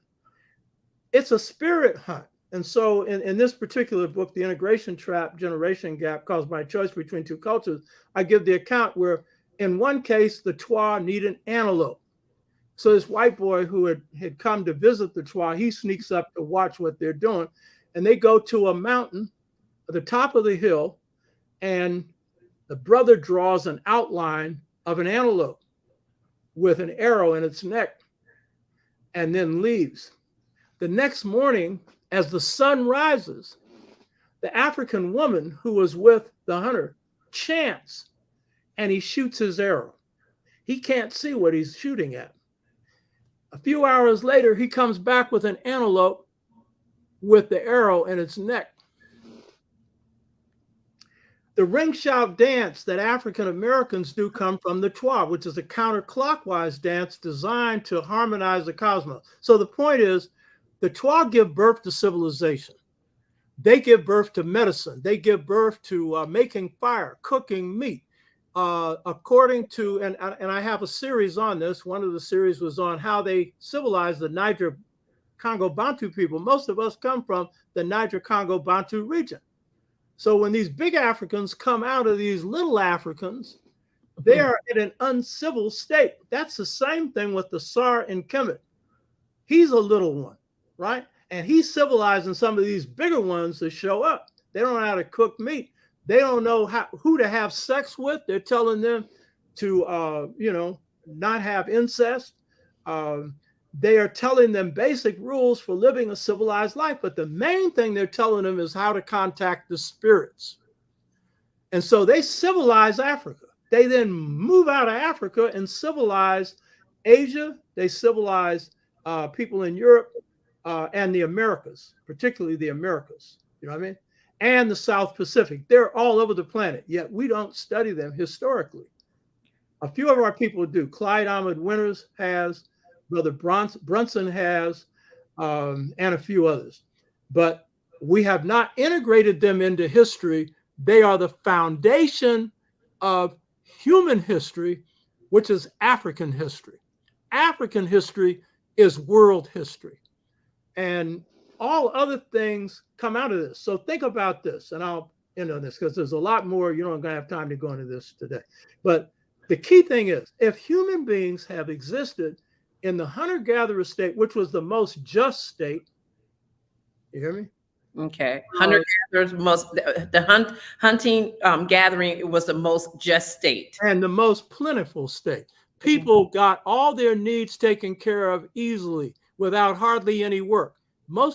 [SPEAKER 5] it's a spirit hunt. And so in this particular book, The Integration Trap, Generation Gap Caused by Choice Between Two Cultures, I give the account where in one case, the Twa need an antelope. So this white boy who had come to visit the Twa, he sneaks up to watch what they're doing. And they go to a mountain at the top of the hill, and the brother draws an outline of an antelope with an arrow in its neck and then leaves. The next morning, as the sun rises, the African woman who was with the hunter chants, and he shoots his arrow. He can't see what he's shooting at. A few hours later, he comes back with an antelope with the arrow in its neck. The ring shout dance that African Americans do come from the Twa, which is a counterclockwise dance designed to harmonize the cosmos. So the point is, the Twa give birth to civilization. They give birth to medicine. They give birth to making fire, cooking meat. According to, and I have a series on this. One of the series was on how they civilized the Niger Congo Bantu people. Most of us come from the Niger Congo Bantu region. So when these big Africans come out of these little Africans, they are in an uncivil state. That's the same thing with the Sar in Kemet. He's a little one, right? And he's civilizing some of these bigger ones to show up. They don't know how to cook meat. They don't know who to have sex with. They're telling them to, not have incest. They are telling them basic rules for living a civilized life. But the main thing they're telling them is how to contact the spirits. And so they civilize Africa. They then move out of Africa and civilize Asia. They civilize people in Europe and the Americas, particularly the Americas. You know what I mean? And the South Pacific. They're all over the planet, yet we don't study them historically. A few of our people do. Clyde Ahmed Winters has, Brother Brunson has, and a few others. But we have not integrated them into history. They are the foundation of human history, which is African history. African history is world history. And all other things come out of this. So think about this, and I'll end on this because there's a lot more. You don't have time to go into this today. But the key thing is, if human beings have existed in the hunter-gatherer state, which was the most just state, you hear me?
[SPEAKER 4] Okay. Hunter-gatherers hunting gathering, it was the most just state.
[SPEAKER 5] And the most plentiful state. People got all their needs taken care of easily without hardly any work.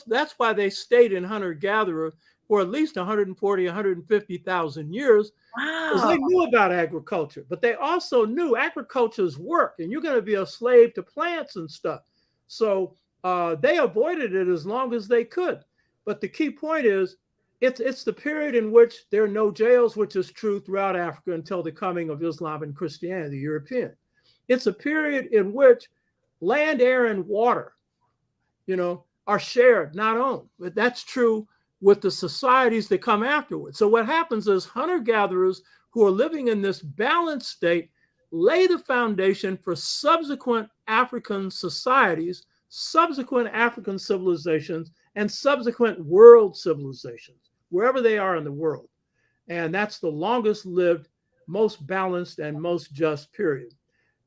[SPEAKER 5] That's why they stayed in hunter-gatherer for at least 140, 150,000 years. Because they knew about agriculture, but they also knew agriculture's work, and you're going to be a slave to plants and stuff. So they avoided it as long as they could. But the key point is, it's the period in which there are no jails, which is true throughout Africa until the coming of Islam and Christianity, the European. It's a period in which land, air, and water, are shared, not owned. But that's true with the societies that come afterwards. So what happens is hunter-gatherers who are living in this balanced state lay the foundation for subsequent African societies, subsequent African civilizations, and subsequent world civilizations, wherever they are in the world. And that's the longest lived, most balanced, and most just period.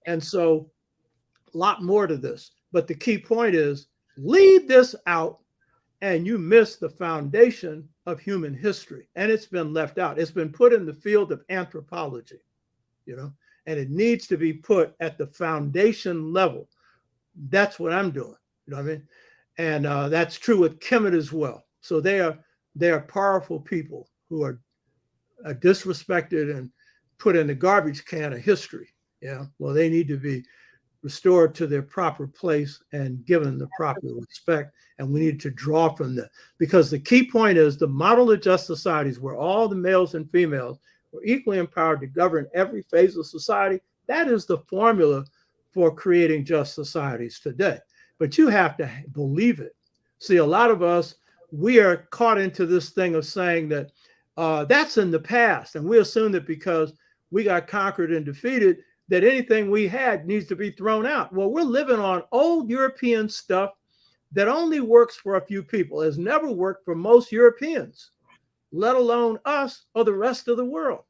[SPEAKER 5] And so a lot more to this. But the key point is, leave this out and you miss the foundation of human history. And it's been left out. It's been put in the field of anthropology, and it needs to be put at the foundation level. That's what I'm doing. You know what I mean? And that's true with Kemet as well. So they are powerful people who are disrespected and put in the garbage can of history. Yeah. Well, they need to be restored to their proper place and given the proper respect. And we need to draw from that, because the key point is the model of just societies where all the males and females were equally empowered to govern every phase of society. That is the formula for creating just societies today. But you have to believe it. See, a lot of us, we are caught into this thing of saying that that's in the past. And we assume that because we got conquered and defeated, that anything we had needs to be thrown out. Well, we're living on old European stuff that only works for a few people. Has never worked for most Europeans, let alone us or the rest of the world.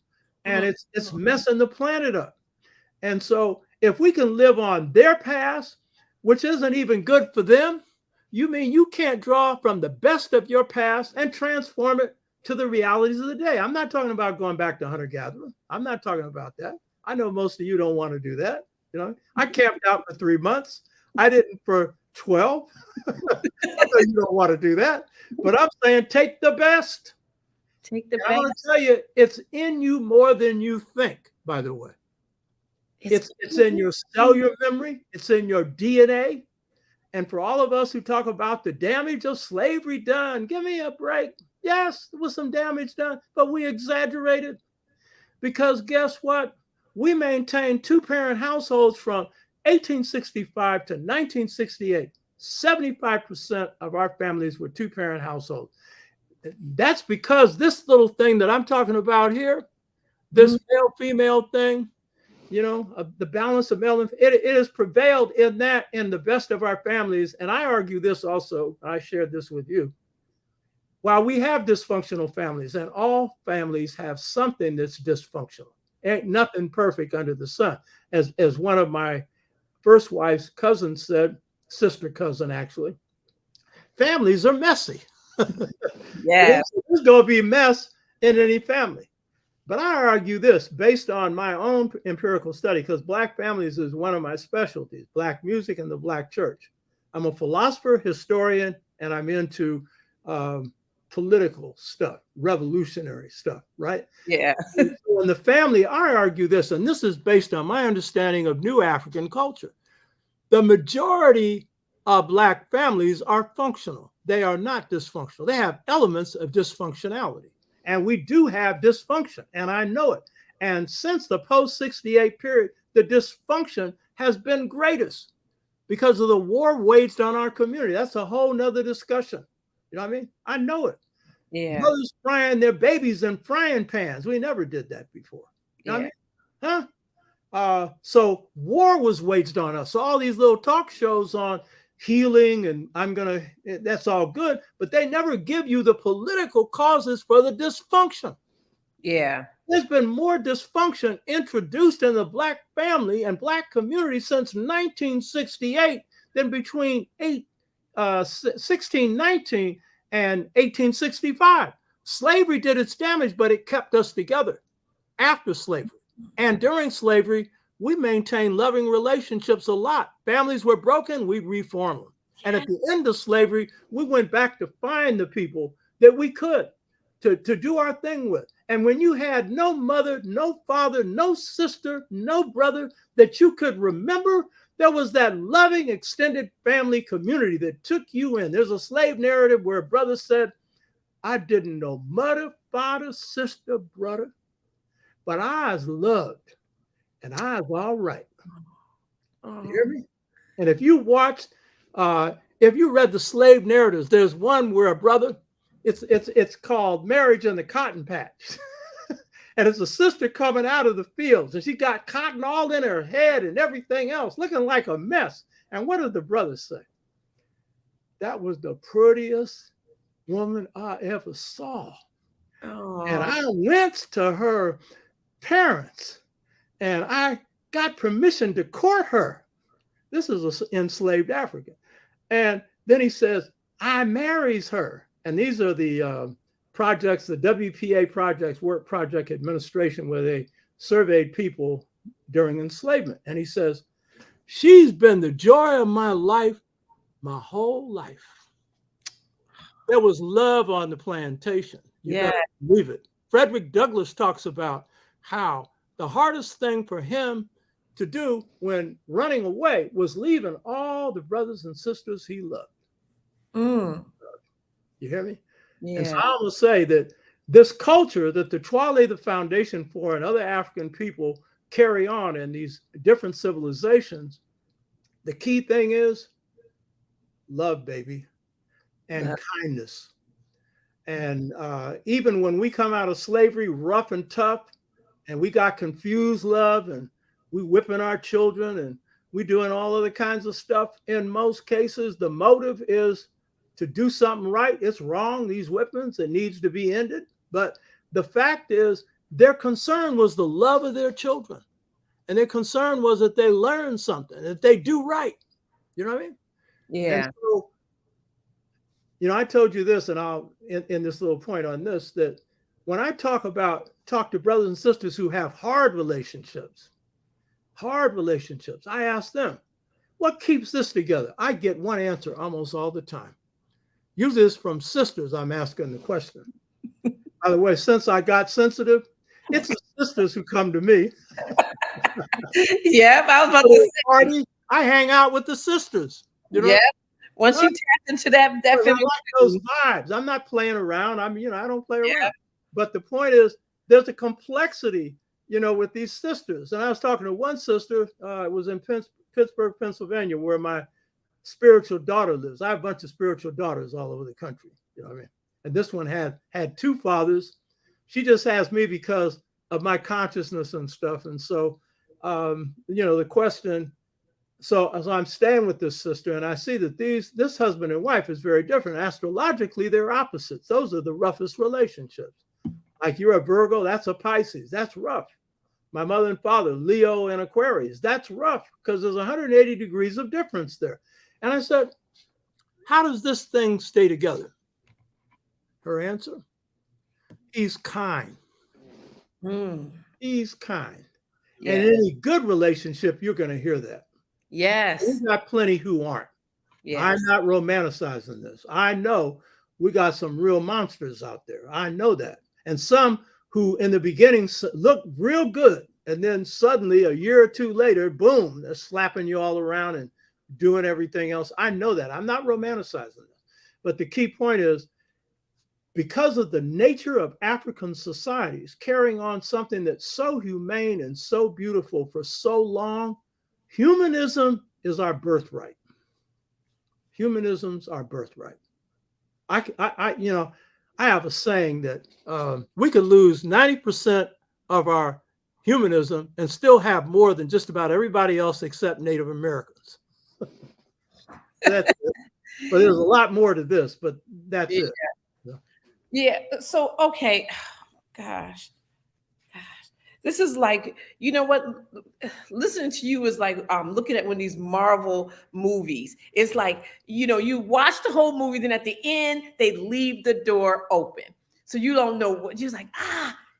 [SPEAKER 5] And it's messing the planet up. And so if we can live on their past, which isn't even good for them, you mean you can't draw from the best of your past and transform it to the realities of the day. I'm not talking about going back to hunter-gatherer. I'm not talking about that. I know most of you don't want to do that. I camped out for 3 months. I didn't for 12. I know you don't want to do that. But I'm saying take the best.
[SPEAKER 4] Take the best.
[SPEAKER 5] I'm going to tell you, it's in you more than you think, by the way. It's in your cellular memory. It's in your DNA. And for all of us who talk about the damage of slavery done, give me a break. Yes, there was some damage done, but we exaggerated. Because guess what? We maintained two-parent households from 1865 to 1968. 75% of our families were two-parent households. That's because this little thing that I'm talking about here, this male-female thing, the balance of male and it has prevailed in the best of our families. And I argue this also, I shared this with you. While we have dysfunctional families, and all families have something that's dysfunctional, ain't nothing perfect under the sun. As one of my first wife's cousins said, sister cousin actually, families are messy. Yeah. There's going to be mess in any family. But I argue this based on my own empirical study, because Black families is one of my specialties, Black music and the Black church. I'm a philosopher, historian, and I'm into political stuff, revolutionary stuff, right?
[SPEAKER 4] Yeah.
[SPEAKER 5] So in the family, I argue this, and this is based on my understanding of new African culture. The majority of Black families are functional. They are not dysfunctional. They have elements of dysfunctionality. And we do have dysfunction, and I know it. And since the post-68 period, the dysfunction has been greatest because of the war waged on our community. That's a whole nother discussion. You know what I mean? I know it. Yeah. Mothers frying their babies in frying pans. We never did that before. You know what I mean? Huh? So war was waged on us. So all these little talk shows on healing and that's all good, but they never give you the political causes for the dysfunction.
[SPEAKER 4] Yeah.
[SPEAKER 5] There's been more dysfunction introduced in the Black family and Black community since 1968 than between 1619 and 1865. Slavery did its damage, but it kept us together after slavery. And during slavery, we maintained loving relationships a lot. Families were broken, we reformed them. And at the end of slavery, we went back to find the people that we could to do our thing with. And when you had no mother, no father, no sister, no brother that you could remember, there was that loving extended family community that took you in. There's a slave narrative where a brother said, I didn't know mother, father, sister, brother, but I was loved and I was all right. You hear me? And if you watched, if you read the slave narratives, there's one where a brother, it's called Marriage in the Cotton Patch. And it's a sister coming out of the fields and she got cotton all in her head and everything else, looking like a mess. And what did the brother say? That was the prettiest woman I ever saw. Oh. And I went to her parents and I got permission to court her. This is an enslaved African. And then he says, I marries her. And these are the projects, the WPA projects, Work Project Administration, where they surveyed people during enslavement. And he says, she's been the joy of my life, my whole life. There was love on the plantation. You gotta believe it. Frederick Douglass talks about how the hardest thing for him to do when running away was leaving all the brothers and sisters he loved. You hear me? Yeah. And so I will say that this culture that the Tuale the foundation for and other African people carry on in these different civilizations, the key thing is love, baby, and kindness. And even when we come out of slavery rough and tough, and we got confused love, and we whipping our children, and we doing all other kinds of stuff, in most cases, the motive is to do something right. It's wrong, these whippings, it needs to be ended. But the fact is, their concern was the love of their children. And their concern was that they learn something, that they do right. You know what I mean? Yeah. And so, you know, I told you this, and I'll in this little point on this, that when I talk to brothers and sisters who have hard relationships, I ask them, what keeps this together? I get one answer almost all the time. Usually it's from sisters I'm asking the question. By the way, since I got sensitive, it's the sisters who come to me.
[SPEAKER 4] Yeah, I was about to say.
[SPEAKER 5] Party, I hang out with the sisters. You know?
[SPEAKER 4] Yeah. Once you tap into that
[SPEAKER 5] I like those vibes. I'm not playing around. I don't play around. But the point is, there's a complexity, with these sisters. And I was talking to one sister. It was in Pittsburgh, Pennsylvania, where my spiritual daughter lives. I have a bunch of spiritual daughters all over the country. You know what I mean? And this one had two fathers. She just has me because of my consciousness and stuff. And so, the question. So as I'm staying with this sister, and I see that this husband and wife is very different. Astrologically, they're opposites. Those are the roughest relationships. Like you're a Virgo, that's a Pisces. That's rough. My mother and father, Leo and Aquarius, that's rough because there's 180 degrees of difference there. And I said, how does this thing stay together? Her answer, he's kind. He's kind. Yeah. And in any good relationship, you're going to hear that.
[SPEAKER 4] Yes.
[SPEAKER 5] We've got plenty who aren't. Yes. I'm not romanticizing this. I know we got some real monsters out there. I know that. And some who in the beginning look real good. And then suddenly a year or two later, boom, they're slapping you all around and doing everything else. I know that. I'm not romanticizing it. But the key point is, because of the nature of African societies carrying on something that's so humane and so beautiful for so long, humanism is our birthright. Humanism's our birthright. I have a saying that we could lose 90% of our humanism and still have more than just about everybody else except Native Americans. That's it. But there's a lot more to this, but that's it.
[SPEAKER 4] Yeah. So, okay. Gosh. This is like, you know what? Listening to you is like looking at one of these Marvel movies. It's like, you watch the whole movie, then at the end, they leave the door open. So you don't know what, you're like,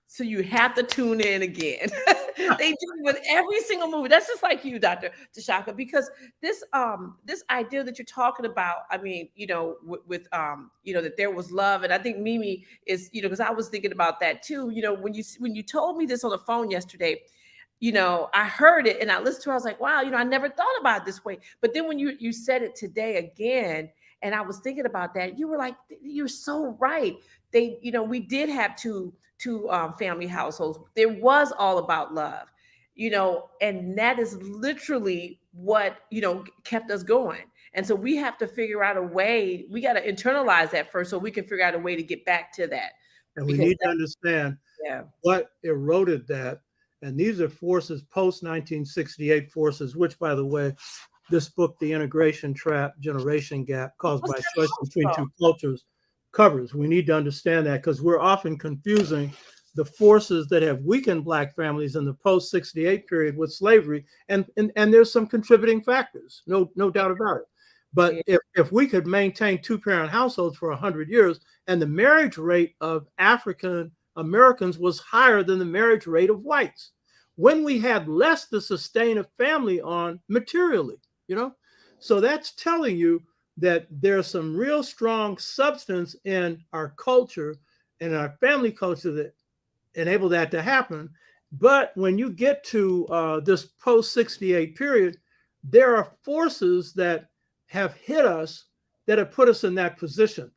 [SPEAKER 4] so you have to tune in again. They do it with every single movie. That's just like you, Dr. Tashaka, because this idea that you're talking about, I mean, with that there was love, and I think Mimi is, because I was thinking about that too. When you told me this on the phone yesterday, I heard it and I listened to it. I was like, wow, I never thought about it this way. But then when you said it today again, and I was thinking about that, you were like, you're so right. We did have two family households. There was all about love, and that is literally what, kept us going. And so we have to figure out a way, we got to internalize that first so we can figure out a way to get back to that.
[SPEAKER 5] And we need to understand what eroded that. And these are forces, post-1968 forces, which, by the way, this book, The Integration Trap, Generation Gap, Caused by Choice Between Two Cultures, covers. We need to understand that because we're often confusing the forces that have weakened Black families in the post-68 period with slavery. And there's some contributing factors, no doubt about it. But if we could maintain two-parent households for 100 years, and the marriage rate of African Americans was higher than the marriage rate of whites, when we had less to sustain a family on materially, So that's telling you that there's some real strong substance in our culture and our family culture that enable that to happen. But when you get to this post-68 period, there are forces that have hit us that have put us in that position.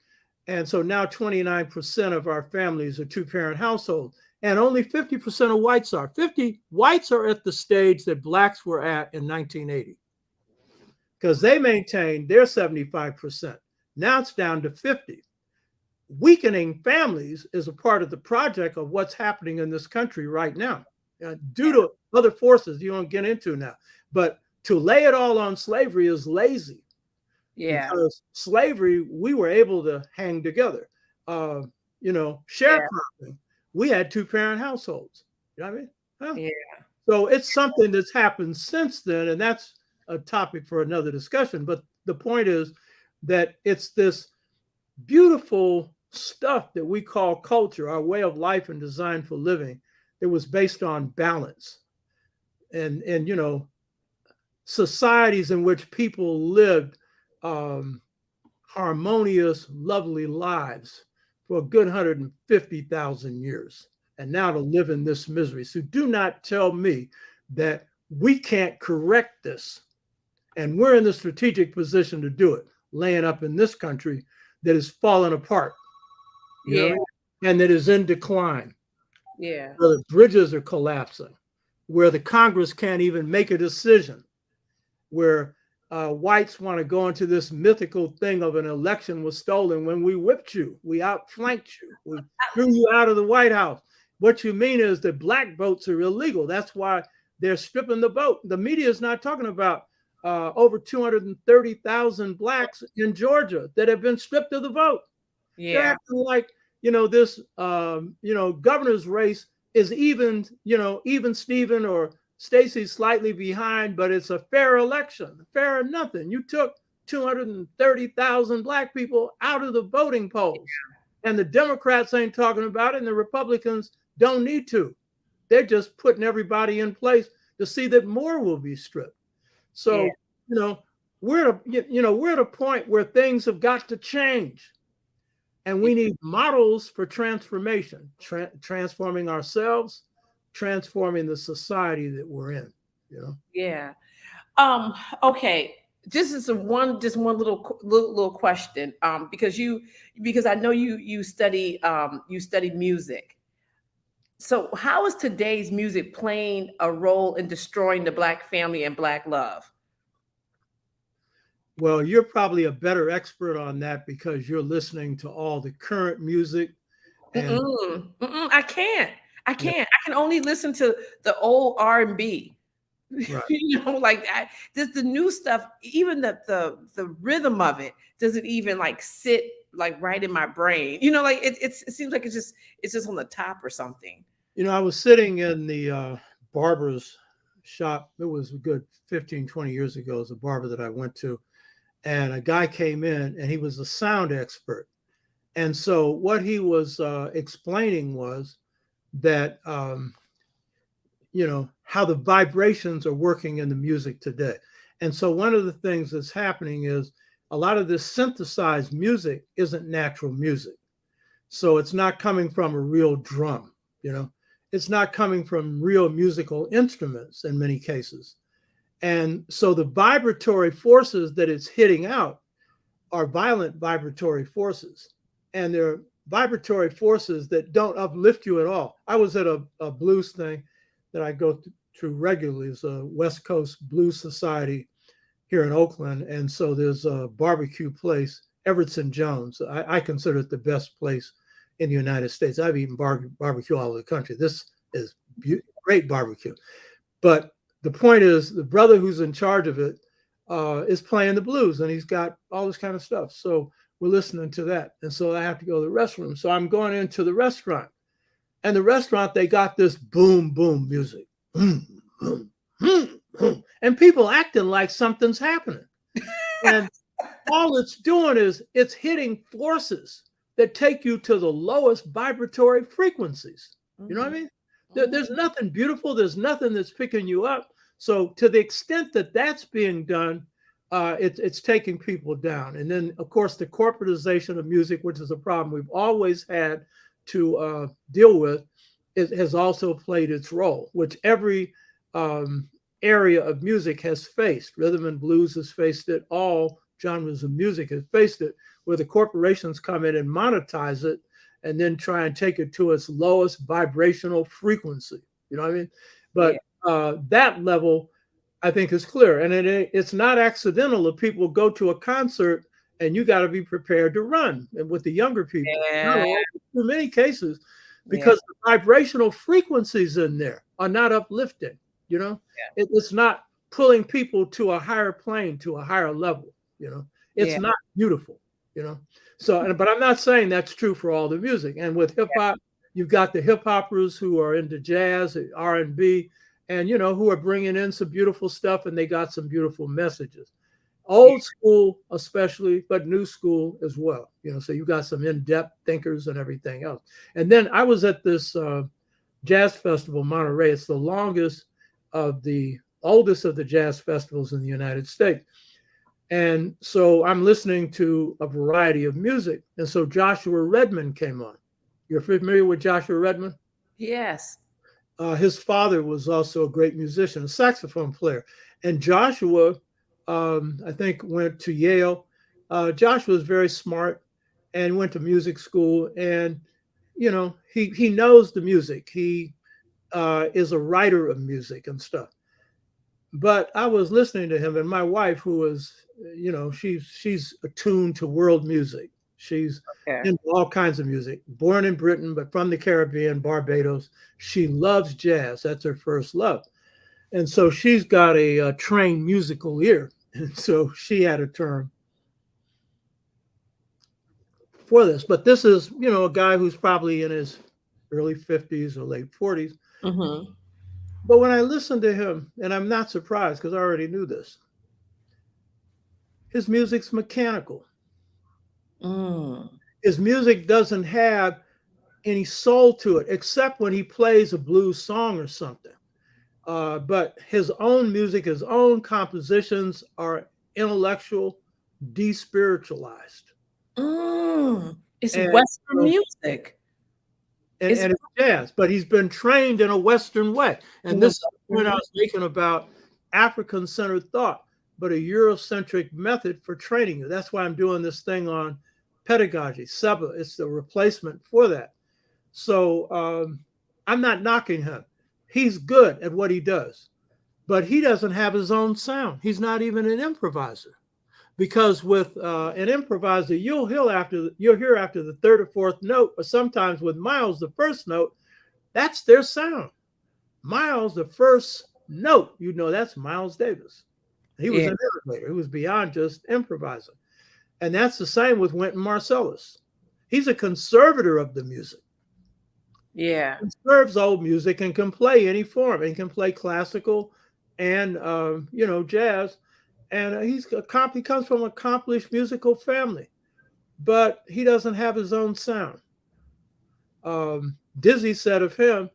[SPEAKER 5] And so now 29% of our families are two-parent households, and only 50% of whites are. Whites are at the stage that Blacks were at in 1980. Because they maintained their 75%. Now it's down to 50. Weakening families is a part of the project of what's happening in this country right now, due to other forces you don't get into now. But to lay it all on slavery is lazy.
[SPEAKER 4] Yeah.
[SPEAKER 5] Because slavery, we were able to hang together. Sharecropping, we had two-parent households. You know what I mean? Huh?
[SPEAKER 4] Yeah.
[SPEAKER 5] So it's something that's happened since then, and that's a topic for another discussion. But the point is that it's this beautiful stuff that we call culture, our way of life and design for living, that was based on balance and societies in which people lived harmonious, lovely lives for a good 150,000 years. And now to live in this misery. So do not tell me that we can't correct this. And we're in the strategic position to do it, laying up in this country that is falling apart, you know, and that is in decline.
[SPEAKER 4] Yeah.
[SPEAKER 5] Where the bridges are collapsing, where the Congress can't even make a decision, where whites want to go into this mythical thing of an election was stolen when we whipped you, we outflanked you, we threw you out of the White House. What you mean is that Black votes are illegal. That's why they're stripping the vote. The media is not talking about over 230,000 Blacks in Georgia that have been stripped of the vote.
[SPEAKER 4] Yeah.
[SPEAKER 5] They're acting like, this, governor's race is even Steven or Stacey slightly behind, but it's a fair election, fair or nothing. You took 230,000 Black people out of the voting polls, and the Democrats ain't talking about it, and the Republicans don't need to. They're just putting everybody in place to see that more will be stripped. So, we're at a point where things have got to change, and we need models for transformation, transforming ourselves, transforming the society that we're in.
[SPEAKER 4] Yeah. Okay. This is one little question. Because I know you study music. So how is today's music playing a role in destroying the Black family and Black love?
[SPEAKER 5] Well, you're probably a better expert on that because you're listening to all the current music. And
[SPEAKER 4] I can't. I can't. I can only listen to the old R&B.
[SPEAKER 5] Right.
[SPEAKER 4] You know, like just the new stuff, even the rhythm of it doesn't even like sit like right in my brain. You know, like it seems like it's just on the top or something.
[SPEAKER 5] You know, I was sitting in the barber's shop. It was a good 15, 20 years ago. It was a barber that I went to. And a guy came in and he was a sound expert. And so what he was explaining was that, how the vibrations are working in the music today. And so one of the things that's happening is a lot of this synthesized music isn't natural music. So it's not coming from a real drum, it's not coming from real musical instruments in many cases. And so the vibratory forces that it's hitting out are violent vibratory forces. And they're vibratory forces that don't uplift you at all. I was at a blues thing that I go to regularly. It's a West Coast Blues Society here in Oakland. And so there's a barbecue place, Everett Jones. I consider it the best place in the United States. I've eaten barbecue all over the country. This is great barbecue. But the point is, the brother who's in charge of it is playing the blues, and he's got all this kind of stuff. So we're listening to that. And so I have to go to the restroom. So I'm going into the restaurant. And the restaurant, they got this boom, boom music. Boom, boom, boom, boom. And people acting like something's happening. And all it's doing is it's hitting forces that take you to the lowest vibratory frequencies. You know what I mean? There's nothing beautiful. There's nothing that's picking you up. So to the extent that that's being done, it's taking people down. And then, of course, the corporatization of music, which is a problem we've always had to deal with, has also played its role, which every area of music has faced. Rhythm and blues has faced it. All genres of music have faced it, where the corporations come in and monetize it and then try and take it to its lowest vibrational frequency. You know what I mean? But that level, I think, is clear. And it's not accidental if people go to a concert and you got to be prepared to run. And with the younger people, in many cases, because the vibrational frequencies in there are not uplifting. It's not pulling people to a higher plane, to a higher level. It's not beautiful. So, but I'm not saying that's true for all the music. And with hip hop, you've got the hip hoppers who are into jazz, R&B, and who are bringing in some beautiful stuff, and they got some beautiful messages. Old school, especially, but new school as well. So you got some in-depth thinkers and everything else. And then I was at this jazz festival, Monterey. It's the oldest of the jazz festivals in the United States. And so I'm listening to a variety of music. And so Joshua Redman came on. You're familiar with Joshua Redman?
[SPEAKER 4] Yes.
[SPEAKER 5] His father was also a great musician, a saxophone player. And Joshua, I think, went to Yale. Joshua was very smart and went to music school. And, he knows the music. He is a writer of music and stuff. But I was listening to him, and my wife, who was, she's attuned to world music. She's into all kinds of music, born in Britain, but from the Caribbean, Barbados. She loves jazz. That's her first love. And so she's got a trained musical ear. And so she had a term for this. But this is, a guy who's probably in his early 50s or late 40s.
[SPEAKER 4] Mm-hmm.
[SPEAKER 5] But when I listened to him, and I'm not surprised because I already knew this, his music's mechanical. His music doesn't have any soul to it, except when he plays a blues song or something. But his own music, his own compositions are intellectual, de-spiritualized.
[SPEAKER 4] It's Western music.
[SPEAKER 5] And it's jazz, but he's been trained in a Western way. And this is the point I was making about African-centered thought, but a Eurocentric method for training you. That's why I'm doing this thing on pedagogy, Seba. It's the replacement for that. So I'm not knocking him. He's good at what he does, but he doesn't have his own sound. He's not even an improviser. Because with an improviser, you'll hear after the third or fourth note, or sometimes with Miles, the first note, That's their sound. Miles, the first note, you know, that's Miles Davis. He was an innovator. He was beyond just improvising. And that's the same with Wynton Marsalis. He's a conservator of the music.
[SPEAKER 4] Yeah.
[SPEAKER 5] He conserves old music and can play any form, and can play classical and, you know, jazz. And he comes from an accomplished musical family, but he doesn't have his own sound. Dizzy said of him,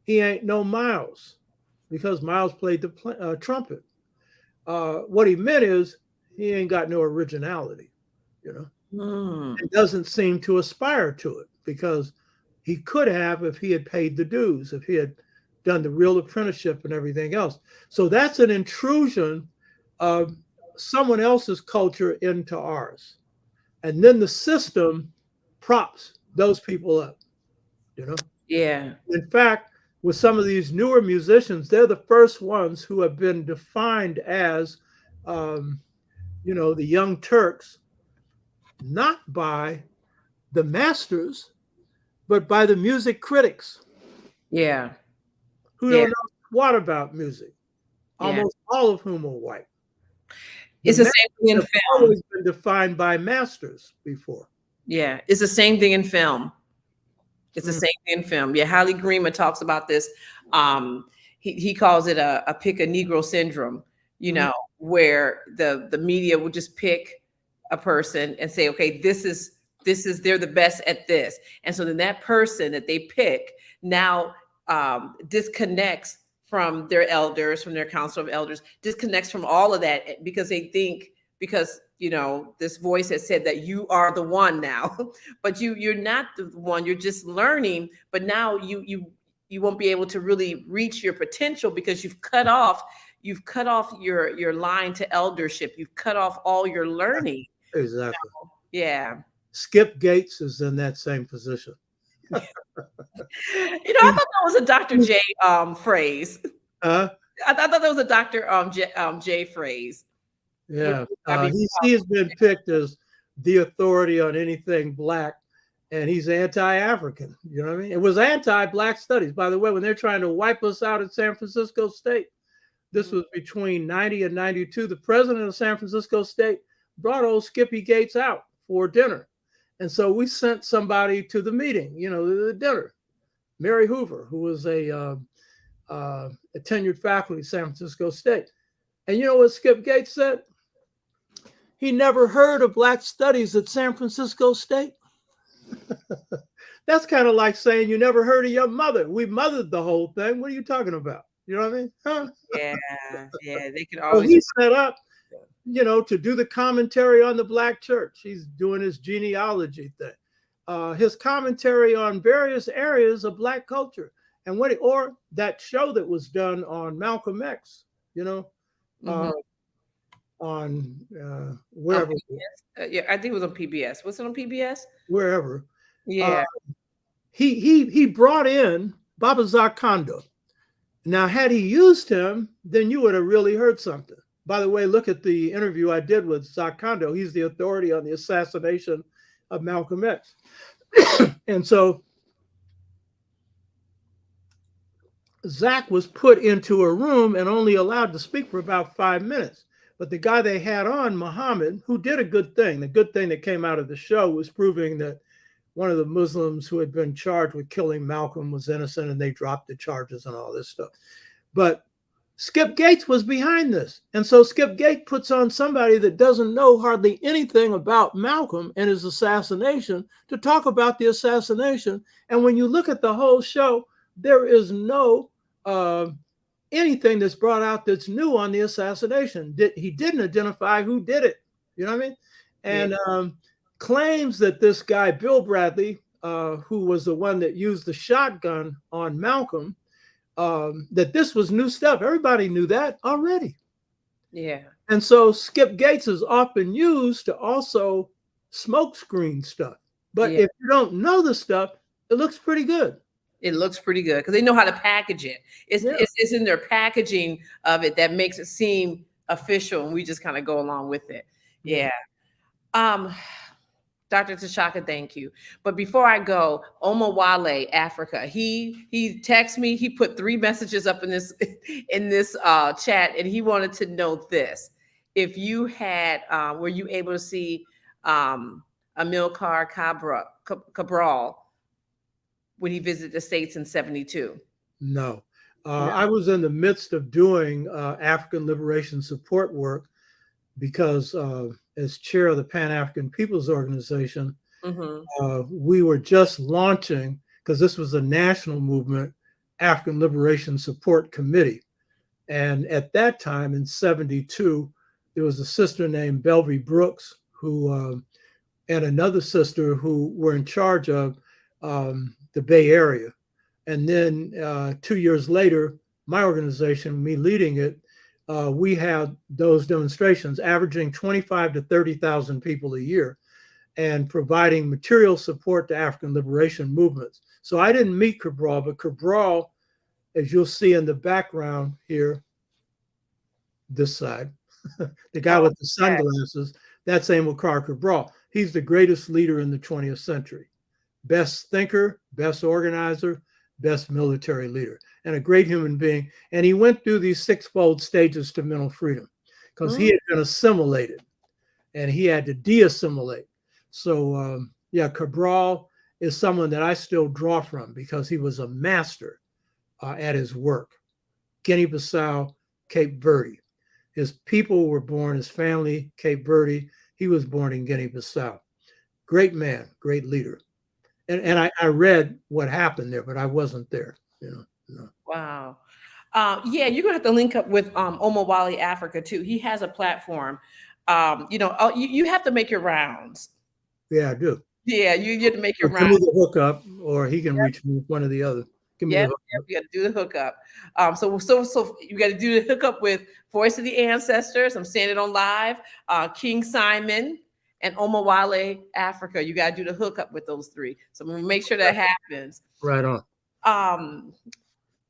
[SPEAKER 5] he ain't no Miles, because Miles played the trumpet. What he meant is he ain't got no originality, you know. It doesn't seem to aspire to it, because he could have if he had paid the dues, if he had done the real apprenticeship and everything else. So that's an intrusion of someone else's culture into ours. And then the system props those people up, you know?
[SPEAKER 4] Yeah.
[SPEAKER 5] In fact, with some of these newer musicians, they're the first ones who have been defined as, you know, the Young Turks, not by the masters, but by the music critics.
[SPEAKER 4] Yeah.
[SPEAKER 5] Who don't know what about music, almost all of whom are white.
[SPEAKER 4] It's the same thing in film.
[SPEAKER 5] Always been defined by masters before.
[SPEAKER 4] Yeah, it's the same thing in film. It's the same thing in film. Yeah, Halle Greenman talks about this. He calls it a pick a Negro syndrome, you know, where the media will just pick a person and say, okay, this is they're the best at this. And so then that person that they pick now disconnects from their elders, from their council of elders, disconnects from all of that, because they think, because, you know, this voice has said that you are the one now, but you're not the one, you're just learning, but now you won't be able to really reach your potential, because you've cut off your line to eldership. You've cut off all your learning.
[SPEAKER 5] Exactly.
[SPEAKER 4] You know? Yeah.
[SPEAKER 5] Skip Gates is in that same position.
[SPEAKER 4] You know, I thought that was a Dr. J phrase. I thought that was a Dr. J phrase.
[SPEAKER 5] Yeah. He has been picked as the authority on anything Black, and he's anti-African. You know what I mean? It was anti-Black studies. By the way, when they're trying to wipe us out at San Francisco State, this was between 90 and 92. The president of San Francisco State brought old Skippy Gates out for dinner. And so we sent somebody to the meeting, you know, the dinner, Mary Hoover, who was a tenured faculty at San Francisco State. And you know what Skip Gates said? He never heard of Black studies at San Francisco State. That's kind of like saying you never heard of your mother. We mothered the whole thing. What are you talking about? You know what I mean? Huh?
[SPEAKER 4] Yeah. They could always.
[SPEAKER 5] Well, he set up, you know, to do the commentary on the Black church. He's doing his genealogy thing, his commentary on various areas of Black culture, and or that show that was done on Malcolm X, you know, on wherever.
[SPEAKER 4] Yeah, I think it was on PBS. Was it on PBS?
[SPEAKER 5] Wherever.
[SPEAKER 4] Yeah.
[SPEAKER 5] He brought in Baba Zakanda. Now, had he used him, then you would have really heard something. By the way, look at the interview I did with Zakando. He's the authority on the assassination of Malcolm X. And so Zach was put into a room and only allowed to speak for about 5 minutes. But the guy they had on, Muhammad, who did a good thing, the good thing that came out of the show was proving that one of the Muslims who had been charged with killing Malcolm was innocent, and they dropped the charges and all this stuff. But Skip Gates was behind this. And so Skip Gates puts on somebody that doesn't know hardly anything about Malcolm and his assassination to talk about the assassination. And when you look at the whole show, there is no anything that's brought out that's new on the assassination. He didn't identify who did it. You know what I mean? And claims that this guy, Bill Bradley, who was the one that used the shotgun on Malcolm, that this was new stuff. Everybody knew that already.
[SPEAKER 4] Yeah.
[SPEAKER 5] And so Skip Gates is often used to also smokescreen stuff. But if you don't know the stuff, it looks pretty good.
[SPEAKER 4] It looks pretty good because they know how to package it. It's in their packaging of it that makes it seem official, and we just kind of go along with it. Yeah. Dr. Dr. Tashaka, thank you. But before I go, Oba Wale, Africa, he texted me. He put 3 messages up in this chat, and he wanted to know this: if you had, were you able to see Amilcar Cabral when he visited the States in '72?
[SPEAKER 5] No. I was in the midst of doing African liberation support work because as chair of the Pan-African Peoples Organization, we were just launching, because this was a national movement, African Liberation Support Committee. And at that time in '72, there was a sister named Belvy Brooks who, and another sister who were in charge of the Bay Area. And then 2 years later, my organization, me leading it, we had those demonstrations averaging 25 to 30,000 people a year and providing material support to African liberation movements. So I didn't meet Cabral, but Cabral, as you'll see in the background here, this side, the guy with the sunglasses, that's Amilcar Cabral. He's the greatest leader in the 20th century. Best thinker, best organizer, best military leader, and a great human being. And he went through these 6-fold stages to mental freedom because he had been assimilated and he had to de-assimilate. So yeah, Cabral is someone that I still draw from because he was a master at his work. Guinea-Bissau, Cape Verde. His people were born, his family, Cape Verde. He was born in Guinea-Bissau. Great man, great leader. And I read what happened there, but I wasn't there, you know. No.
[SPEAKER 4] Wow. Yeah, you're gonna have to link up with Oba Wale Africa too. He has a platform. You know, you have to make your rounds.
[SPEAKER 5] Yeah, I do.
[SPEAKER 4] Yeah, you get to make your
[SPEAKER 5] Give me
[SPEAKER 4] rounds.
[SPEAKER 5] the hookup, or he can reach me, one or the other. Give me the hookup.
[SPEAKER 4] You got to do the hookup. So you got to do the hookup with Voice of the Ancestors. I'm saying it on live. King Simon and Oba Wale Africa. You got to do the hookup with those 3. So I'm gonna make sure that happens.
[SPEAKER 5] Right on.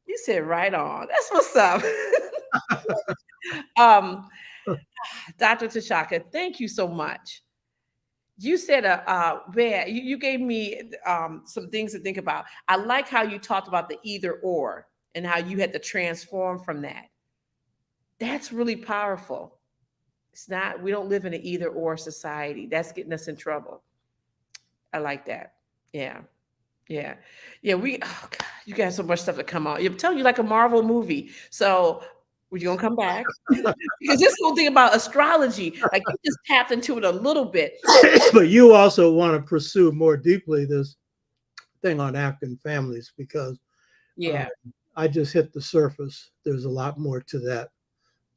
[SPEAKER 4] You said right on. That's what's up. Dr. Tashaka, thank you so much. You said you gave me some things to think about. I like how you talked about the either or and how you had to transform from that. That's really powerful. It's not, we don't live in an either or society. That's getting us in trouble. I like that. Yeah. Yeah. Yeah. Oh God, you got so much stuff to come out. I'm telling you, like a Marvel movie. So we're going to come back because this whole thing about astrology, like you just tapped into it a little bit.
[SPEAKER 5] But you also want to pursue more deeply this thing on African families because I just hit the surface. There's a lot more to that.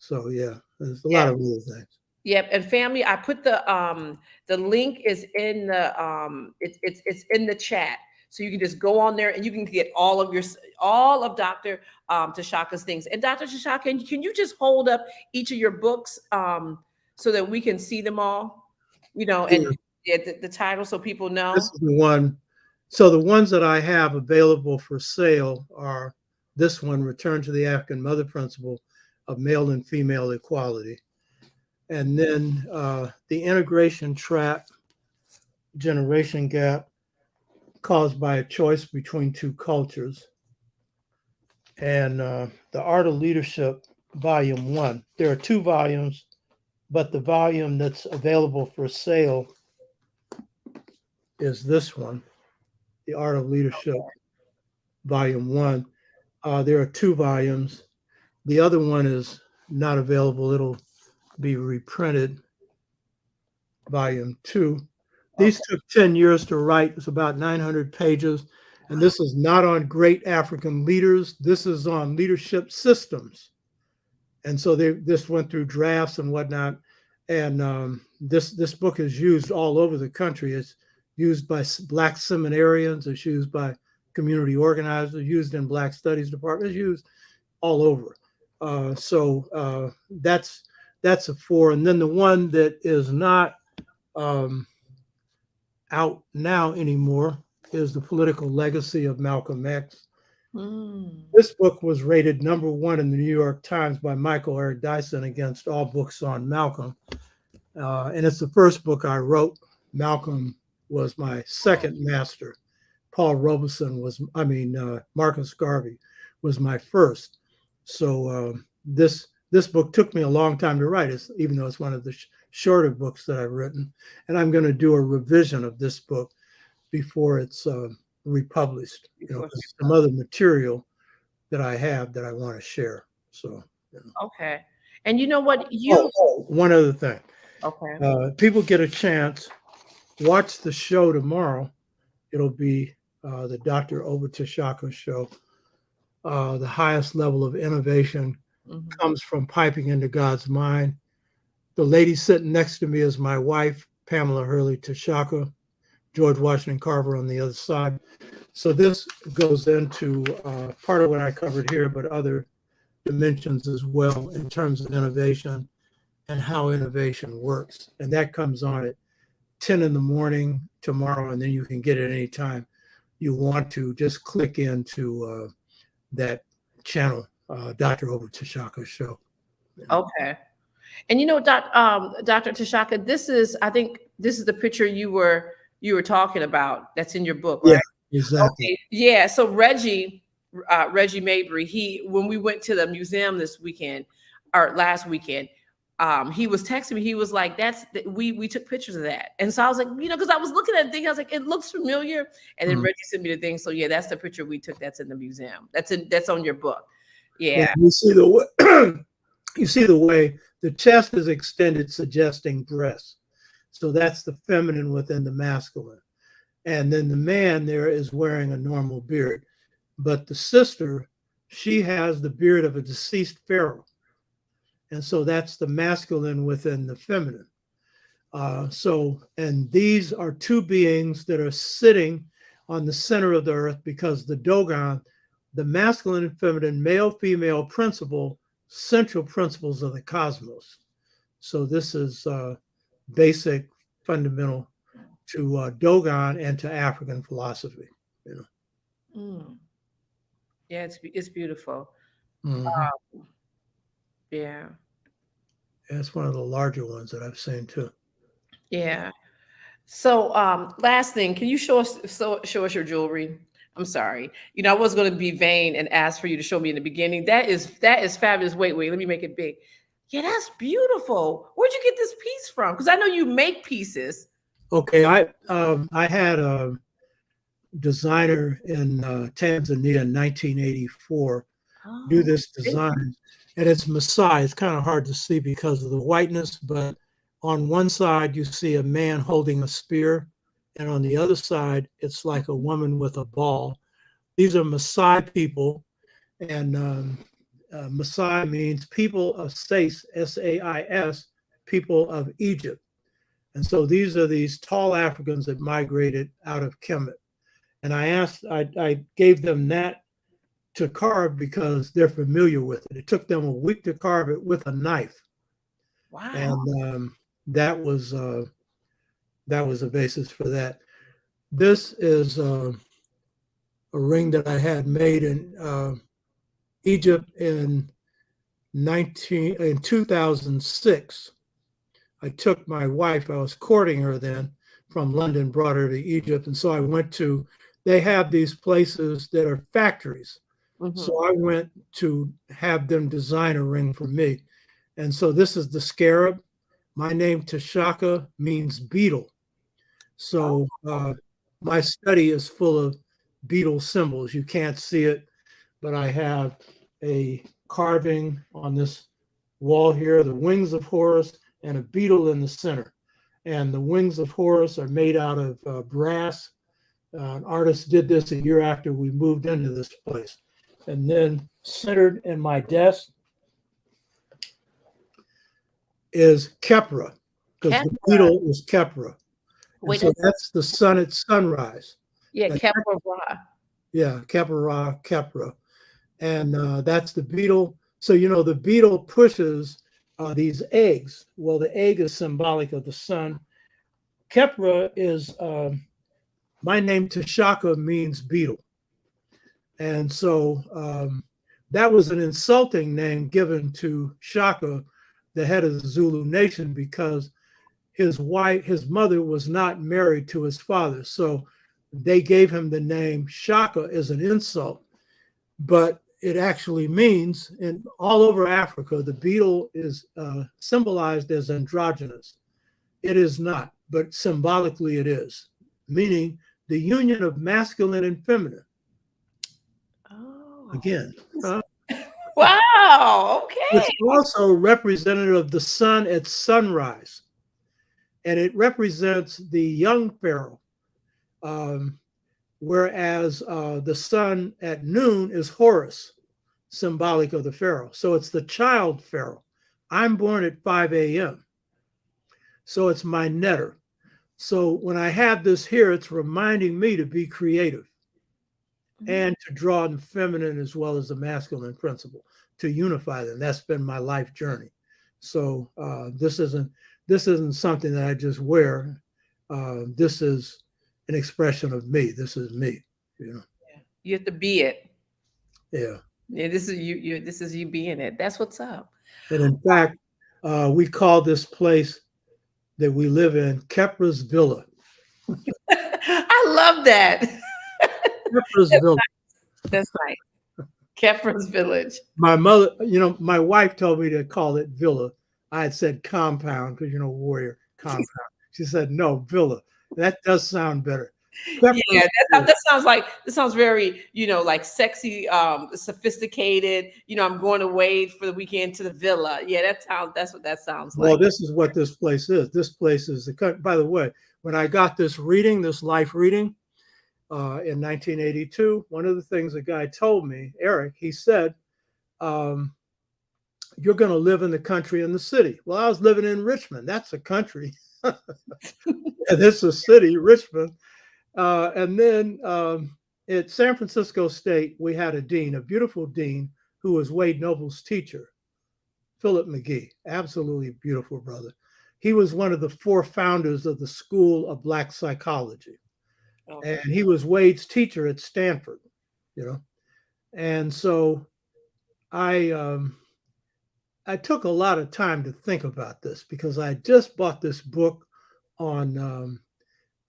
[SPEAKER 5] So yeah, there's a lot of little things.
[SPEAKER 4] Yep, and family, I put the link is in the it's in the chat. So you can just go on there and you can get all of Dr. Tashaka's things. And Dr. Tashaka, can you just hold up each of your books so that we can see them all? You know, and the title so people know.
[SPEAKER 5] This is the one. So the ones that I have available for sale are this one, Return to the African Mother Principle of Male and Female Equality. And then the Integration Trap, Generation Gap, Caused by a Choice Between Two Cultures, and The Art of Leadership, Volume 1. There are 2 volumes, but the volume that's available for sale is this one, The Art of Leadership, Volume 1. There are 2 volumes. The other one is not available. It'll be reprinted, Volume 2. These took 10 years to write. It's about 900 pages. And this is not on great African leaders. This is on leadership systems. And so this went through drafts and whatnot. And this book is used all over the country. It's used by Black seminarians. It's used by community organizers, used in Black studies departments, used all over. So that's a 4. And then the one that is not out now anymore is The Political Legacy of Malcolm X. This book was rated #1 in the New York Times by Michael Eric Dyson against all books on Malcolm. And it's the first book I wrote. Malcolm was my second master. Paul Robeson Marcus Garvey was my first. So this book took me a long time to write, even though it's one of the shorter books that I've written. And I'm going to do a revision of this book before it's republished. Some other material that I have that I want to share. So.
[SPEAKER 4] Okay. And you know what?
[SPEAKER 5] One other thing.
[SPEAKER 4] Okay.
[SPEAKER 5] People get a chance, watch the show tomorrow. It'll be the Dr. Oba T'Shaka show. The highest level of innovation comes from piping into God's mind. The lady sitting next to me is my wife, Pamela Hurley Tashaka, George Washington Carver on the other side. So this goes into part of what I covered here, but other dimensions as well in terms of innovation and how innovation works. And that comes on at 10 in the morning tomorrow, and then you can get it anytime you want to. Just click into that channel, Dr. Oba T'Shaka show.
[SPEAKER 4] Okay. And Dr. Tashaka, I think this is the picture you were talking about that's in your book, right?
[SPEAKER 5] Yeah, exactly.
[SPEAKER 4] Okay. Yeah. So Reggie Mabry, when we went to the museum this weekend or last weekend, he was texting me. He was like, we took pictures of that. And so I was like, because I was looking at the thing, I was like, it looks familiar. And then Reggie sent me the thing. So yeah, that's the picture we took. That's in the museum. That's on your book. Yeah.
[SPEAKER 5] You see the way, the chest is extended, suggesting breasts. So that's the feminine within the masculine. And then the man there is wearing a normal beard. But the sister, she has the beard of a deceased pharaoh. And so that's the masculine within the feminine. And these are two beings that are sitting on the center of the earth, because the Dogon, the masculine and feminine, male, female principle, central principles of the cosmos. So this is basic, fundamental to Dogon and to African philosophy.
[SPEAKER 4] Yeah, it's beautiful. Yeah.
[SPEAKER 5] It's one of the larger ones that I've seen too.
[SPEAKER 4] Yeah. So last thing, can you show us your jewelry? I'm sorry. I was going to be vain and ask for you to show me in the beginning. That is fabulous. Wait, let me make it big. Yeah, that's beautiful. Where'd you get this piece from? Because I know you make pieces.
[SPEAKER 5] Okay, I had a designer in Tanzania in 1984 do this design, and it's Maasai. It's kind of hard to see because of the whiteness, but on one side you see a man holding a spear, and on the other side it's like a woman with a ball. These are Maasai people, and Maasai means people of Sais, S-A-I-S, people of Egypt. And so these are these tall Africans that migrated out of Kemet. And I gave them that to carve because they're familiar with it. It took them a week to carve it with a knife.
[SPEAKER 4] Wow.
[SPEAKER 5] And that was the basis for that. This is a ring that I had made in Egypt in 2006. I took my wife, I was courting her then, from London, brought her to Egypt. And so I went to, they have these places that are factories. So I went to have them design a ring for me. And so this is the scarab. My name, Tashaka, means beetle. So my study is full of beetle symbols. You can't see it, but I have a carving on this wall here, the wings of Horus and a beetle in the center. And the wings of Horus are made out of brass. An artist did this a year after we moved into this place. And then centered in my desk is Kepra, because the beetle is Kepra. Wait, so that's the sun at sunrise.
[SPEAKER 4] Yeah, Kepra Ra.
[SPEAKER 5] Yeah, Kepra, Kepra. And that's the beetle. So, the beetle pushes these eggs. Well, the egg is symbolic of the sun. Kepra is, my name Tashaka means beetle. And so that was an insulting name given to Shaka, the head of the Zulu nation, because his mother was not married to his father. So they gave him the name Shaka as an insult, but it actually means, in all over Africa, the beetle is symbolized as androgynous. It is not, but symbolically it is, meaning the union of masculine and feminine.
[SPEAKER 4] Oh.
[SPEAKER 5] Again.
[SPEAKER 4] Wow. Okay.
[SPEAKER 5] It's also representative of the sun at sunrise, and it represents the young pharaoh, whereas the sun at noon is Horus, symbolic of the pharaoh. So it's the child pharaoh. I'm born at 5 a.m. So it's my netter. So when I have this here, it's reminding me to be creative and to draw the feminine as well as the masculine principle, to unify them. That's been my life journey. So this isn't something that I just wear. This is an expression of me. This is me. You know.
[SPEAKER 4] Yeah. You have to be it.
[SPEAKER 5] Yeah.
[SPEAKER 4] Yeah. This is you. This is you being it. That's what's up.
[SPEAKER 5] And in fact, we call this place that we live in Kepra's Villa.
[SPEAKER 4] I love that.
[SPEAKER 5] Kepra's Villa.
[SPEAKER 4] That's nice. Kepra's village.
[SPEAKER 5] My mother, my wife told me to call it villa. I had said compound because, warrior compound. She said, no, villa. That does sound better.
[SPEAKER 4] Yeah, that sounds very, like sexy, sophisticated. I'm going away for the weekend to the villa. Yeah, that's what that sounds like.
[SPEAKER 5] Well, this is what this place is. This place is by the way, when I got this life reading in 1982, one of the things the guy told me, Eric, he said, you're going to live in the country and the city. Well, I was living in Richmond. That's a country. And it's a city, Richmond. And then at San Francisco State, we had a dean, a beautiful dean, who was Wade Noble's teacher, Philip McGee. Absolutely beautiful brother. He was one of the 4 founders of the School of Black Psychology. Okay. And he was Wade's teacher at Stanford, And so I took a lot of time to think about this because I just bought this book on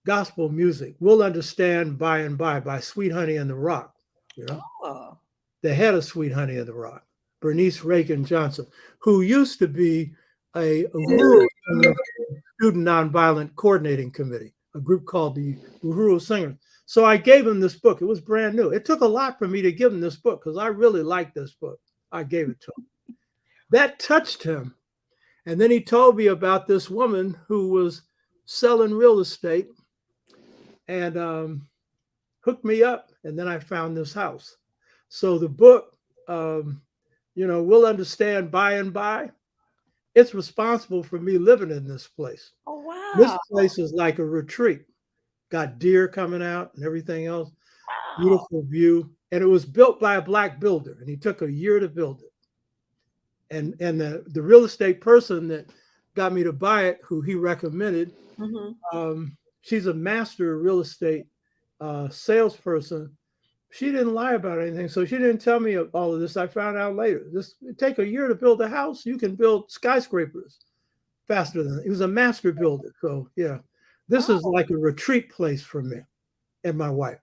[SPEAKER 5] gospel music. We'll Understand by and by Sweet Honey and the Rock. The head of Sweet Honey and the Rock, Bernice Reagan Johnson, who used to be a Student Nonviolent Coordinating Committee, a group called the Uhuru Singers. So I gave him this book. It was brand new. It took a lot for me to give him this book because I really liked this book. I gave it to him. That touched him. And then he told me about this woman who was selling real estate and hooked me up. And then I found this house. So the book, We'll Understand by and by, it's responsible for me living in this place.
[SPEAKER 4] Oh, wow.
[SPEAKER 5] This place is like a retreat. Got deer coming out and everything else. Wow. Beautiful view. And it was built by a Black builder, and he took a year to build it. And the real estate person that got me to buy it, who he recommended, she's a master real estate salesperson. She didn't lie about anything, so she didn't tell me all of this. I found out later. It take a year to build a house. You can build skyscrapers faster than that. He was a master builder. So yeah, this is like a retreat place for me and my wife.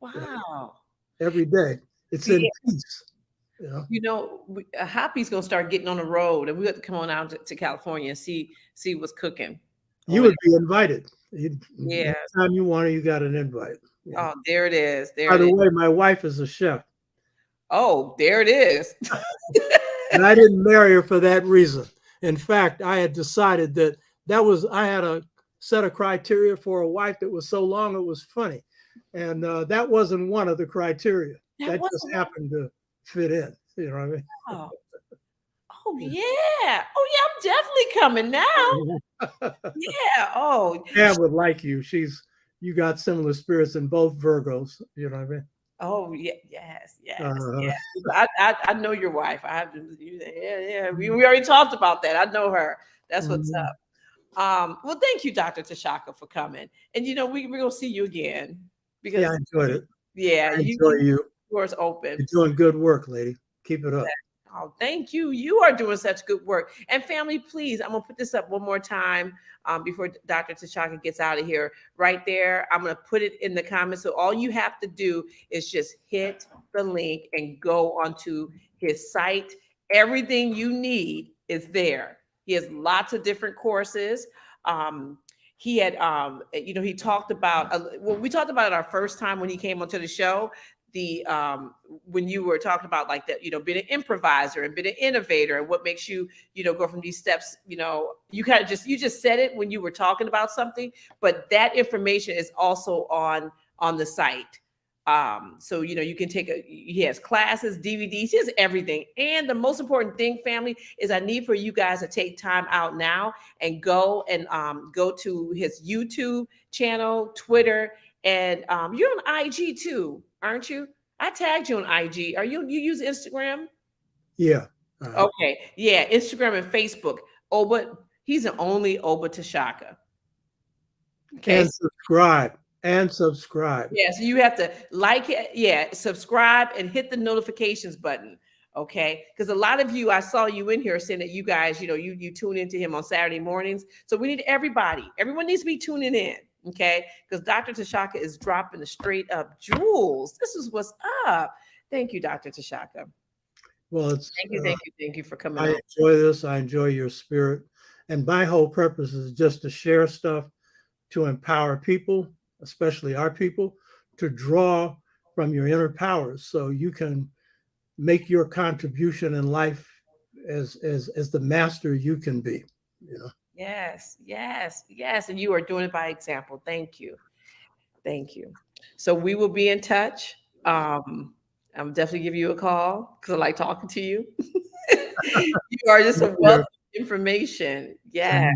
[SPEAKER 4] Wow!
[SPEAKER 5] Every day, it's in peace.
[SPEAKER 4] HAPI's gonna start getting on the road, and we have to come on out to California and see what's cooking.
[SPEAKER 5] You would be invited.
[SPEAKER 4] Yeah.
[SPEAKER 5] Anytime you want it, you got an invite.
[SPEAKER 4] Yeah. Oh, there it is.
[SPEAKER 5] By the way, my wife is a chef.
[SPEAKER 4] Oh, there it is.
[SPEAKER 5] And I didn't marry her for that reason. In fact, I had decided I had a set of criteria for a wife that was so long it was funny. And that wasn't one of the criteria. That just happened to fit in. You know what I mean?
[SPEAKER 4] Oh yeah. Oh yeah, I'm definitely coming now. Yeah. Oh.
[SPEAKER 5] Pam would like you. You got similar spirits in both Virgos. You know what I mean?
[SPEAKER 4] Oh yeah, yes. I know your wife. I have to. Yeah. We already talked about that. I know her. That's what's up. Well, thank you, Dr. Tashaka, for coming. And we're gonna see you again because
[SPEAKER 5] I enjoyed it.
[SPEAKER 4] Yeah,
[SPEAKER 5] I enjoy you.
[SPEAKER 4] Doors open.
[SPEAKER 5] You're doing good work, lady. Keep it up.
[SPEAKER 4] Oh, thank you. You are doing such good work. And family, please, I'm going to put this up one more time before Dr. Tashaka gets out of here. Right there, I'm going to put it in the comments. So all you have to do is just hit the link and go onto his site. Everything you need is there. He has lots of different courses. He had, he talked about, we talked about it our first time when he came onto the show, when you were talking about like that, being an improviser and being an innovator and what makes you, go from these steps, you kind of you just said it when you were talking about something, but that information is also on the site. So, you can he has classes, DVDs, he has everything. And the most important thing, family, is I need for you guys to take time out now and go to his YouTube channel, Twitter, and you're on IG too, aren't you? I tagged you on IG. You use Instagram?
[SPEAKER 5] Yeah.
[SPEAKER 4] Okay. Yeah. Instagram and Facebook. He's the only Oba T'Shaka. Okay.
[SPEAKER 5] And subscribe.
[SPEAKER 4] Yeah, so you have to like it, subscribe and hit the notifications button. Okay, because a lot of you, I saw you in here saying that you guys, you tune into him on Saturday mornings. So we need everyone needs to be tuning in. Okay, because Dr. Tashaka is dropping the straight up jewels. This is what's up. Thank you, Dr. Tashaka.
[SPEAKER 5] Well,
[SPEAKER 4] thank you for coming.
[SPEAKER 5] I enjoy this. I enjoy your spirit, and my whole purpose is just to share stuff to empower people, especially our people, to draw from your inner powers so you can make your contribution in life as the master you can be.
[SPEAKER 4] Yes. And you are doing it by example. Thank you. So we will be in touch. I'm definitely give you a call because I like talking to you. You are just a wealth of information. Yes.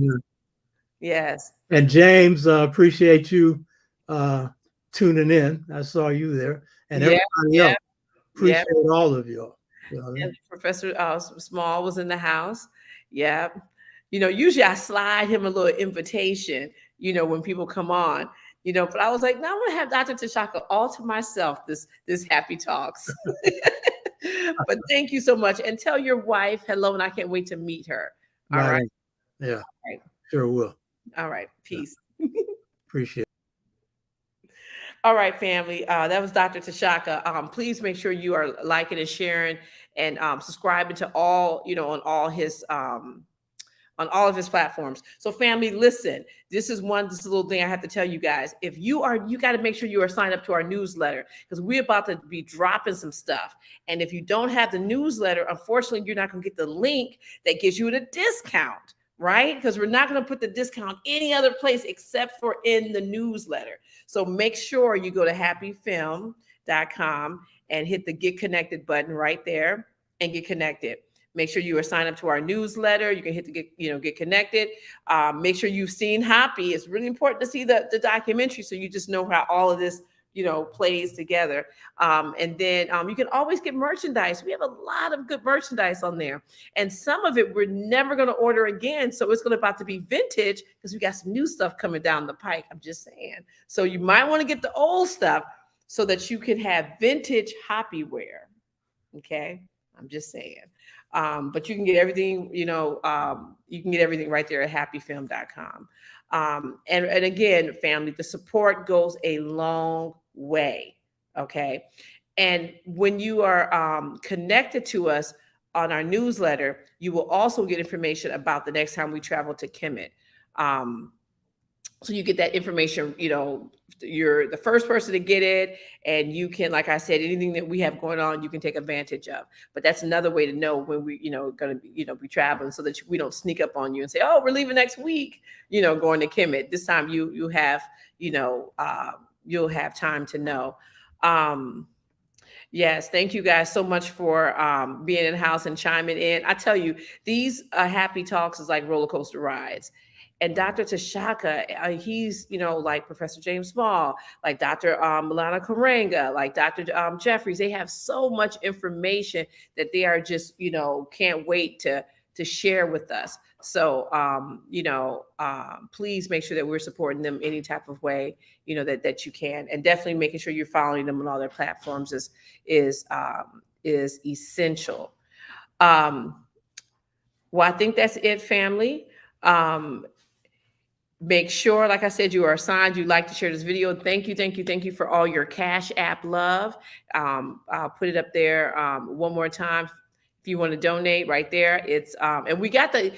[SPEAKER 5] And James, appreciate you tuning in. I saw you there, and everybody else. Appreciate all of y'all.
[SPEAKER 4] Professor Small was in the house. Yeah. Usually I slide him a little invitation, when people come on, but I was like, no, I'm going to have Dr. Tashaka all to myself, this HAPI Talks. But thank you so much. And tell your wife hello, and I can't wait to meet her. All right.
[SPEAKER 5] Yeah.
[SPEAKER 4] All right.
[SPEAKER 5] Sure will.
[SPEAKER 4] All right. Peace.
[SPEAKER 5] Appreciate it.
[SPEAKER 4] All right, family. That was Dr. Tashaka. Please make sure you are liking and sharing and subscribing to all, on all of his platforms. So family, listen, this is a little thing I have to tell you guys. If you got to make sure you are signed up to our newsletter because we're about to be dropping some stuff. And if you don't have the newsletter, unfortunately, you're not going to get the link that gives you the discount, right? Because we're not going to put the discount any other place except for in the newsletter. So make sure you go to hapifilm.com and hit the Get Connected button right there and get connected. Make sure you are signed up to our newsletter. You can hit the get connected. Make sure you've seen HAPI. It's really important to see the documentary so you just know how all of this plays together. And then you can always get merchandise. We have a lot of good merchandise on there. And some of it we're never going to order again. So it's about to be vintage because we got some new stuff coming down the pike. I'm just saying. So you might want to get the old stuff so that you can have vintage HAPI wear. Okay. I'm just saying. But you can get everything, you can get everything right there at hapifilm.com. And again, family, the support goes a long way. Okay. And when you are connected to us on our newsletter, you will also get information about the next time we travel to Kemet. So you get that information, you're the first person to get it. And you can, like I said, anything that we have going on, you can take advantage of. But that's another way to know when we, going to be, be traveling so that we don't sneak up on you and say, oh, we're leaving next week, going to Kemet. This time you have, you'll have time to know. Yes, thank you guys so much for being in the house and chiming in. I tell you, these HAPI Talks is like roller coaster rides. And Dr. Tashaka, he's, like Professor James Small, like Dr. Milana Karenga, like Dr. Jeffries. They have so much information that they are just, can't wait to share with us. So, please make sure that we're supporting them any type of way, that you can. And definitely making sure you're following them on all their platforms is essential. Well, I think that's it, family. Make sure, like I said, you are assigned. You like to share this video. Thank you for all your Cash App love. I'll put it up there one more time. If you want to donate, right there, it's and we got the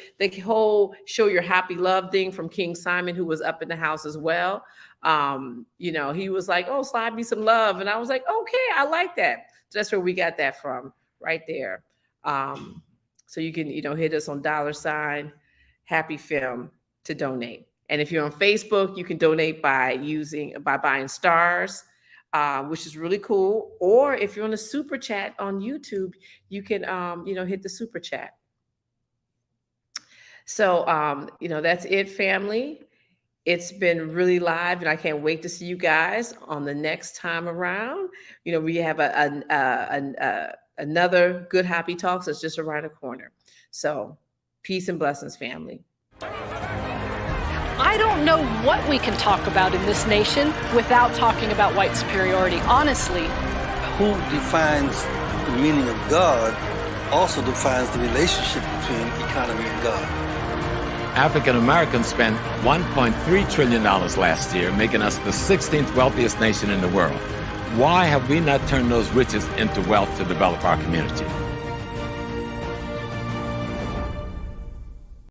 [SPEAKER 4] whole show your happy love thing from King Simon, who was up in the house as well. You know, he was like, "Oh, slide me some love," and I was like, "Okay, I like that." So that's where we got that from, right there. So you can, you know, hit us on $hapifilm to donate. And if you're on Facebook, you can donate by buying stars, which is really cool. Or if you're on a super chat on YouTube, you can, you know, hit the super chat. So, you know, that's it, family. It's been really live, and I can't wait to see you guys on the next time around. You know, we have another good HAPI Talks that's just around the corner. So, peace and blessings, family.
[SPEAKER 1] I don't know what we can talk about in this nation without talking about white superiority, honestly.
[SPEAKER 2] Who defines the meaning of God also defines the relationship between economy and God.
[SPEAKER 3] African Americans spent $1.3 trillion last year, making us the 16th wealthiest nation in the world. Why have we not turned those riches into wealth to develop our community?